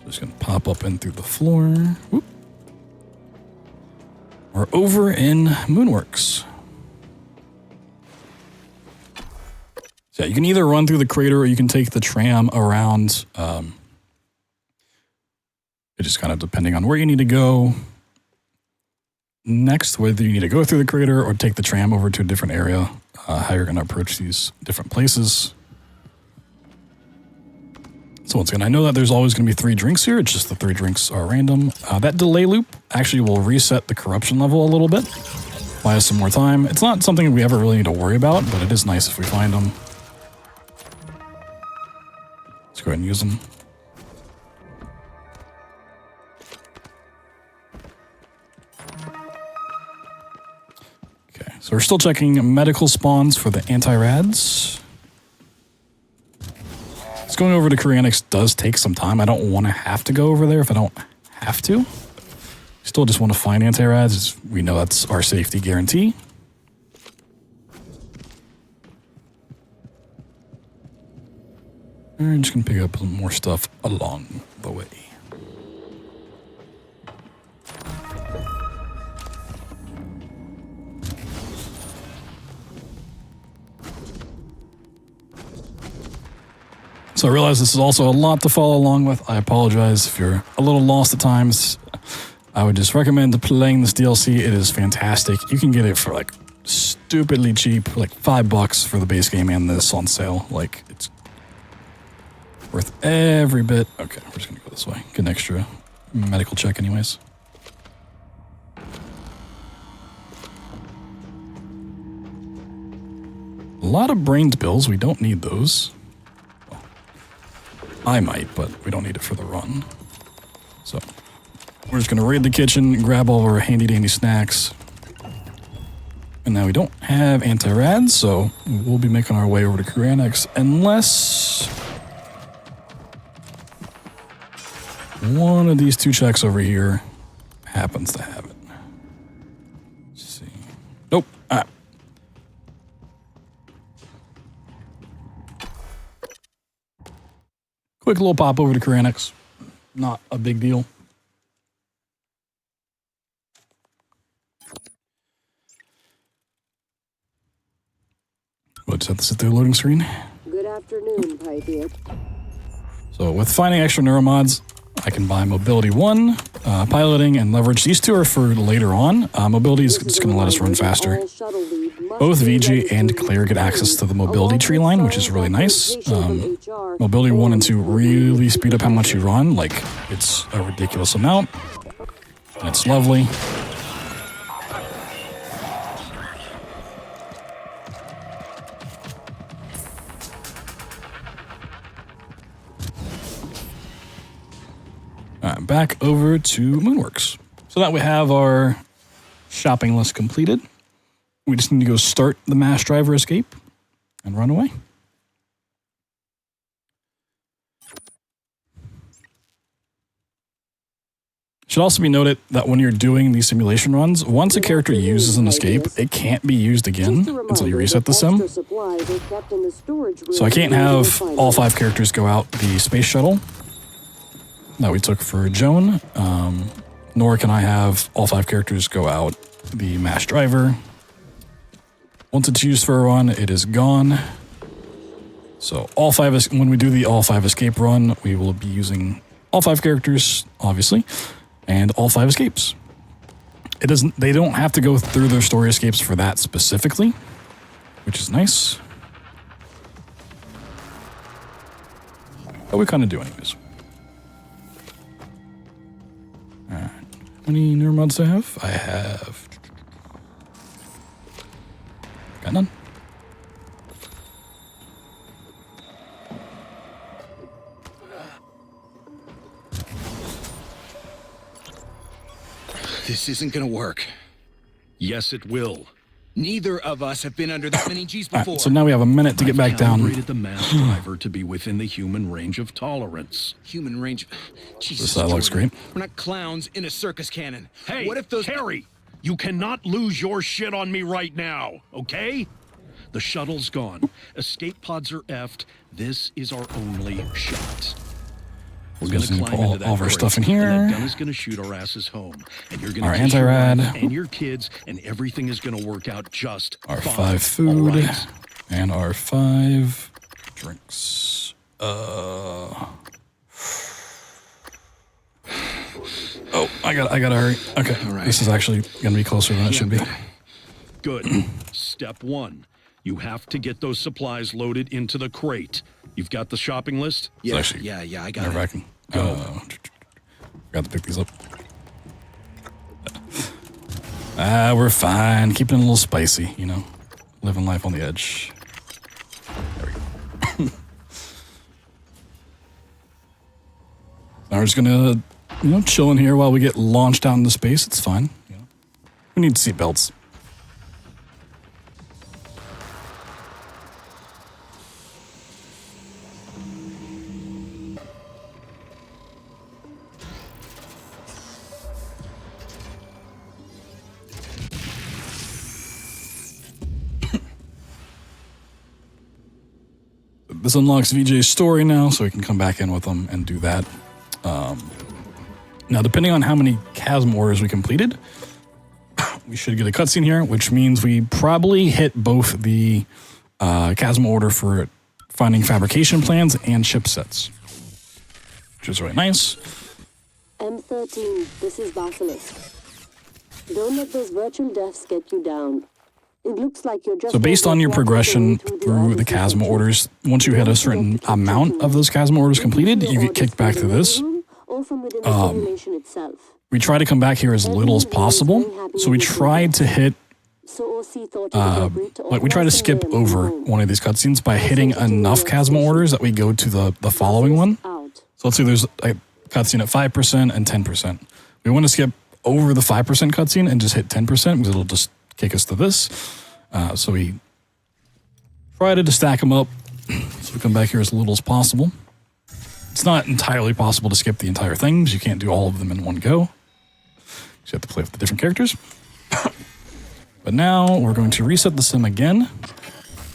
Just gonna pop up in through the floor. Whoop. We're over in Moonworks. So yeah, you can either run through the crater or you can take the tram around. It just kind of depending on where you need to go. Next, whether you need to go through the crater or take the tram over to a different area, how you're going to approach these different places. So once again, I know that there's always going to be 3 drinks here. It's just the 3 drinks are random. That delay loop actually will reset the corruption level a little bit. Buy us some more time. It's not something we ever really need to worry about, but it is nice if we find them. Let's go ahead and use them. So we're still checking medical spawns for the anti-rads. Just going over to Kyranics does take some time. I don't want to have to go over there if I don't have to. Still just want to find anti-rads. We know that's our safety guarantee. We're just going to pick up some more stuff along the way. So I realize this is also a lot to follow along with. I apologize if you're a little lost at times. I would just recommend playing this DLC. It is fantastic. You can get it for like stupidly cheap, like $5 for the base game and this on sale. Like it's worth every bit. Okay, we're just gonna go this way. Get an extra medical check anyways. A lot of brains bills. We don't need those. I might, but we don't need it for the run. So we're just going to raid the kitchen, grab all of our handy-dandy snacks. And now we don't have anti-rads, so we'll be making our way over to Kyranics unless one of these 2 checks over here happens to have it. Let's see. Nope. Ah. Quick little pop over to Kyranics. Not a big deal. We'll just have to sit there loading screen. Good afternoon, Pythia. So with finding extra neuromods, I can buy Mobility 1, Piloting, and Leverage. These 2 are for later on. Mobility is just going to let us run faster. Both VG and Claire get access to the Mobility tree line, which is really nice. Mobility 1 and 2 really speed up how much you run. Like, it's a ridiculous amount. And it's lovely. Back over to Moonworks. So that we have our shopping list completed. We just need to go start the mass driver escape and run away. Should also be noted that when you're doing these simulation runs, once a character uses an escape, it can't be used again until you reset the sim. So I can't have all 5 characters go out the space shuttle that we took for Joan, nor can I have all 5 characters go out the mass driver. Once it's used for a run, it is gone. So when we do the all 5 escape run, we will be using all 5 characters, obviously, and all 5 escapes. They don't have to go through their story escapes for that specifically, which is nice. But we kind of do anyways. Alright. How many neuromods do I have? I have... Got none. This isn't gonna work. Yes, it will. Neither of us have been under that many G's before. Right, so now we have a minute to get back down. I've calibrated the mass driver to be within the human range of tolerance. Human range. Jesus, That looks Jordan. great. We're not clowns in a circus cannon. Hey, what if those... Harry, you cannot lose your shit on me right now, okay? The shuttle's gone. Escape pods are effed. This is our only shot. We're Just gonna gonna climb put into all that of our crate, stuff in and that here. gun is gonna shoot our asses home, and you're gonna Our kiss your anti-rad. wife and your kids, and everything is gonna work out just Our fine. 5 food. All right. And our 5 drinks. Oh, I gotta hurry. Okay, right. This is actually gonna be closer than it should be. Good. Step 1. You have to get those supplies loaded into the crate. You've got the shopping list? Yeah, Actually, yeah, I got Never it. I can. Go. Got to pick these up. We're fine. Keeping it a little spicy, you know. Living life on the edge. There we go. Now we're just gonna, chill in here while we get launched out into space. It's fine. We need seatbelts. This unlocks VJ's story now, so we can come back in with them and do that. Now, depending on how many chasm orders we completed, we should get a cutscene here, which means we probably hit both the chasm order for finding fabrication plans and chipsets, which is really nice. M13, this is Basilisk. Don't let those virtual deaths get you down. It looks like you're just... So based on your progression through the chasm orders, once you hit a certain amount of those chasm orders completed, you get kicked back to this. We try to come back here as little as possible. So we tried to hit... we try to skip over one of these cutscenes by hitting enough chasm orders that we go to the following one. So let's say there's a cutscene at 5% and 10%. We want to skip over the 5% cutscene and just hit 10% because it'll just kick us to this. So we try to stack them up so we come back here as little as possible. It's not entirely possible to skip the entire thing because you can't do all of them in one go. So you have to play with the different characters. But now we're going to reset the sim again,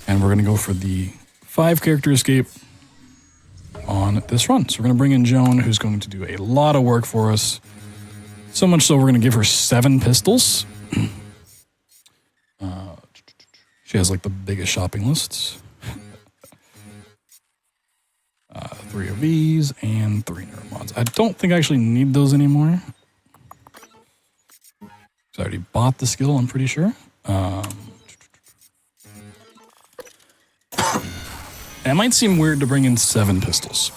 and we're going to go for the 5 character escape on this run. So we're going to bring in Joan, who's going to do a lot of work for us. So much so we're going to give her 7 pistols. She has like the biggest shopping lists. 3 of these and 3 neuromods. I don't think I actually need those anymore. I already bought the skill, I'm pretty sure. It might seem weird to bring in 7 pistols,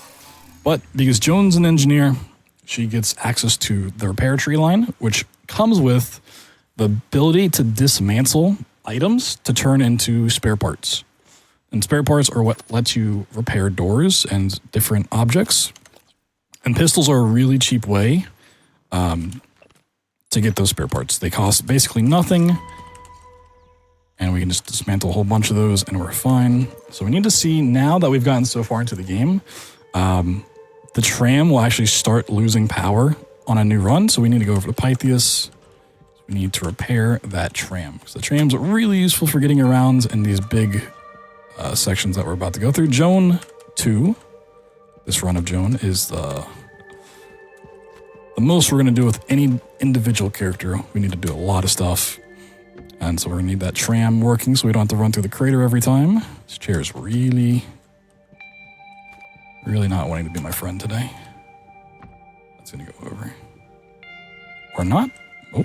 but because Joan's an engineer, she gets access to the repair tree line, which comes with the ability to dismantle items to turn into spare parts. And spare parts are what lets you repair doors and different objects. And pistols are a really cheap way to get those spare parts. They cost basically nothing. And we can just dismantle a whole bunch of those and we're fine. So we need to see, now that we've gotten so far into the game, the tram will actually start losing power on a new run, so we need to go over to Pythias. We need to repair that tram, because the tram's really useful for getting around in these big sections that we're about to go through. Joan 2, this run of Joan, is the most we're going to do with any individual character. We need to do a lot of stuff, and so we're going to need that tram working so we don't have to run through the crater every time. This chair is really not wanting to be my friend today. That's going to go over. Or not. Oh.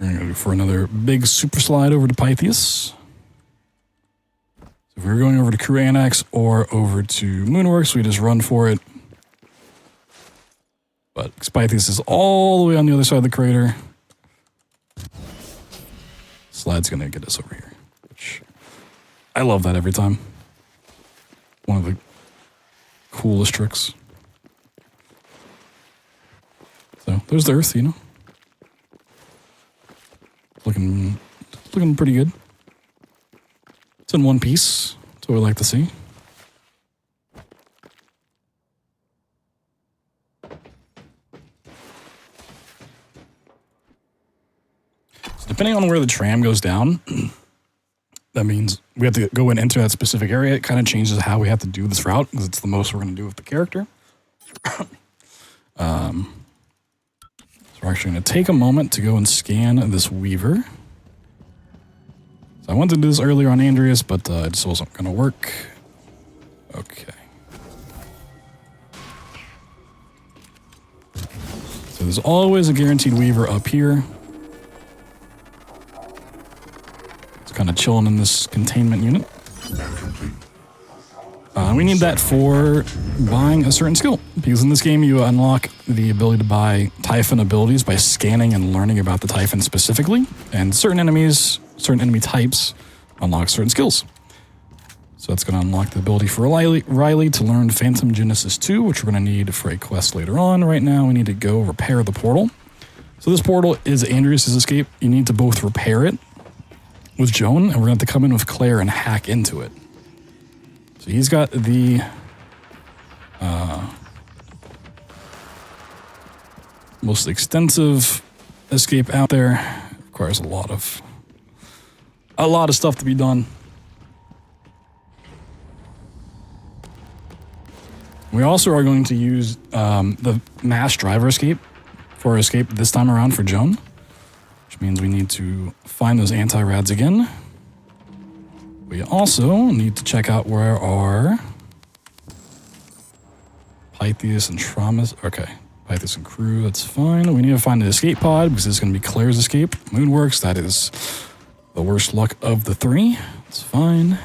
We're going to go for another big super slide over to Pythias. So if we're going over to Crew Annex or over to Moonworks, we just run for it. But Pythias is all the way on the other side of the crater. Slide's going to get us over here, which I love that every time. One of the coolest tricks. So there's the Earth, you know. Looking pretty good. It's in one piece. That's what we like to see. So depending on where the tram goes down, that means we have to go and enter that specific area. It kind of changes how we have to do this route, because it's the most we're going to do with the character. So we're actually going to take a moment to go and scan this Weaver. So I wanted to do this earlier on Andreas, but it just wasn't going to work. Okay. So there's always a guaranteed Weaver up here. It's kind of chilling in this containment unit. We need that for buying a certain skill, because in this game you unlock the ability to buy Typhon abilities by scanning and learning about the Typhon specifically, and certain enemy types unlock certain skills. So that's going to unlock the ability for Riley to learn Phantom Genesis 2, which we're going to need for a quest later on. Right now we need to go repair the portal. So this portal is Andreas' escape. You need to both repair it with Joan, and we're going to have to come in with Claire and hack into it. So he's got the most extensive escape out there. Requires a lot of stuff to be done. We also are going to use the mass driver escape for our escape this time around for Joan, which means we need to find those anti-rads again. We also need to check out where our Pythias and Traumas. Okay, Pythias and crew, that's fine. We need to find the escape pod, because it's going to be Claire's escape. Moonworks, that is the worst luck of the three. It's fine.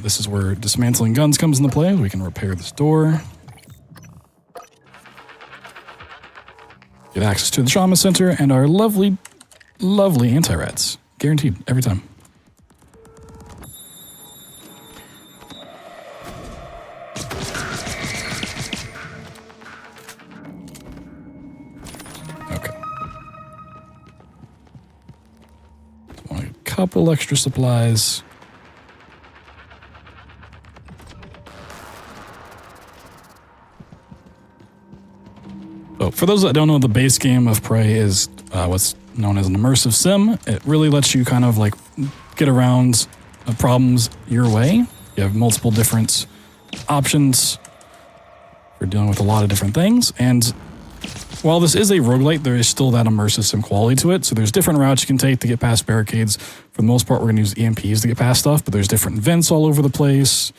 This is where dismantling guns comes into play. We can repair this door. Get access to the trauma center and our lovely anti-rats. Guaranteed, every time. Okay. Want a couple extra supplies. So for those that don't know, the base game of Prey is what's known as an immersive sim. It really lets you kind of like get around problems your way. You have multiple different options for dealing with a lot of different things. And while this is a roguelite, there is still that immersive sim quality to it. So there's different routes you can take to get past barricades. For the most part, we're going to use EMPs to get past stuff, but there's different vents all over the place.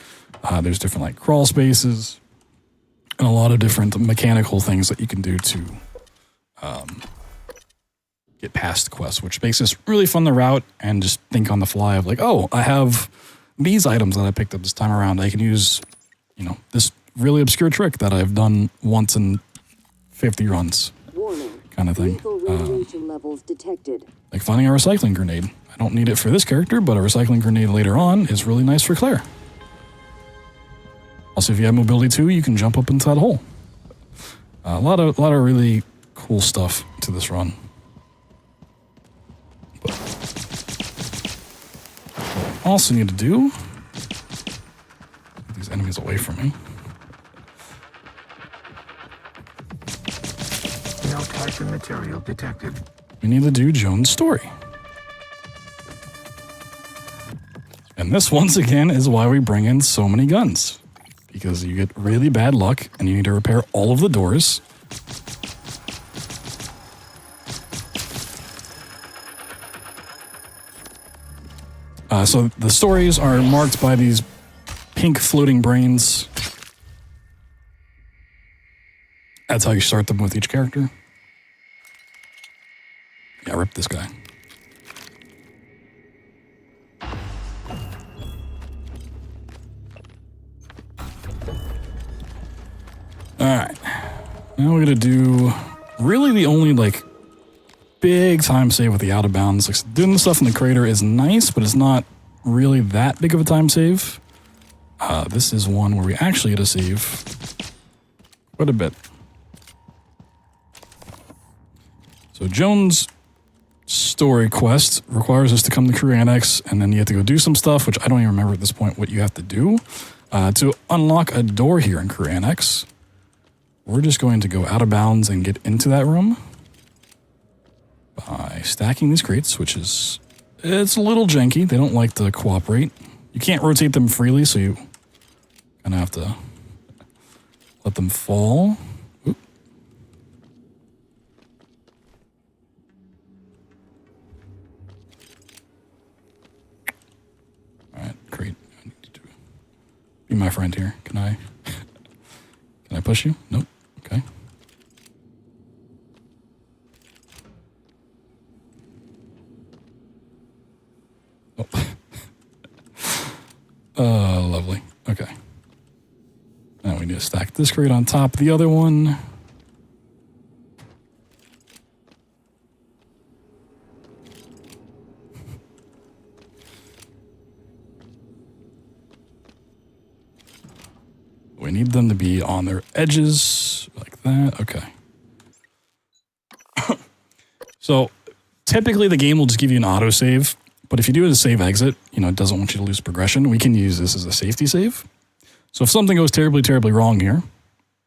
There's different like crawl spaces and a lot of different mechanical things that you can do to get past the quest, which makes this really fun to route and just think on the fly of like, oh, I have these items that I picked up this time around. I can use, you know, this really obscure trick that I've done once in 50 runs. Warning. kind of thing. Lethal radiation levels detected. Like finding a recycling grenade. I don't need it for this character, but a recycling grenade later on is really nice for Claire. Also, if you have mobility 2, you can jump up into that hole. A lot of really cool stuff to this run. But what I also need to do, get these enemies away from me. No Typhon material detected. We need to do Joan's story. And this, once again, is why we bring in so many guns. Because you get really bad luck, and you need to repair all of the doors. So the stories are marked by these pink floating brains. That's how you start them with each character. Yeah, rip this guy. Alright. Now we're gonna do really the only, like, big time save with the out of bounds. Like, doing the stuff in the crater is nice, but it's not really that big of a time save. This is one where we actually get to save quite a bit. So Joan's story quest requires us to come to Crew Annex, and then you have to go do some stuff, which I don't even remember at this point what you have to do. To unlock a door here in Crew Annex, we're just going to go out of bounds and get into that room by stacking these crates, which is, it's a little janky. They don't like to cooperate. You can't rotate them freely, so you kind of have to let them fall. Oop. All right, crate. I need to be my friend here. Can I push you? Nope. Okay. Oh. Lovely. Okay. Now we need to stack this crate on top of the other one. We need them to be on their edges, like that. Okay. So, typically the game will just give you an autosave, but if you do it as a save exit, you know, it doesn't want you to lose progression. We can use this as a safety save. So if something goes terribly, terribly wrong here,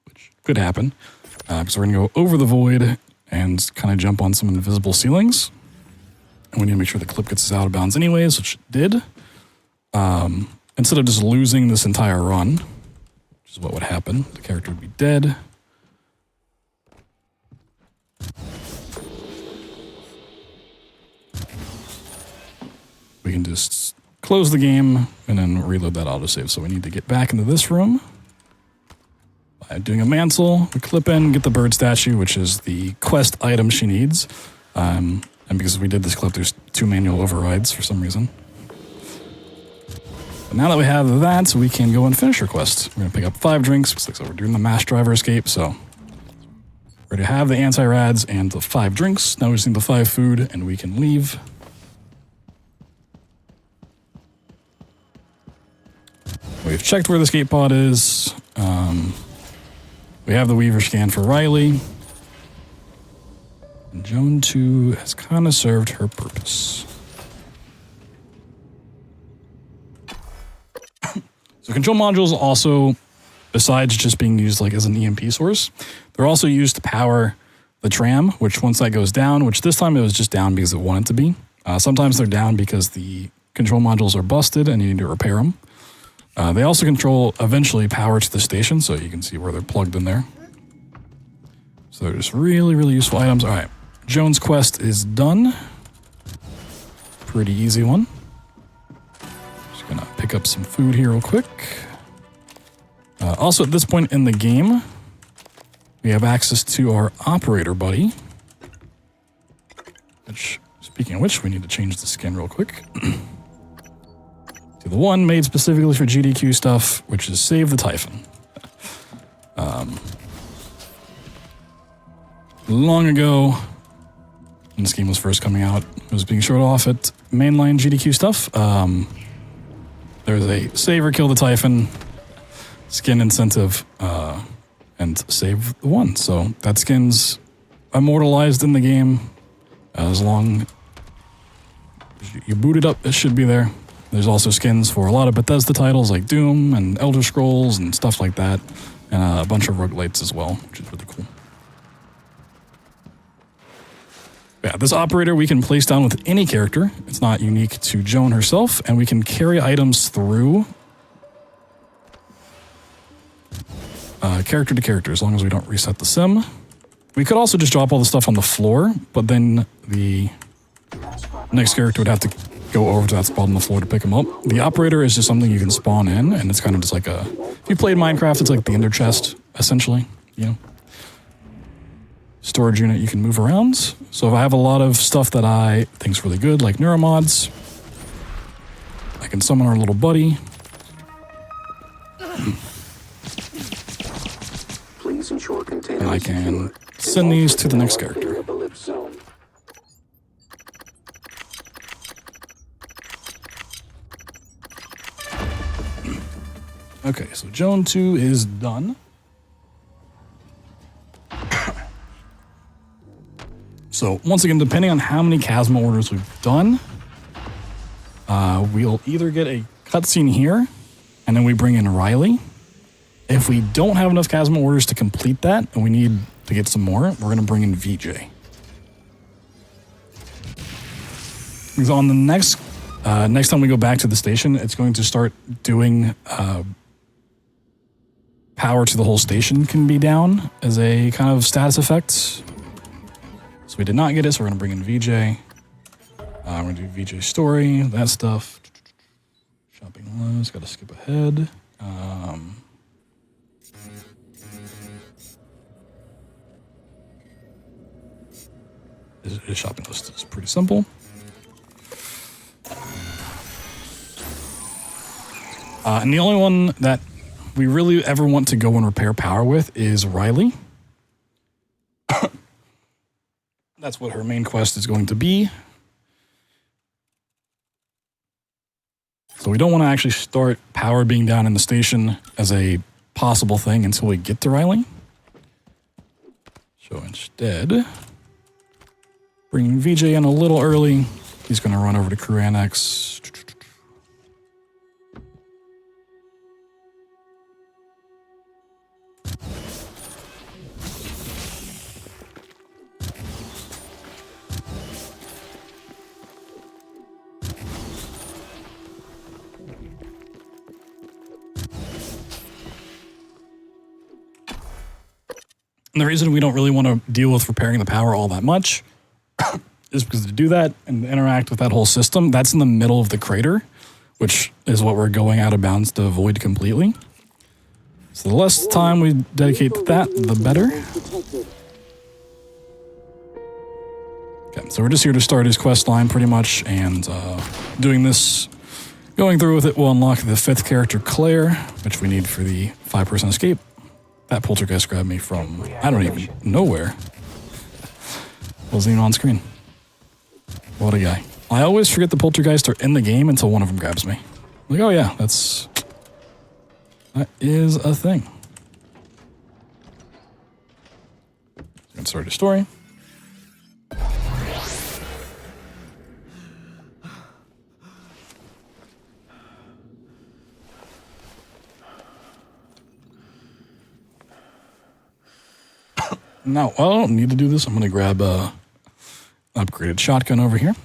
which could happen, because we're going to go over the void and kind of jump on some invisible ceilings. And we need to make sure the clip gets us out of bounds anyways, which it did. Instead of just losing this entire run, which is what would happen, the character would be dead. We can just close the game and then reload that autosave. So we need to get back into this room by doing a mantle. We clip in, get the bird statue, which is the quest item she needs. And because we did this clip, there's 2 manual overrides for some reason. But now that we have that, we can go and finish our quest. We're going to pick up 5 drinks. Looks like we're doing the mass driver escape, so we already have the anti-rads and the 5 drinks. Now we just need the 5 food, and we can leave. We've checked where the escape pod is. We have the Weaver scan for Riley. And Joan 2 has kind of served her purpose. So control modules also, besides just being used like as an EMP source, they're also used to power the tram, which once that goes down, which this time it was just down because it wanted to be. Sometimes they're down because the control modules are busted and you need to repair them. They also control eventually power to the station, so you can see where they're plugged in there. So they're just really, really useful items. All right, Joan's quest is done. Pretty easy one. Just gonna pick up some food here real quick. Also, at this point in the game, we have access to our operator buddy. Which, speaking of which, we need to change the skin real quick. The one made specifically for GDQ stuff, which is Save the Typhon. long ago, when this game was first coming out, it was being showed off at mainline GDQ stuff. There's a save or kill the Typhon skin incentive and save the one. So that skin's immortalized in the game. As long as you boot it up, it should be there. There's also skins for a lot of Bethesda titles like Doom and Elder Scrolls and stuff like that. And a bunch of roguelites as well, which is really cool. Yeah, this operator we can place down with any character. It's not unique to Joan herself, and we can carry items through character to character as long as we don't reset the sim. We could also just drop all the stuff on the floor, but then the next character would have to go over to that spot on the floor to pick them up. The operator is just something you can spawn in, and it's kind of just like a... If you played Minecraft, it's like the ender chest, essentially, you know? Storage unit you can move around. So if I have a lot of stuff that I think's really good, like neuromods, I can summon our little buddy. Please ensure containers And I can send these to the next character. Okay, so Joan 2 is done. So once again, depending on how many Chasma orders we've done, we'll either get a cutscene here, and then we bring in Riley. If we don't have enough Chasma orders to complete that, and we need to get some more, we're going to bring in VJ. Because on the next time we go back to the station, it's going to start doing power to the whole station can be down as a kind of status effect. So we did not get it, so we're going to bring in VJ. We're going to do VJ story, that stuff. Shopping list, got to skip ahead. His shopping list is pretty simple. And the only one that we really ever want to go and repair power with is Riley. That's what her main quest is going to be. So we don't want to actually start power being down in the station as a possible thing until we get to Riley. So instead, bringing VJ in a little early. He's going to run over to Crew Annex. And the reason we don't really want to deal with repairing the power all that much is because to do that and interact with that whole system, that's in the middle of the crater, which is what we're going out of bounds to avoid completely. So the less time we dedicate to that, the better. Okay, so we're just here to start his quest line pretty much, and doing this, going through with it will unlock the 5th character, Claire, which we need for the 5-person escape. That poltergeist grabbed me from, I don't even know where. Wasn't even on screen. What a guy. I always forget the poltergeists are in the game until one of them grabs me. I'm like, oh yeah, that is a thing. Let's start the story. Now, I don't need to do this. I'm going to grab an upgraded shotgun over here.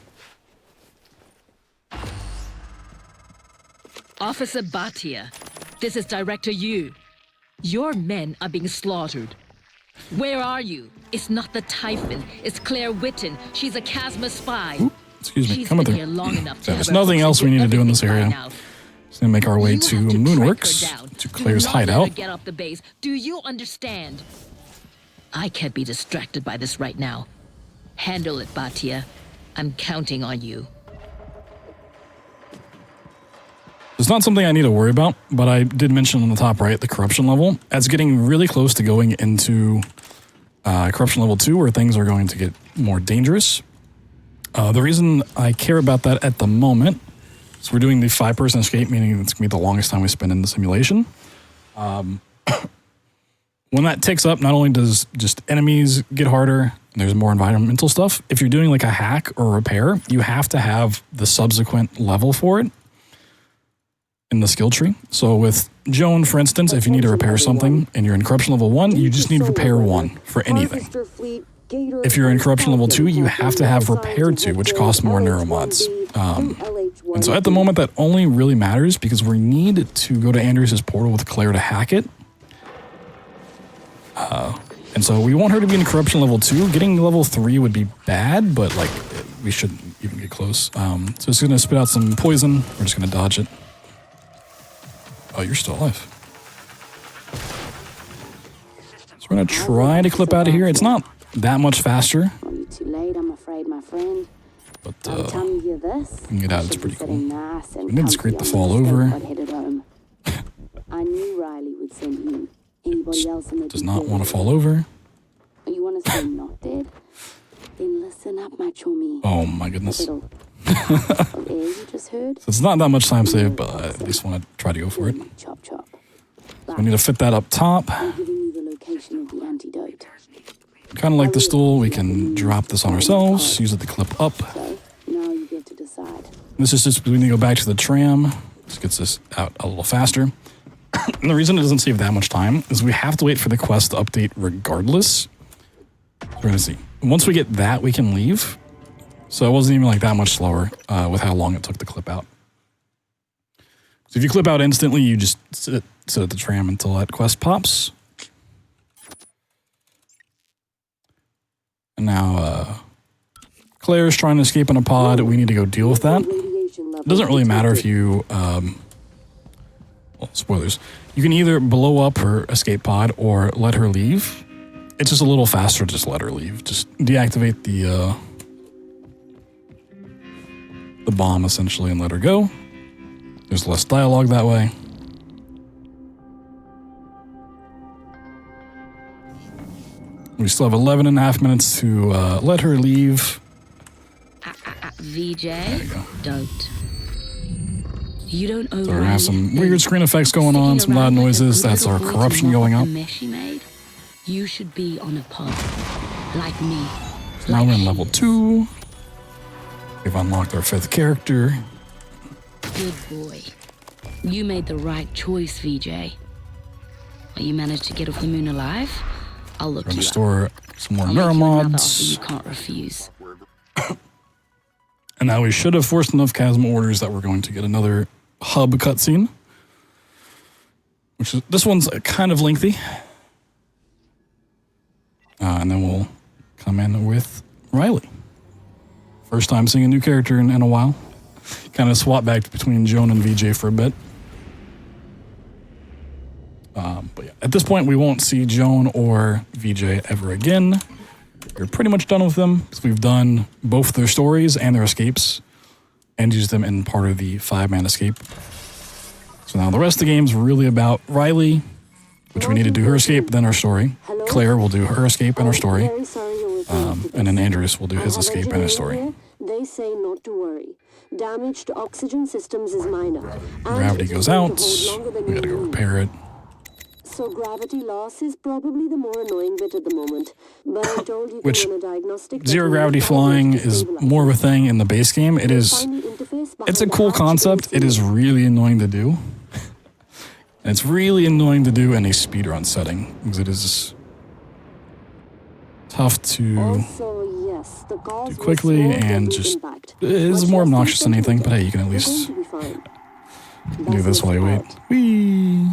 Officer Bhatia, this is Director Yu. Your men are being slaughtered. Where are you? It's not the Typhon. It's Claire Witten. She's a Chasma spy. Ooh, excuse me. She's Come with been her. here long enough to There's nothing else we need to do in this area. Just going to make our way to Moonworks, to Claire's hideout. Get off the base. Do you understand? I can't be distracted by this right now. Handle it, Bhatia. I'm counting on you. It's not something I need to worry about, but I did mention on the top right, the corruption level. That's getting really close to going into Corruption level 2, where things are going to get more dangerous. The reason I care about that at the moment is we're doing the 5-person escape, meaning it's going to be the longest time we spend in the simulation. When that ticks up, not only does just enemies get harder, there's more environmental stuff. If you're doing like a hack or repair, you have to have the subsequent level for it in the skill tree. So with Joan, for instance, if you need to repair something and you're in corruption level 1, you just need repair 1 for anything. If you're in corruption level 2, you have to have repair 2, which costs more neuromods. And so at the moment, that only really matters because we need to go to Andrews' portal with Claire to hack it. And so we want her to be in corruption level 2. Getting level 3 would be bad, but like we shouldn't even get close. So it's going to spit out some poison. We're just going to dodge it. Oh, you're still alive. So we're going to try to clip out of here. It's not that much faster. Too late, I'm afraid, my friend. But By the time you hear this, you can get out. It's pretty cool. Nice and We need this crate to comfy fall on the over. skateboard headed home. I knew Riley would send you. Anybody else in the Does not want to fall over. You want to say not dead? Then listen up, my chummy. Oh my goodness. Little puff of air you just heard? So it's not that much time saved, but I at least want to try to go for it. Chop chop. So we need to fit that up top. I'm giving you the location of the antidote. Kind of like the stool, we can drop this on ourselves, use it to clip up. So now you get to decide. This is just, we need to go back to the tram. This gets us out a little faster. And the reason it doesn't save that much time is we have to wait for the quest to update regardless. We're going to see. Once we get that, we can leave. So it wasn't even like that much slower with how long it took to clip out. So if you clip out instantly, you just sit at the tram until that quest pops. And now Claire's trying to escape in a pod. We need to go deal with that. It doesn't really matter if you... well, spoilers. You can either blow up her escape pod or let her leave. It's just a little faster to just let her leave. Just deactivate the bomb, essentially, and let her go. There's less dialogue that way. We still have 11 and a half minutes to let her leave. VJ, don't. You don't owe So we're gonna have some weird screen effects going on, some loud noises. That's our corruption going up. You should be on a pod, like me. So now we're in level 2. We've unlocked our 5th character. Good boy. You made the right choice, VJ. You managed to get off the moon alive. I'll look We're you gonna up. store some more I'll make you another offer neuromods. you can't refuse. And now we should have forced enough chasm orders that we're going to get another hub cutscene. Which is, this one's kind of lengthy. And then we'll come in with Riley. First time seeing a new character in a while. Kind of swap back between Joan and VJ for a bit. But yeah, at this point, we won't see Joan or VJ ever again. We're pretty much done with them because we've done both their stories and their escapes and used them in part of the 5-man escape. So now the rest of the game's really about Riley, which we need to do her escape, then our story. Claire will do her escape and her story. And then Andrews will do his escape and his story. They say not to worry. Damage to oxygen systems is minor. Gravity goes out. We gotta go repair it. So gravity loss is probably the more annoying bit at the moment. But I told you Which, a diagnostic zero gravity flying is more of a thing in the base game. It's a cool concept. It is really annoying to do. And it's really annoying to do in a speedrun setting because it is tough to do quickly and just it is more obnoxious than anything. But hey, you can at least do this while you wait. Whee!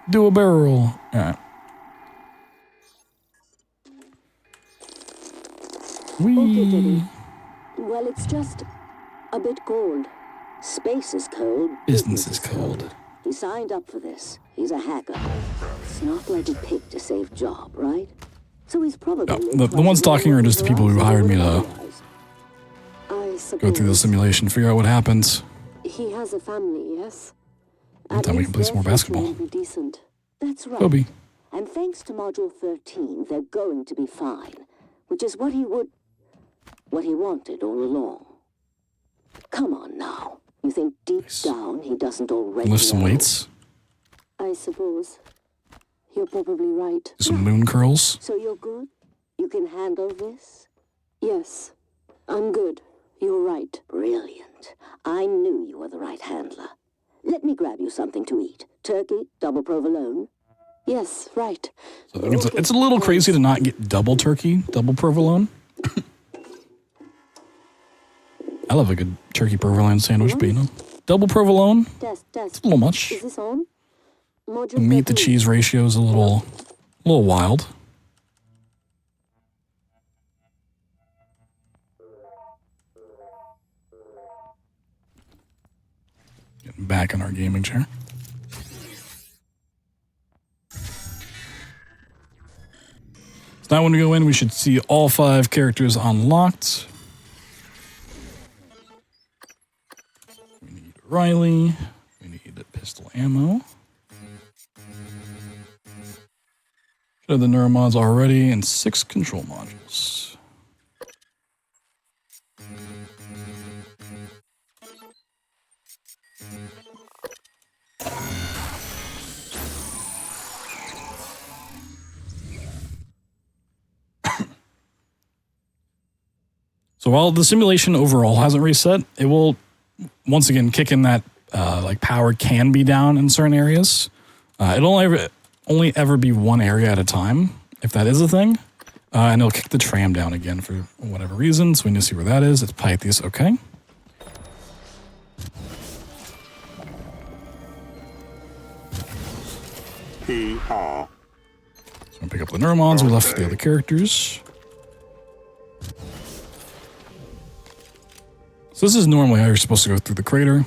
Do a barrel roll. All right. Whee! Well, it's just a bit cold. Space is cold. Business is cold. He signed up for this. He's a hacker. It's not like he picked a safe job, right? So he's probably... No, the ones talking are just the people who hired me to go through the simulation, figure out what happens. He has a family, yes? Meantime, we can play some more basketball. Decent. That's right. Kobe. And thanks to Module 13, they're going to be fine. Which is what he wanted all along. Come on now. You think deep down he doesn't already Lift some know? weights. I suppose. You're probably right. Do some moon curls. So you're good? You can handle this? Yes. I'm good. You're right. Brilliant. I knew you were the right handler. Let me grab you something to eat. Turkey, double provolone? Yes, right. So I think it's a little crazy to not get double turkey, double provolone. I love a good turkey provolone sandwich, but you know, double provolone, it's a little much. Is this on? The meat to cheese ratio is a little wild. Getting back in our gaming chair. So now when we go in, we should see all 5 characters unlocked. We need Riley. We need pistol ammo. Should have the neuromods already and 6 control modules. So while the simulation overall hasn't reset, it will once again kick in that like power can be down in certain areas. It'll only ever be one area at a time, if that is a thing. And it'll kick the tram down again for whatever reason. So we need to see where that is. It's Pythias, okay. So I'm gonna pick up the neuromods. We left the other characters. So this is normally how you're supposed to go through the crater.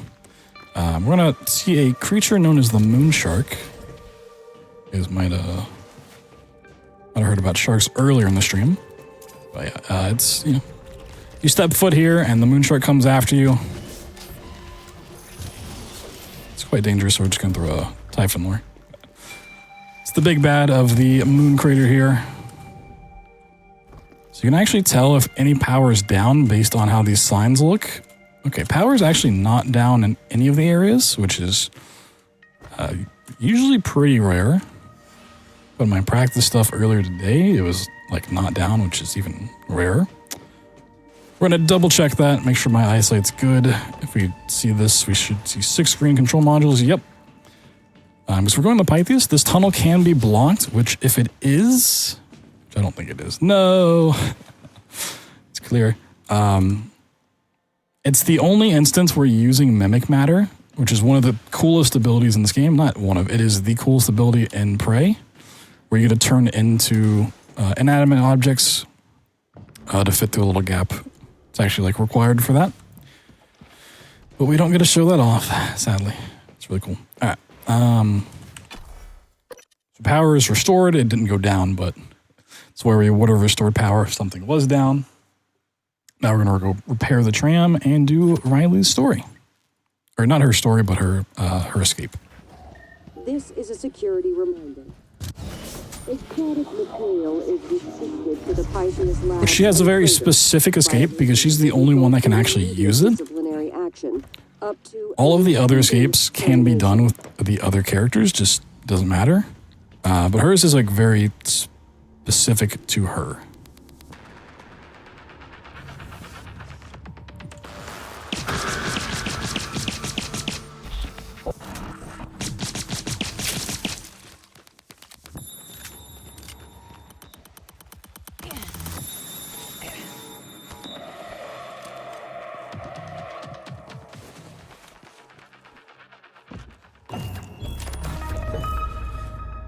We're gonna see a creature known as the moon shark. You guys might have heard about sharks earlier in the stream. But yeah, it's, you know, you step foot here and the moon shark comes after you. It's quite dangerous, so we're just gonna throw a Typhon Lure. It's the big bad of the moon crater here. So you can actually tell if any power is down based on how these signs look. Okay, power is actually not down in any of the areas, which is usually pretty rare. But in my practice stuff earlier today, it was like not down, which is even rarer. We're gonna double check that, make sure my eyesight's good. If we see this, we should see 6 green control modules. Yep. Because we're going to Pythias, this tunnel can be blocked, which if it is, which I don't think it is. No, it's clear. It's the only instance where you're using Mimic Matter, which is one of the coolest abilities in this game. Not one of, it is the coolest ability in Prey, where you get to turn into inanimate objects to fit through a little gap. It's actually like required for that. But we don't get to show that off, sadly. It's really cool. All right. So power is restored. It didn't go down, but it's where we would have restored power if something was down. Now we're going to go repair the tram and do Riley's story. Or not her story, but her escape. This is a security reminder. Exotic material is restricted to the Pythias lab. But she has a very specific escape because she's the only one that can actually use it. Disciplinary action. All of the other escapes can be done with the other characters, just doesn't matter. But hers is like very specific to her.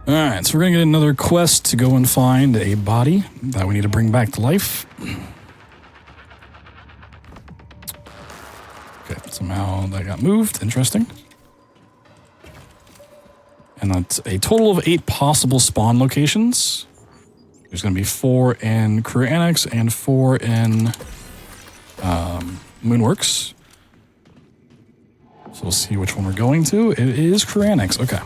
Alright, so we're going to get another quest to go and find a body that we need to bring back to life. Okay, somehow that got moved. Interesting. And that's a total of 8 possible spawn locations. There's going to be 4 in Career Annex and 4 in Moonworks. So we'll see which one we're going to. It is Career Annex. Okay.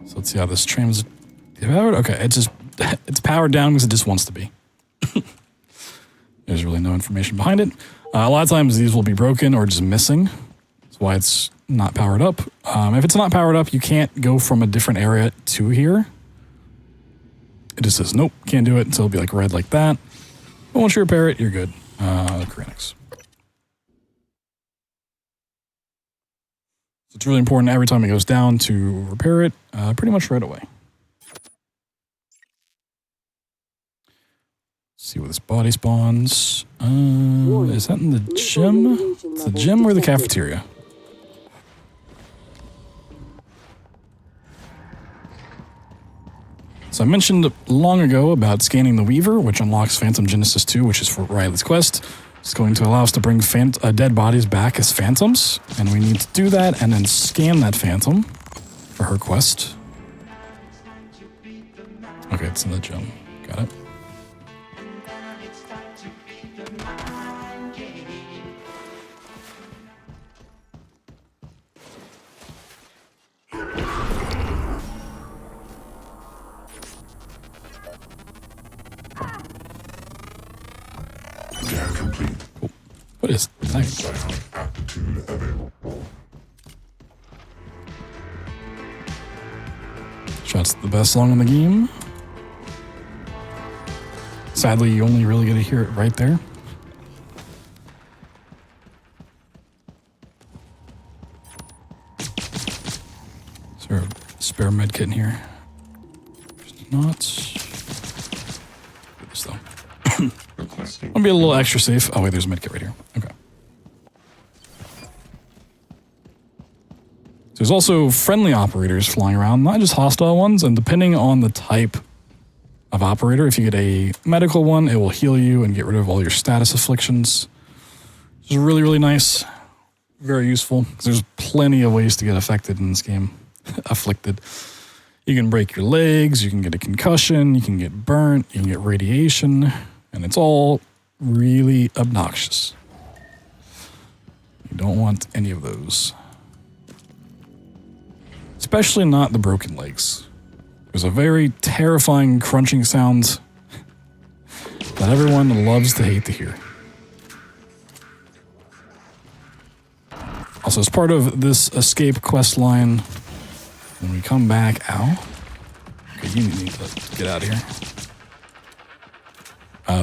So let's see how this trim's powered. Okay, it's powered down because it just wants to be. There's really no information behind it. A lot of times these will be broken or just missing. That's why it's not powered up. If it's not powered up, you can't go from a different area to here. It just says, nope, can't do it. So it'll be like red like that. But once you repair it, you're good. Critics. So it's really important every time it goes down to repair it pretty much right away. See where this body spawns. Is that in the gym? It's the gym or the cafeteria? So I mentioned long ago about scanning the Weaver, which unlocks Phantom Genesis 2, which is for Riley's quest. It's going to allow us to bring dead bodies back as phantoms, and we need to do that and then scan that phantom for her quest. Okay, it's in the gym. Got it. Cool. What is that? Shot's the best song in the game. Sadly, you only really get to hear it right there. Is there a spare med kit in here? There's not. Look at this though. I'll be a little extra safe. Oh wait, there's a med kit right here. Okay. There's also friendly operators flying around, not just hostile ones, and depending on the type of operator, if you get a medical one, it will heal you and get rid of all your status afflictions. Which is really, really nice. Very useful, because there's plenty of ways to get affected in this game. Afflicted. You can break your legs, you can get a concussion, you can get burnt, you can get radiation, and it's all really obnoxious. You don't want any of those. Especially not the broken legs. There's a very terrifying crunching sound that everyone loves to hate to hear. Also, as part of this escape quest line, when we come back, ow. Okay, you need to get out of here.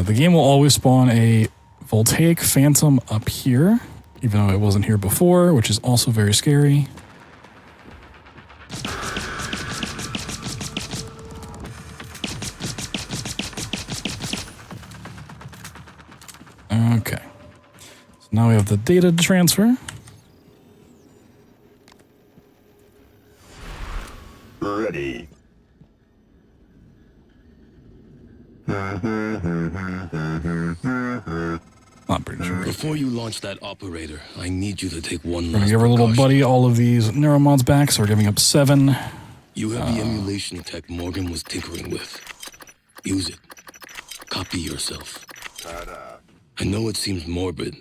The game will always spawn a voltaic phantom up here, even though it wasn't here before, which is also very scary. Okay. So now we have the data to transfer. Ready. Not pretty sure. Before you launch that operator, I need you to take one We're gonna last give our little precaution. buddy all of these neuromods back, so we're giving up 7. You have the emulation tech Morgan was tinkering with. Use it. Copy yourself. I know it seems morbid,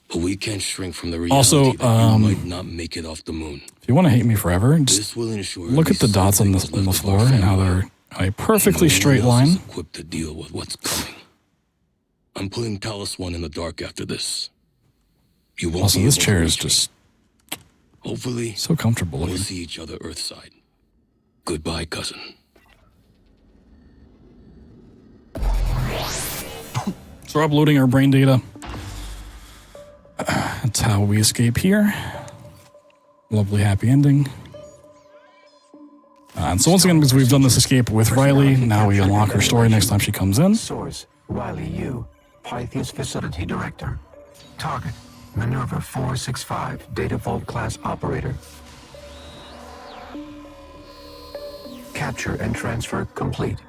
but we can't shrink from the reality Also, that you might not make it off the moon. If you want to hate me forever, just This will ensure look at the dots on the floor and how they're a perfectly straight line. Equipped to deal with what's coming. I'm putting Talos 1 in the dark after this. You won't Also, be this able to chair is reach me. just Hopefully so comfortable we'll looking. see each other Earthside. Goodbye, cousin. So we're uploading our brain data. That's how we escape here. Lovely happy ending. And so once again, because we've done this escape with Riley, now we unlock her story next time she comes in. Source, Riley Yu, Pythia's Facility Director. Target, Minerva 465, Data Vault Class Operator. Capture and transfer complete.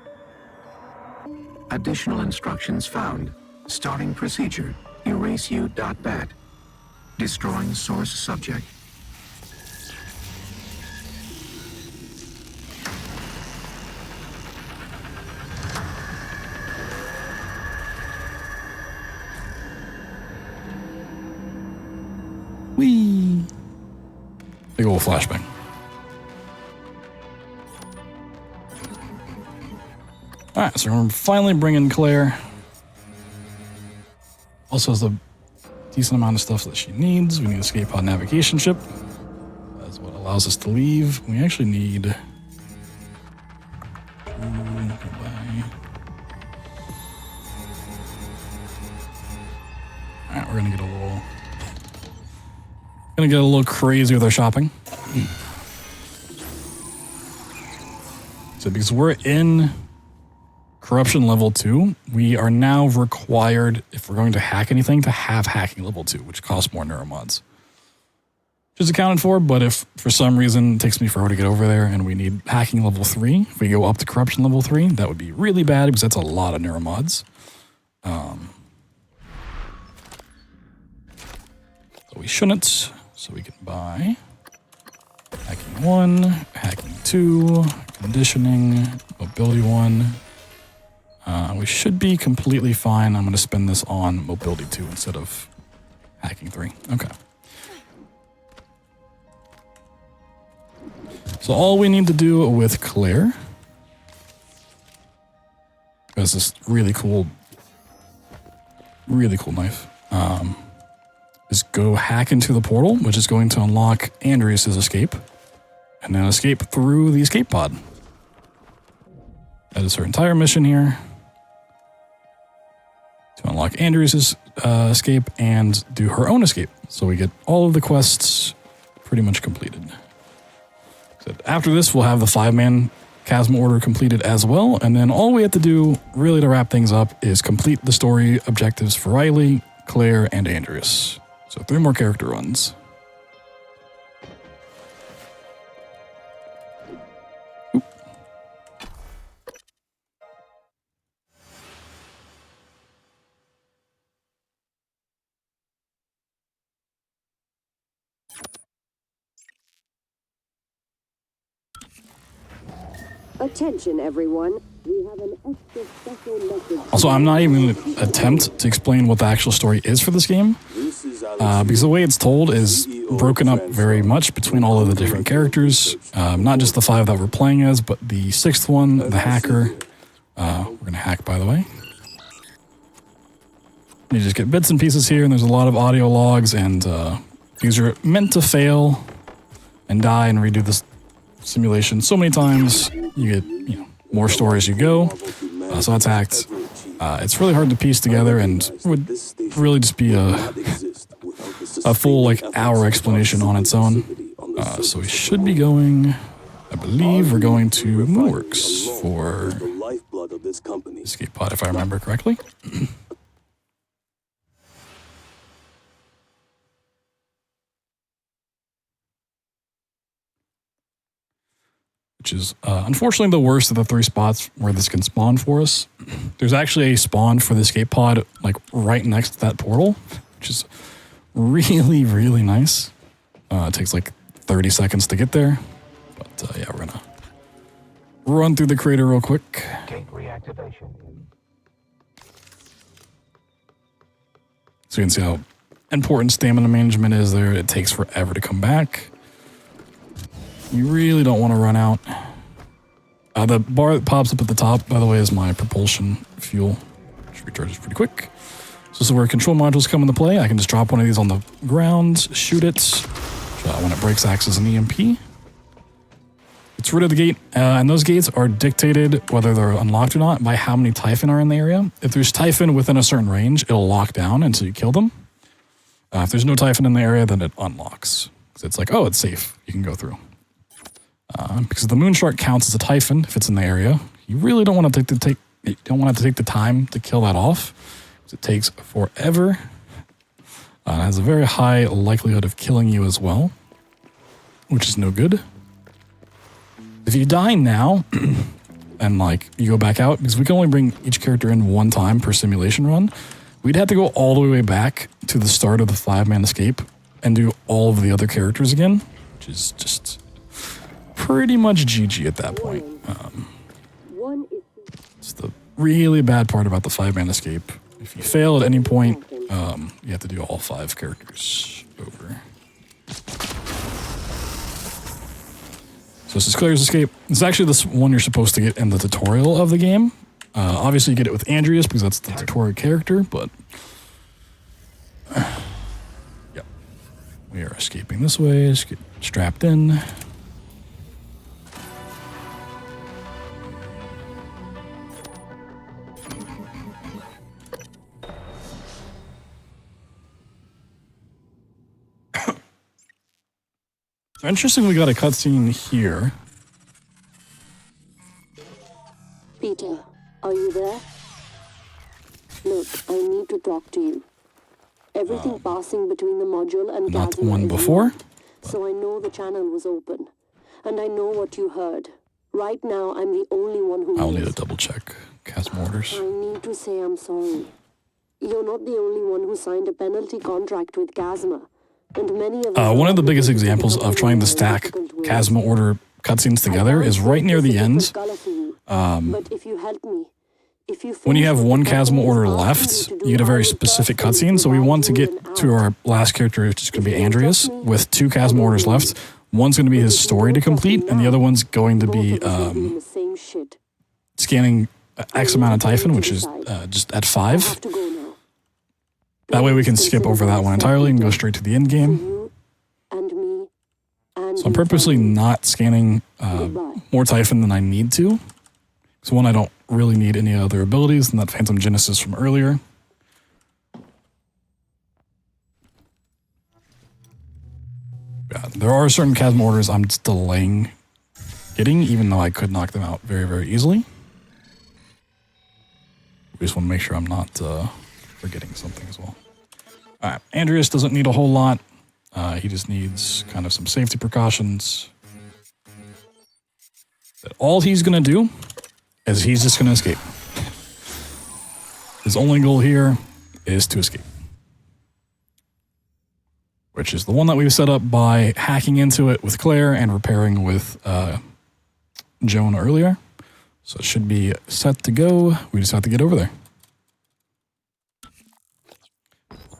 Additional instructions found. Starting procedure, eraseu.bat. Destroying source subject. Whee! Big old flashbang. All right, so we're finally bringing Claire. Also has a decent amount of stuff that she needs. We need an escape pod navigation ship. That's what allows us to leave. We actually need... Alright, we're gonna get a little crazy with our shopping. So because we're in corruption level 2, we are now required, if we're going to hack anything, to have hacking level 2, which costs more neuromods. Which is accounted for, but if for some reason it takes me forever to get over there and we need hacking level 3, if we go up to corruption level 3, that would be really bad because that's a lot of neuromods. So we shouldn't. So we can buy hacking 1, hacking 2, conditioning, mobility 1. We should be completely fine. I'm going to spend this on mobility 2 instead of hacking 3. Okay. So all we need to do with Claire is this really cool knife. Is go hack into the portal, which is going to unlock Andreas's escape, and then escape through the escape pod. That is her entire mission here. To unlock Andreas's escape and do her own escape. So we get all of the quests pretty much completed. So after this, we'll have the 5-man Chasm Order completed as well, and then all we have to do, really to wrap things up, is complete the story objectives for Riley, Claire, and Andreas. So 3 more character runs. Oop. Attention, everyone. We have an extra special message. Also, I'm not even going to attempt to explain what the actual story is for this game, because the way it's told is broken up very much between all of the different characters, not just the 5 that we're playing as, but the 6th one, the hacker. We're going to hack, by the way. You just get bits and pieces here, and there's a lot of audio logs, and these are meant to fail and die and redo this simulation so many times. You get, more story as you go. So that's hacked. It's really hard to piece together, and would really just be a full hour explanation on its own. So we should be going. I believe we're going to Moonworks for escape pod, if I remember correctly. Which is unfortunately the worst of the 3 spots where this can spawn for us. There's actually a spawn for the escape pod right next to that portal, which is really, really nice. It takes 30 seconds to get there. But yeah, we're gonna run through the crater real quick. Gate reactivation. So you can see how important stamina management is there. It takes forever to come back. You really don't want to run out. The bar that pops up at the top, by the way, is my propulsion fuel, which recharges pretty quick. So this is where control modules come into play. I can just drop one of these on the ground, shoot it. When it breaks, acts as an EMP. It's rid of the gate, and those gates are dictated, whether they're unlocked or not, by how many Typhon are in the area. If there's Typhon within a certain range, it'll lock down until you kill them. If there's no Typhon in the area, then it unlocks. So it's oh, it's safe. You can go through. Because the Moonshark counts as a Typhon if it's in the area. You really don't want to take the time to kill that off, because it takes forever. It has a very high likelihood of killing you as well, which is no good. If you die now, and you go back out, because we can only bring each character in one time per simulation run, we'd have to go all the way back to the start of the 5-man escape and do all of the other characters again, which is just pretty much GG at that point. It's the really bad part about the 5-man escape. If you fail at any point, you have to do all 5 characters over. So this is Claire's escape. It's actually this one you're supposed to get in the tutorial of the game. Obviously, you get it with Andreas because that's the tutorial character, but yep. We are escaping this way. Just get strapped in. So interesting, we got a cutscene here. Peter, are you there? Look, I need to talk to you. Everything passing between the module and Not the Chasma one is before. locked, so I know the channel was open. And I know what you heard. Right now, I'm the only one who I'll knows. need to double check Chasm orders. I need to say I'm sorry. You're not the only one who signed a penalty contract with Chasma. And many of us One of the are biggest obligated to examples become of trying to familiar in stack difficult ways. Chasma order cutscenes together is right near the end. But if you help me, if you When you finish have what one the company Chasma is order asking left, to do, you get a I very will specific personally cutscene. So we provide want to you get with an to hour. our last character, which is going to be Andreas, with 2 Chasma orders left. One's going to be his story to complete, and the other one's going to be In the same shit. scanning X amount of Typhon, which is just at 5. That way we can skip over that one entirely and go straight to the end game. And me. And So I'm purposely not scanning more Typhon than I need to. So one, I don't really need any other abilities than that Phantom Genesis from earlier. Yeah, there are certain Chasm orders I'm just delaying getting, even though I could knock them out very, very easily. We just want to make sure I'm not forgetting something as well. All right, Andreas doesn't need a whole lot. He just needs kind of some safety precautions. That all he's going to do is he's just going to escape. His only goal here is to escape. Which is the one that we've set up by hacking into it with Claire and repairing with Joan earlier. So it should be set to go. We just have to get over there.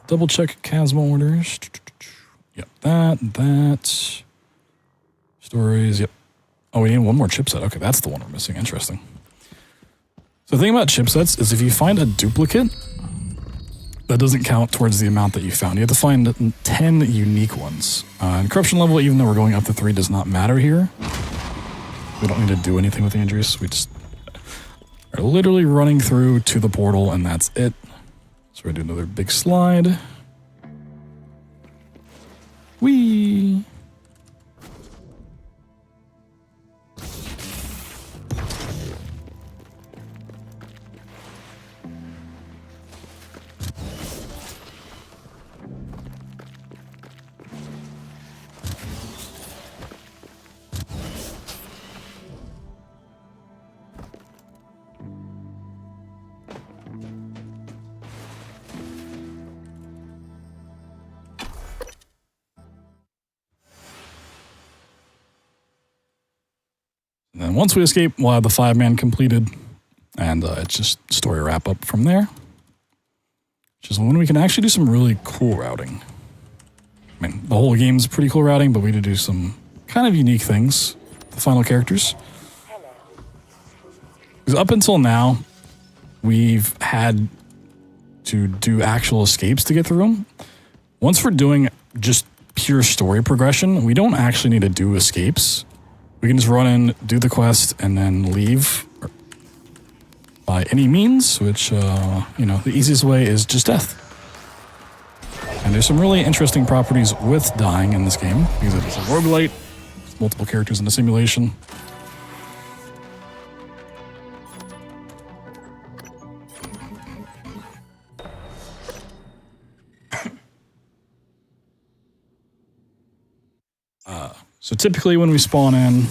Double check Chasma orders. Yep, that. Stories, yep. Oh, we need one more chipset. Okay, that's the one we're missing. Interesting. So the thing about chipsets is if you find a duplicate, that doesn't count towards the amount that you found. You have to find 10 unique ones. And corruption level, even though we're going up to 3, does not matter here. We don't need to do anything with Andreas. We just are literally running through to the portal, and that's it. So we're going to do another big slide. Whee! And then once we escape, we'll have the 5-man completed, and it's just story wrap up from there. Which is when we can actually do some really cool routing. I mean, the whole game's pretty cool routing, but we need to do some kind of unique things. The final characters. Because up until now, we've had to do actual escapes to get through them. Once we're doing just pure story progression, we don't actually need to do escapes. We can just run in, do the quest, and then leave by any means, which, the easiest way is just death. And there's some really interesting properties with dying in this game, because it is a roguelite, multiple characters in a simulation. So typically when we spawn in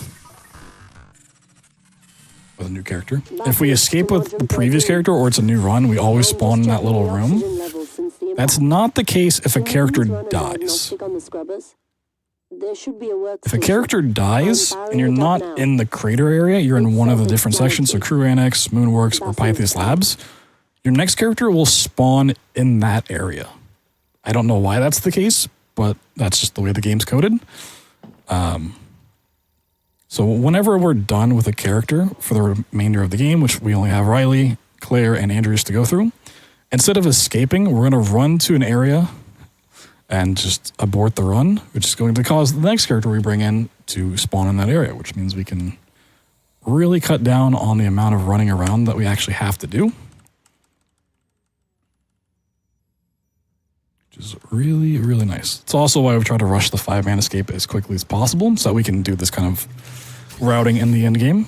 with a new character, if we escape with the previous character or it's a new run, we always spawn in that little room. That's not the case if a character dies. If a character dies and you're not in the crater area, you're in one of the different sections, so Crew Annex, Moonworks, or Pythias Labs, your next character will spawn in that area. I don't know why that's the case, but that's just the way the game's coded. So whenever we're done with a character for the remainder of the game, which we only have Riley, Claire, and Andreas to go through, instead of escaping, we're going to run to an area and just abort the run, which is going to cause the next character we bring in to spawn in that area, which means we can really cut down on the amount of running around that we actually have to do. Which is really, really nice. It's also why we've tried to rush the 5-man escape as quickly as possible so that we can do this kind of routing in the end game.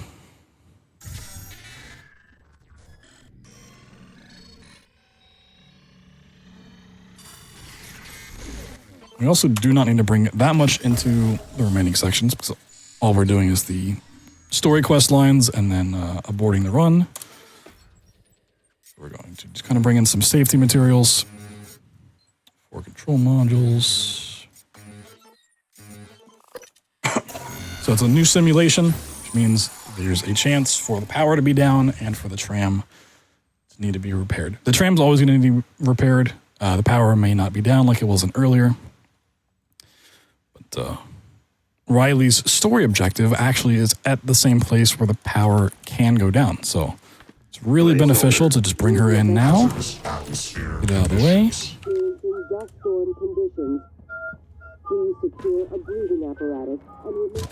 We also do not need to bring that much into the remaining sections because all we're doing is the story quest lines and then aborting the run. We're going to just kind of bring in some safety materials for control modules. So it's a new simulation, which means there's a chance for the power to be down and for the tram to need to be repaired. The tram's always going to need repaired. The power may not be down like it wasn't earlier. But Riley's story objective actually is at the same place where the power can go down. So it's really beneficial to just bring her in now. Get out of the way. Dust storm conditions. Please secure a breathing apparatus and remove.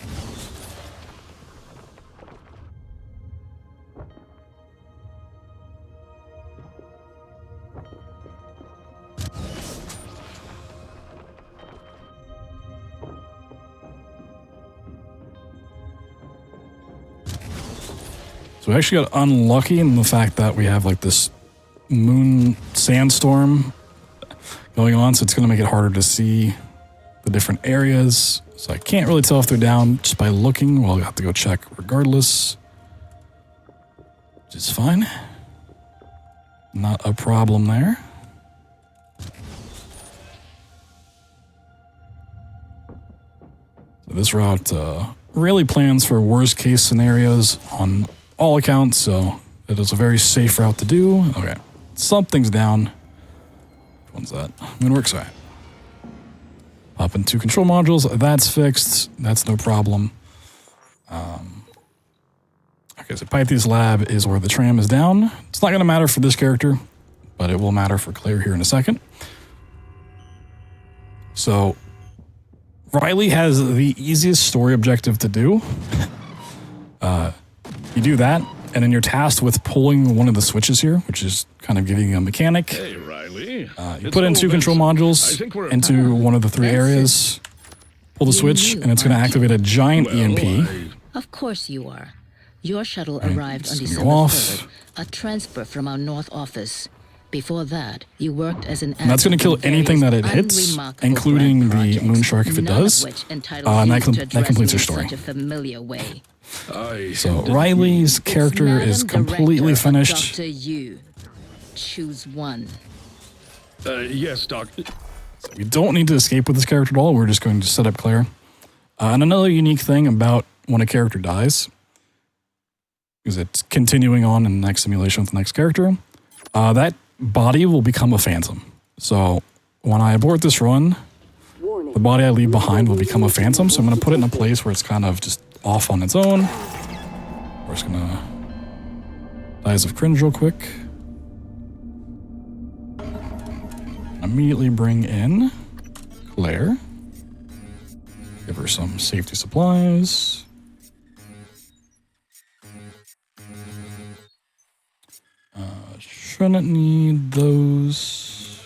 So we actually got unlucky in the fact that we have like this moon sandstorm going on, so it's going to make it harder to see the different areas. So I can't really tell if they're down just by looking. Well, I'll have to go check regardless, which is fine. Not a problem there. So this route really plans for worst case scenarios on all accounts, so it is a very safe route to do. Okay, something's down. Which one's that? Moonworks, all right. Pop in 2 control modules, that's fixed. That's no problem. Okay, so Pythia's lab is where the tram is down. It's not going to matter for this character, but it will matter for Claire here in a second. So Riley has the easiest story objective to do. You do that, and then you're tasked with pulling one of the switches here, which is kind of giving you a mechanic. Hey, Riley. You put in 2 control modules into one of the 3 areas, pull the switch, and it's going to activate a giant EMP. Of course you are. Your shuttle arrived on December off. 3rd, a transfer from our north office. Before that, you worked as an And that's going to kill anything that it hits, including the Moonshark if it does, and that completes your story. So Riley's character is completely finished. Dr. Yu. Choose one. Yes, Doctor. So we don't need to escape with this character at all. We're just going to set up Claire. And another unique thing about when a character dies is it's continuing on in the next simulation with the next character. That body will become a phantom. So when I abort this run, the body I leave behind will become a phantom. So I'm going to put it in a place where it's kind of just off on its own. We're just going to Eyes of Cringe real quick. Immediately bring in Claire. Give her some safety supplies. Shouldn't need those.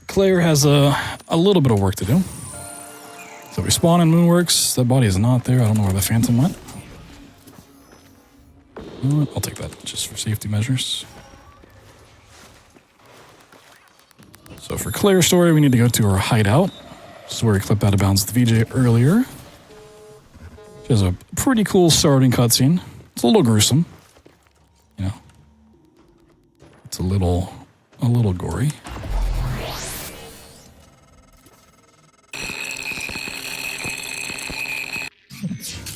Claire has a little bit of work to do. So we spawn in Moonworks. That body is not there. I don't know where the Phantom went. You know what? I'll take that just for safety measures. So for Claire's story, we need to go to her hideout. This is where we clipped out of bounds with VJ earlier. She has a pretty cool starting cutscene. It's a little gruesome. You know. It's a little gory.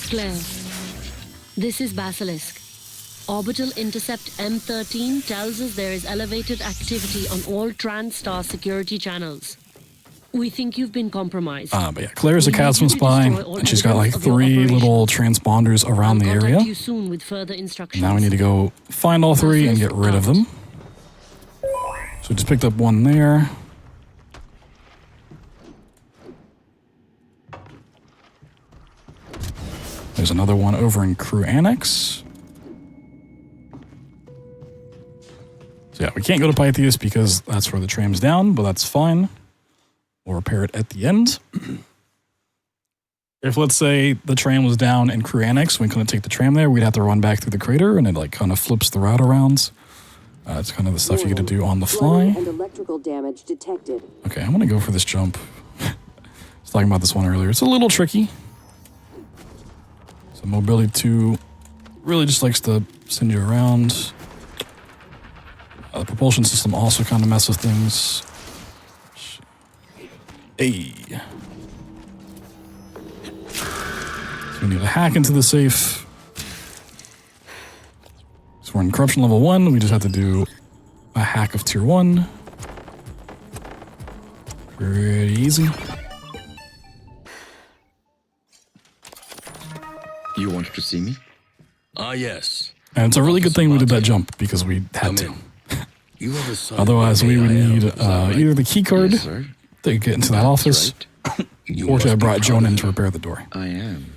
Claire, this is Basilisk. Orbital intercept M13 tells us there is elevated activity on all TranStar security channels. We think you've been compromised. But yeah, Claire's a Casman spy, and she's got like 3 little transponders around the area. You soon with further instructions. Now we need to go find all 3 and get rid of them. So we just picked up 1 there. There's another one over in Crew Annex. So yeah, we can't go to Pythias because that's where the tram's down, but that's fine. We'll repair it at the end. If, let's say, the tram was down in Crew Annex, we couldn't take the tram there, we'd have to run back through the crater, and it like kind of flips the route around. It's kind of the stuff you get to do on the fly. And electrical damage detected. Okay, I'm going to go for this jump. I was talking about this one earlier. It's a little tricky. So Mobility 2 really just likes to send you around. The propulsion system also kind of messes with things. Hey. So we need to hack into the safe. So we're in corruption level 1. We just have to do a hack of tier 1. Pretty easy. You wanted to see me? Ah, yes. And it's a really good thing we did that jump because we had to. Otherwise, we would need either the key card to get into that office, or to have brought Joan in to repair the door. I am.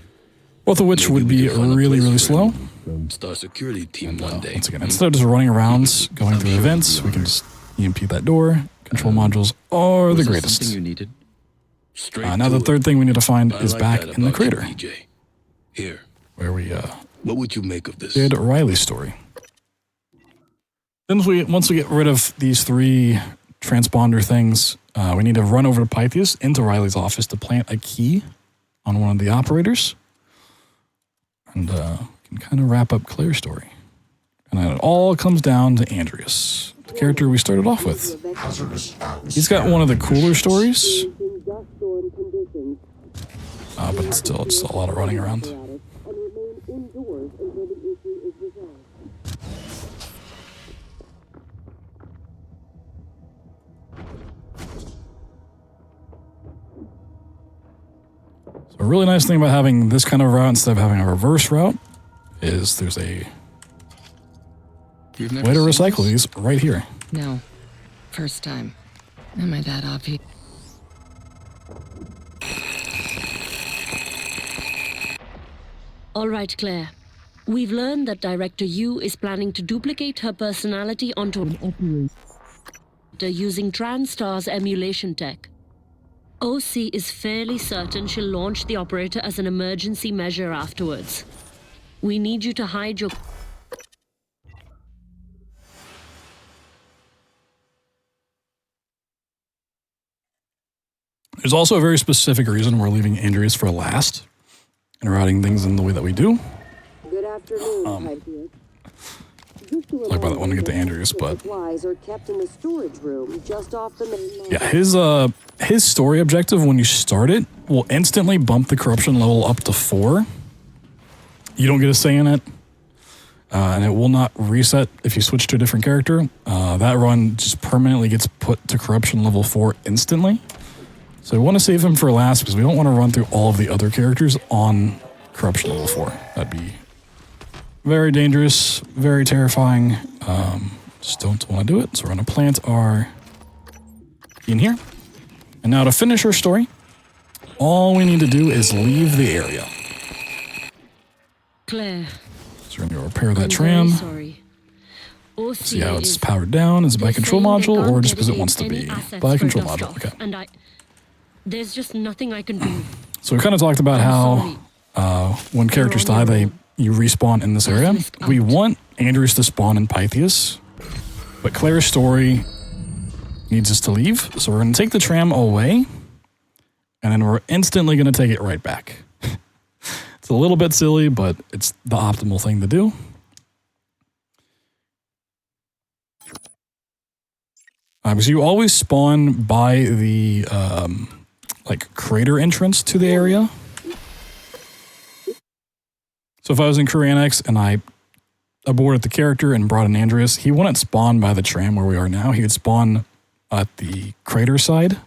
Both of which would be really, really slow. Star security team one day. Once again, instead of just running around, going through events, we can just EMP that door. Control modules are the greatest. You needed? Now the third thing we need to find is back in the crater. Here. Where we what would you make of this? Did Riley's story. Then once we get rid of these 3 transponder things, we need to run over to Pythias into Riley's office to plant a key on one of the operators. And can kind of wrap up Claire's story. And then it all comes down to Andreas, the character we started off with. He's got one of the cooler stories. But still, it's a lot of running around. So a really nice thing about having this kind of route instead of having a reverse route is there's a way to recycle these right here. No. First time. Am I that obvious? All right, Claire. We've learned that Director Yu is planning to duplicate her personality onto an operator using TranStar's emulation tech. OC is fairly certain she'll launch the operator as an emergency measure afterwards. We need you to hide your... There's also a very specific reason we're leaving Andreas for last and routing things in the way that we do. Good afternoon, Talk about that when we get to Andreas, but supplies are kept in the storage room just off the main yeah, his story objective when you start it will instantly bump the corruption level up to 4. You don't get a say in it, and it will not reset if you switch to a different character. That run just permanently gets put to corruption level 4 instantly. So we want to save him for last because we don't want to run through all of the other characters on corruption level 4. That'd be very dangerous, very terrifying. Just don't want to do it. So we're going to plant our key in here. And now to finish our story, all we need to do is leave the area. Claire. So we're going to repair that tram. Sorry. See how it's powered down. Is it by control module or just because it wants to be? By control module, okay. And there's just nothing I can do. So we kind of talked about how when characters die, you respawn in this area. We want Andreas to spawn in Pythias, but Claire's story needs us to leave. So we're going to take the tram away, and then we're instantly going to take it right back. It's a little bit silly, but it's the optimal thing to do. Because you always spawn by the crater entrance to the area. So if I was in Korean X and I aborted the character and brought in Andreas, he wouldn't spawn by the tram where we are now. He would spawn at the crater side.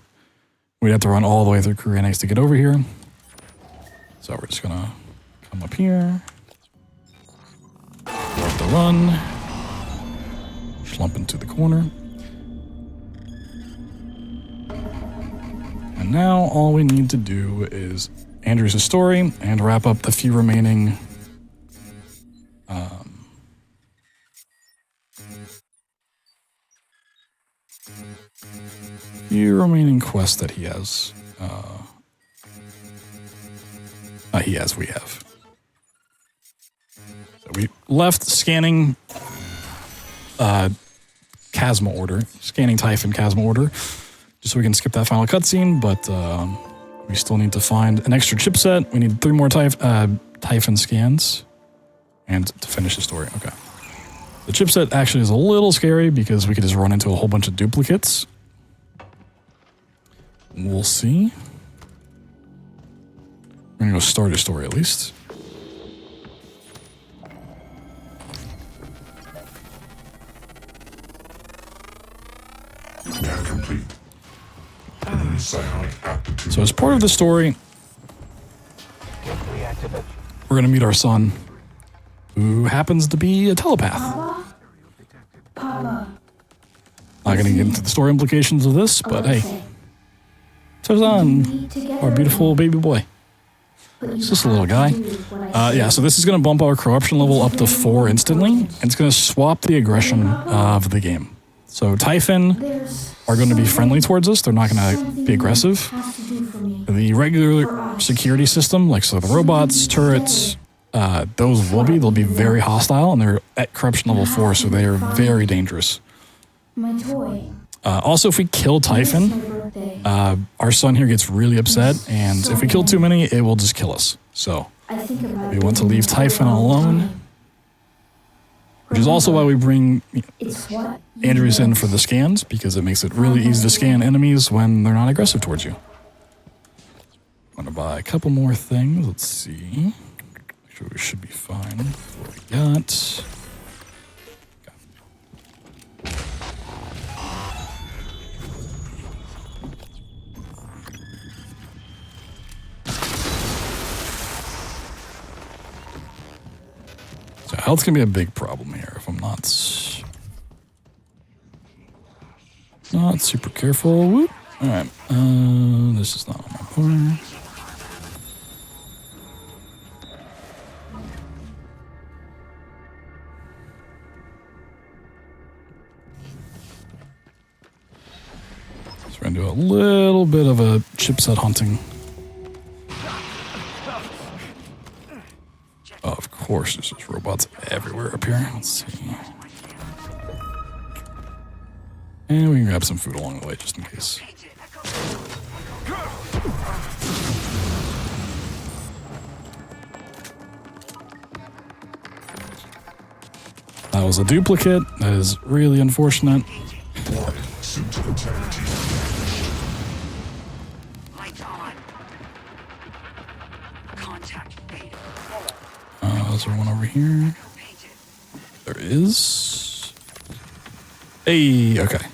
We'd have to run all the way through Crew Annex to get over here. So we're just gonna come up here. Start the run. Slump into the corner. And now all we need to do is Andrews' story and wrap up the few remaining quests that he has. We have. So we left scanning Chasma order, scanning Typhon Chasma order, just so we can skip that final cutscene, but we still need to find an extra chipset. We need 3 more Typhon scans and to finish the story. Okay. The chipset actually is a little scary because we could just run into a whole bunch of duplicates. We'll see. We're gonna go start a story at least. Scan complete. Psionic aptitude. So as part of the story, we're gonna meet our son, who happens to be a telepath. Papa. Not gonna get into the story implications of this, but hey. It's our son, our beautiful baby boy. It's just a little guy. Yeah, so this is going to bump our corruption level up to 4 instantly, and it's going to swap the aggression of the game. So Typhon are going to be friendly towards us. They're not going to be aggressive. The regular security system, like so the robots, turrets, those they'll be very hostile, and they're at corruption level 4, so they are very dangerous. My toy. Also, if we kill Typhon, our son here gets really upset, and if we kill too many, it will just kill us. So, we want to leave Typhon alone, which is also why we bring Andrews in for the scans, because it makes it really easy to scan enemies when they're not aggressive towards you. I'm going to buy a couple more things. Let's see. Make sure we should be fine. What we got. So health's gonna be a big problem here if I'm not super careful. Whoop. All right, this is not on my corner. So we're gonna do a little bit of a chipset hunting. Oh, of course, there's just robots everywhere up here. Let's see. And we can grab some food along the way, just in case. That was a duplicate. That is really unfortunate. Is there one over here? There is. Hey, okay.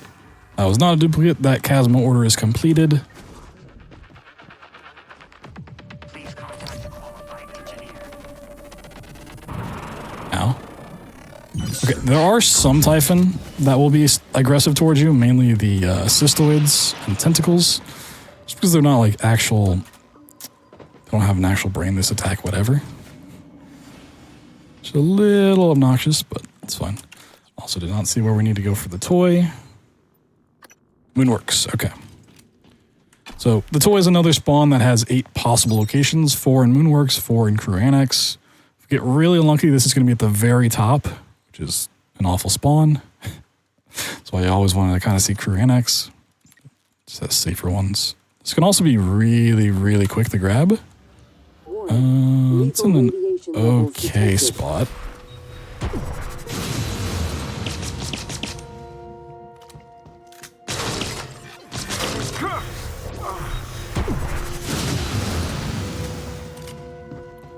That was not a duplicate. That Chasma order is completed. Ow. Okay, there are some Typhon that will be aggressive towards you, mainly the cystoids and tentacles. Just because they're not like actual, they don't have an actual brain, this attack whatever. It's a little obnoxious, but it's fine. Also did not see where we need to go for the toy. Moonworks, okay. So the toy is another spawn that has 8 possible locations, 4 in Moonworks, 4 in Crew Annex. If we get really unlucky, this is going to be at the very top, which is an awful spawn. That's why I always wanted to kind of see Crew Annex. Just has safer ones. This can also be really, really quick to grab. It's in an okay spot.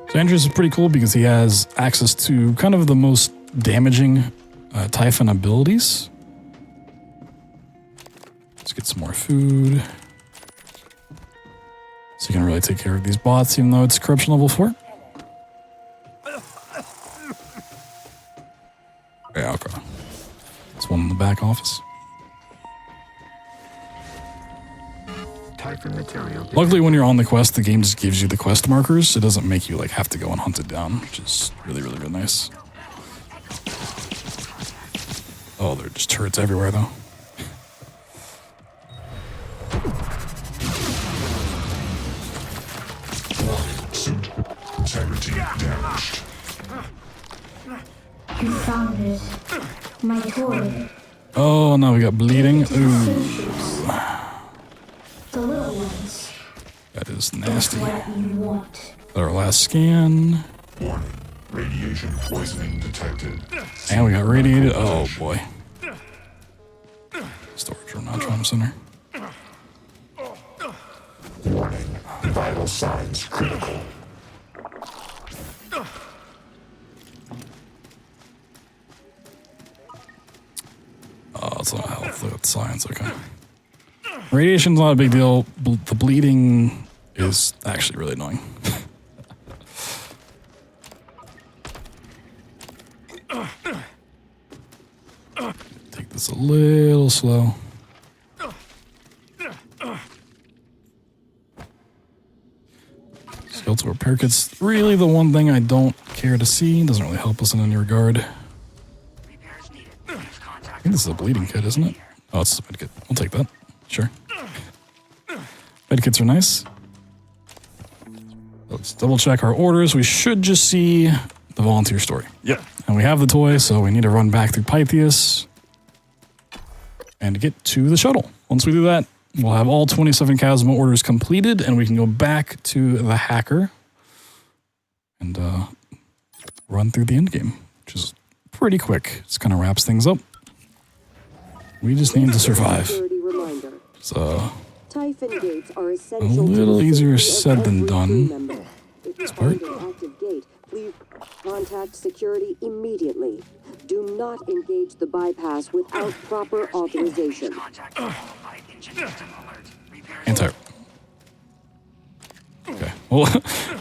So Andrews is pretty cool because he has access to kind of the most damaging Typhon abilities. Let's get some more food. So you can really take care of these bots, even though it's corruption level 4. Yeah, okay. There's one in the back office. Luckily, when you're on the quest, the game just gives you the quest markers. It doesn't make you like have to go and hunt it down, which is really, really, really nice. Oh, there are just turrets everywhere, though. Suit integrity damaged. You found it. My toy. Oh, now we got bleeding. Ooh. The little ones. That is nasty. That's what you want. Our last scan. Warning. Radiation poisoning detected. And we got radiated. Oh, boy. Storage room, not trauma center. Warning. Vital signs critical. Oh, it's not health. Look at the science. Okay. Radiation's not a big deal. The bleeding is actually really annoying. Take this a little slow. Skeletal repair kit's really the one thing I don't care to see. Doesn't really help us in any regard. I think this is a bleeding kit, isn't it? Oh, it's a med kit. We'll take that. Sure. Med kits are nice. Let's double check our orders. We should just see the volunteer story. Yep. And we have the toy, so we need to run back through Pythias and get to the shuttle. Once we do that, we'll have all 27 Chasma orders completed, and we can go back to the hacker and run through the end game, which is pretty quick. Just kind of wraps things up. We just need to survive. So, Typhon gates are a essential little to the easier safety of said than every done. crew member. If you This part. find an active gate, please contact security immediately. Do not engage the bypass without proper authorization. Anti. Okay. Well,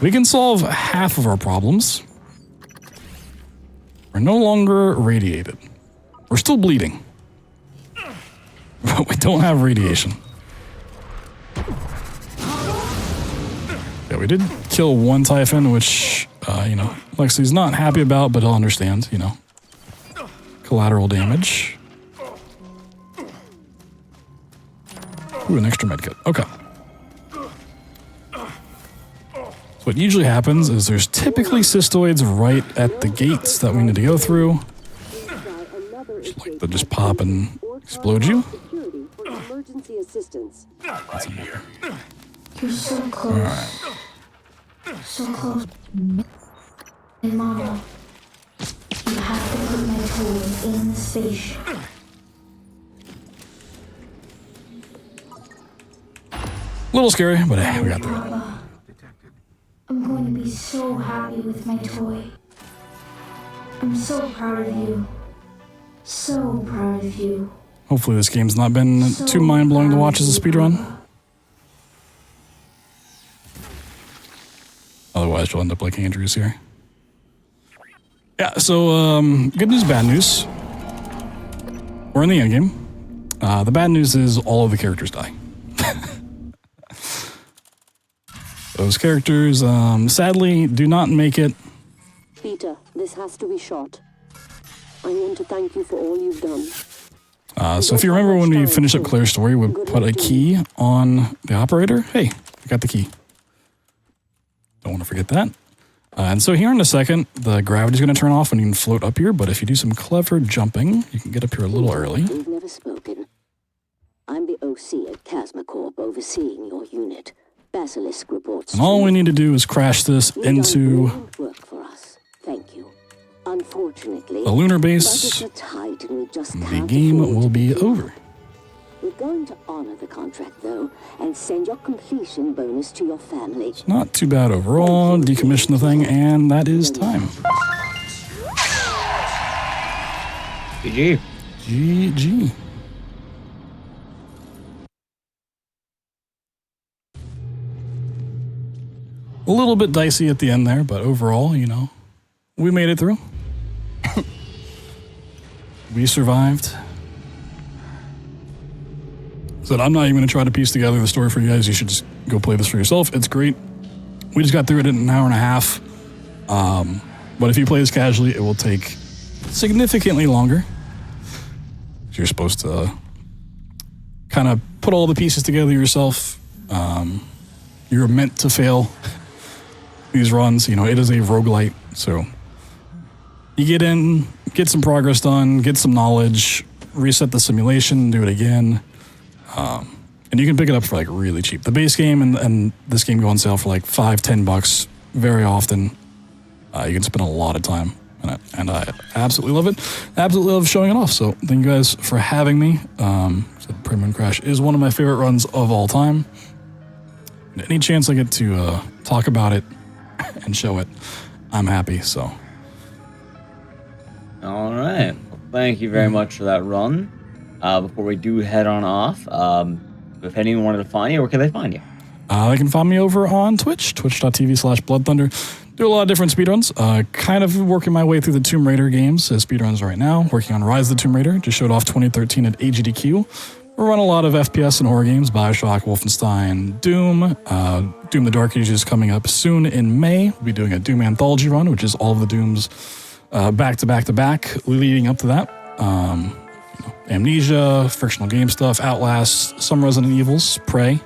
we can solve half of our problems. We're no longer radiated. We're still bleeding. But we don't have radiation. Yeah, we did kill one Typhon, which, you know, Lexi's not happy about, but he'll understand, you know. Collateral damage. Ooh, an extra medkit. Okay. So what usually happens is there's typically cystoids right at the gates that we need to go through. Like they'll just pop and explode you. Emergency assistance. You're so close. Alright. So close. And Mama, you have to put my toy in the station. A little scary, but hey, we got through it. Papa, I'm going to be so happy with my toy. I'm so proud of you. So proud of you. Hopefully this game's not been too mind-blowing to watch as a speedrun. Otherwise, you'll end up like Andrews here. Yeah, so good news, bad news. We're in the endgame. The bad news is all of the characters die. Those characters, sadly, do not make it. Peter, this has to be shot. I want to thank you for all you've done. So if you remember when we finished up Claire's story, we put a key on the operator. Hey, we got the key. Don't want to forget that. And so here in a second, the gravity's going to turn off and you can float up here, but if you do some clever jumping, you can get up here a little early. We've never spoken. I'm the OC at Chasma Corp, overseeing your unit. Basilisk reports. And all we need to do is crash this into Work for us. Thank you. Unfortunately, the lunar base. budgets are tight and we just The can't game afford will to be do it. over. We're going to honor the contract, though, and send your completion bonus to your family. Not too bad overall. Decommission the thing, and that is time. GG. GG. A little bit dicey at the end there, but overall, you know, we made it through. We survived. So I'm not even going to try to piece together the story for you guys. You should just go play this for yourself. It's great. We just got through it in an hour and a half. But if you play this casually, it will take significantly longer. You're supposed to kind of put all the pieces together yourself. You're meant to fail these runs. You know, it is a roguelite, so you get in, get some progress done, get some knowledge, reset the simulation, do it again. And you can pick it up for like really cheap. The base game and this game go on sale for like $5-10 very often. You can spend a lot of time in it, and I absolutely love it. Absolutely love showing it off. So thank you guys for having me. Premium Crash is one of my favorite runs of all time. And any chance I get to talk about it and show it, I'm happy. So. All right. Well, thank you very much for that run. Before we do head on off, if anyone wanted to find you, where can they find you? They can find me over on Twitch, twitch.tv/BloodThunder. Do a lot of different speedruns. Kind of working my way through the Tomb Raider games as speedruns right now. Working on Rise of the Tomb Raider. Just showed off 2013 at GDQ. We run a lot of FPS and horror games. Bioshock, Wolfenstein, Doom. Doom the Dark Ages coming up soon in May. We'll be doing a Doom anthology run, which is all of the Dooms back to back to back leading up to that. Amnesia, frictional game stuff, Outlast, some Resident Evils, Prey.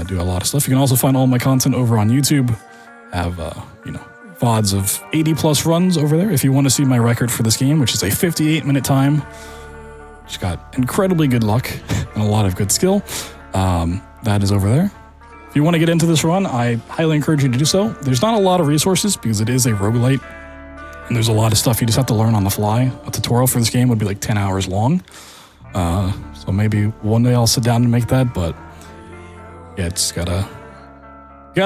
Do a lot of stuff. You can also find all my content over on YouTube. Have, VODs of 80 plus runs over there. If you want to see my record for this game, which is a 58-minute time, just got incredibly good luck and a lot of good skill. That is over there. If you want to get into this run, I highly encourage you to do so. There's not a lot of resources because it is a roguelite. And there's a lot of stuff you just have to learn on the fly. A tutorial for this game would be like 10 hours long. So maybe one day I'll sit down and make that, but yeah, it's gotta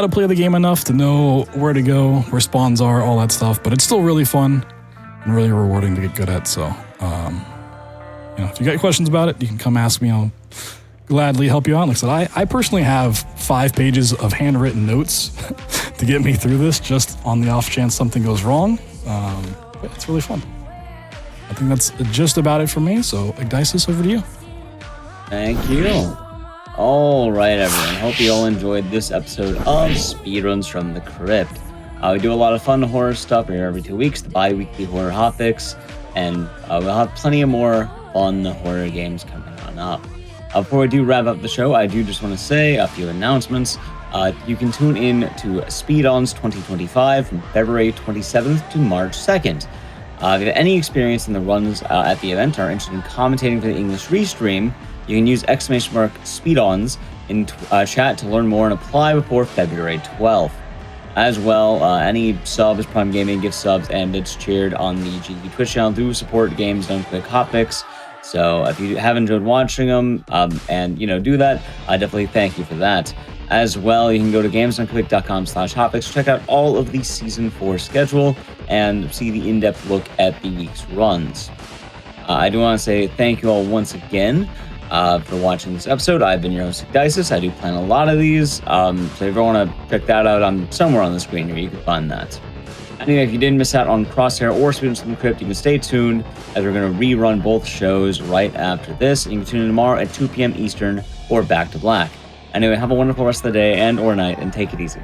play the game enough to know where to go, where spawns are, all that stuff. But it's still really fun and really rewarding to get good at. So, if you got questions about it, you can come ask me. I'll gladly help you out. Like I said, I personally have 5 pages of handwritten notes to get me through this, just on the off chance something goes wrong. But it's really fun. I think that's just about it for me. So, Igdisis, over to you. Thank you. All right, everyone. Hope you all enjoyed this episode of Speedruns from the Crypt. We do a lot of fun horror stuff here every 2 weeks, the bi-weekly horror hotfix, and we'll have plenty of more fun horror games coming on up. Before we do wrap up the show, I do just want to say a few announcements. You can tune in to Speedruns 2025 from February 27th to March 2nd. If you have any experience in the runs at the event or are interested in commentating for the English restream, you can use !Speedruns in chat to learn more and apply before February 12th. As well, any subs, Prime Gaming, gift subs, and bits cheered on the GDQ Twitch channel do support games Don't Click Hotfix. So if you have enjoyed watching them and do that, I definitely thank you for that. As well, you can go to gamesdoneclick.com/hotfix to check out all of the Season 4 schedule and see the in-depth look at the week's runs. I do want to say thank you all once again for watching this episode. I've been your host, Igdisis. I do plan a lot of these, so if you ever want to check that out, I'm somewhere on the screen here. You can find that. Anyway, if you didn't miss out on Crosshair or Speedruns from the Crypt, you can stay tuned as we're going to rerun both shows right after this. You can tune in tomorrow at 2 p.m. Eastern or Back to Black. Anyway, have a wonderful rest of the day and or night, and take it easy.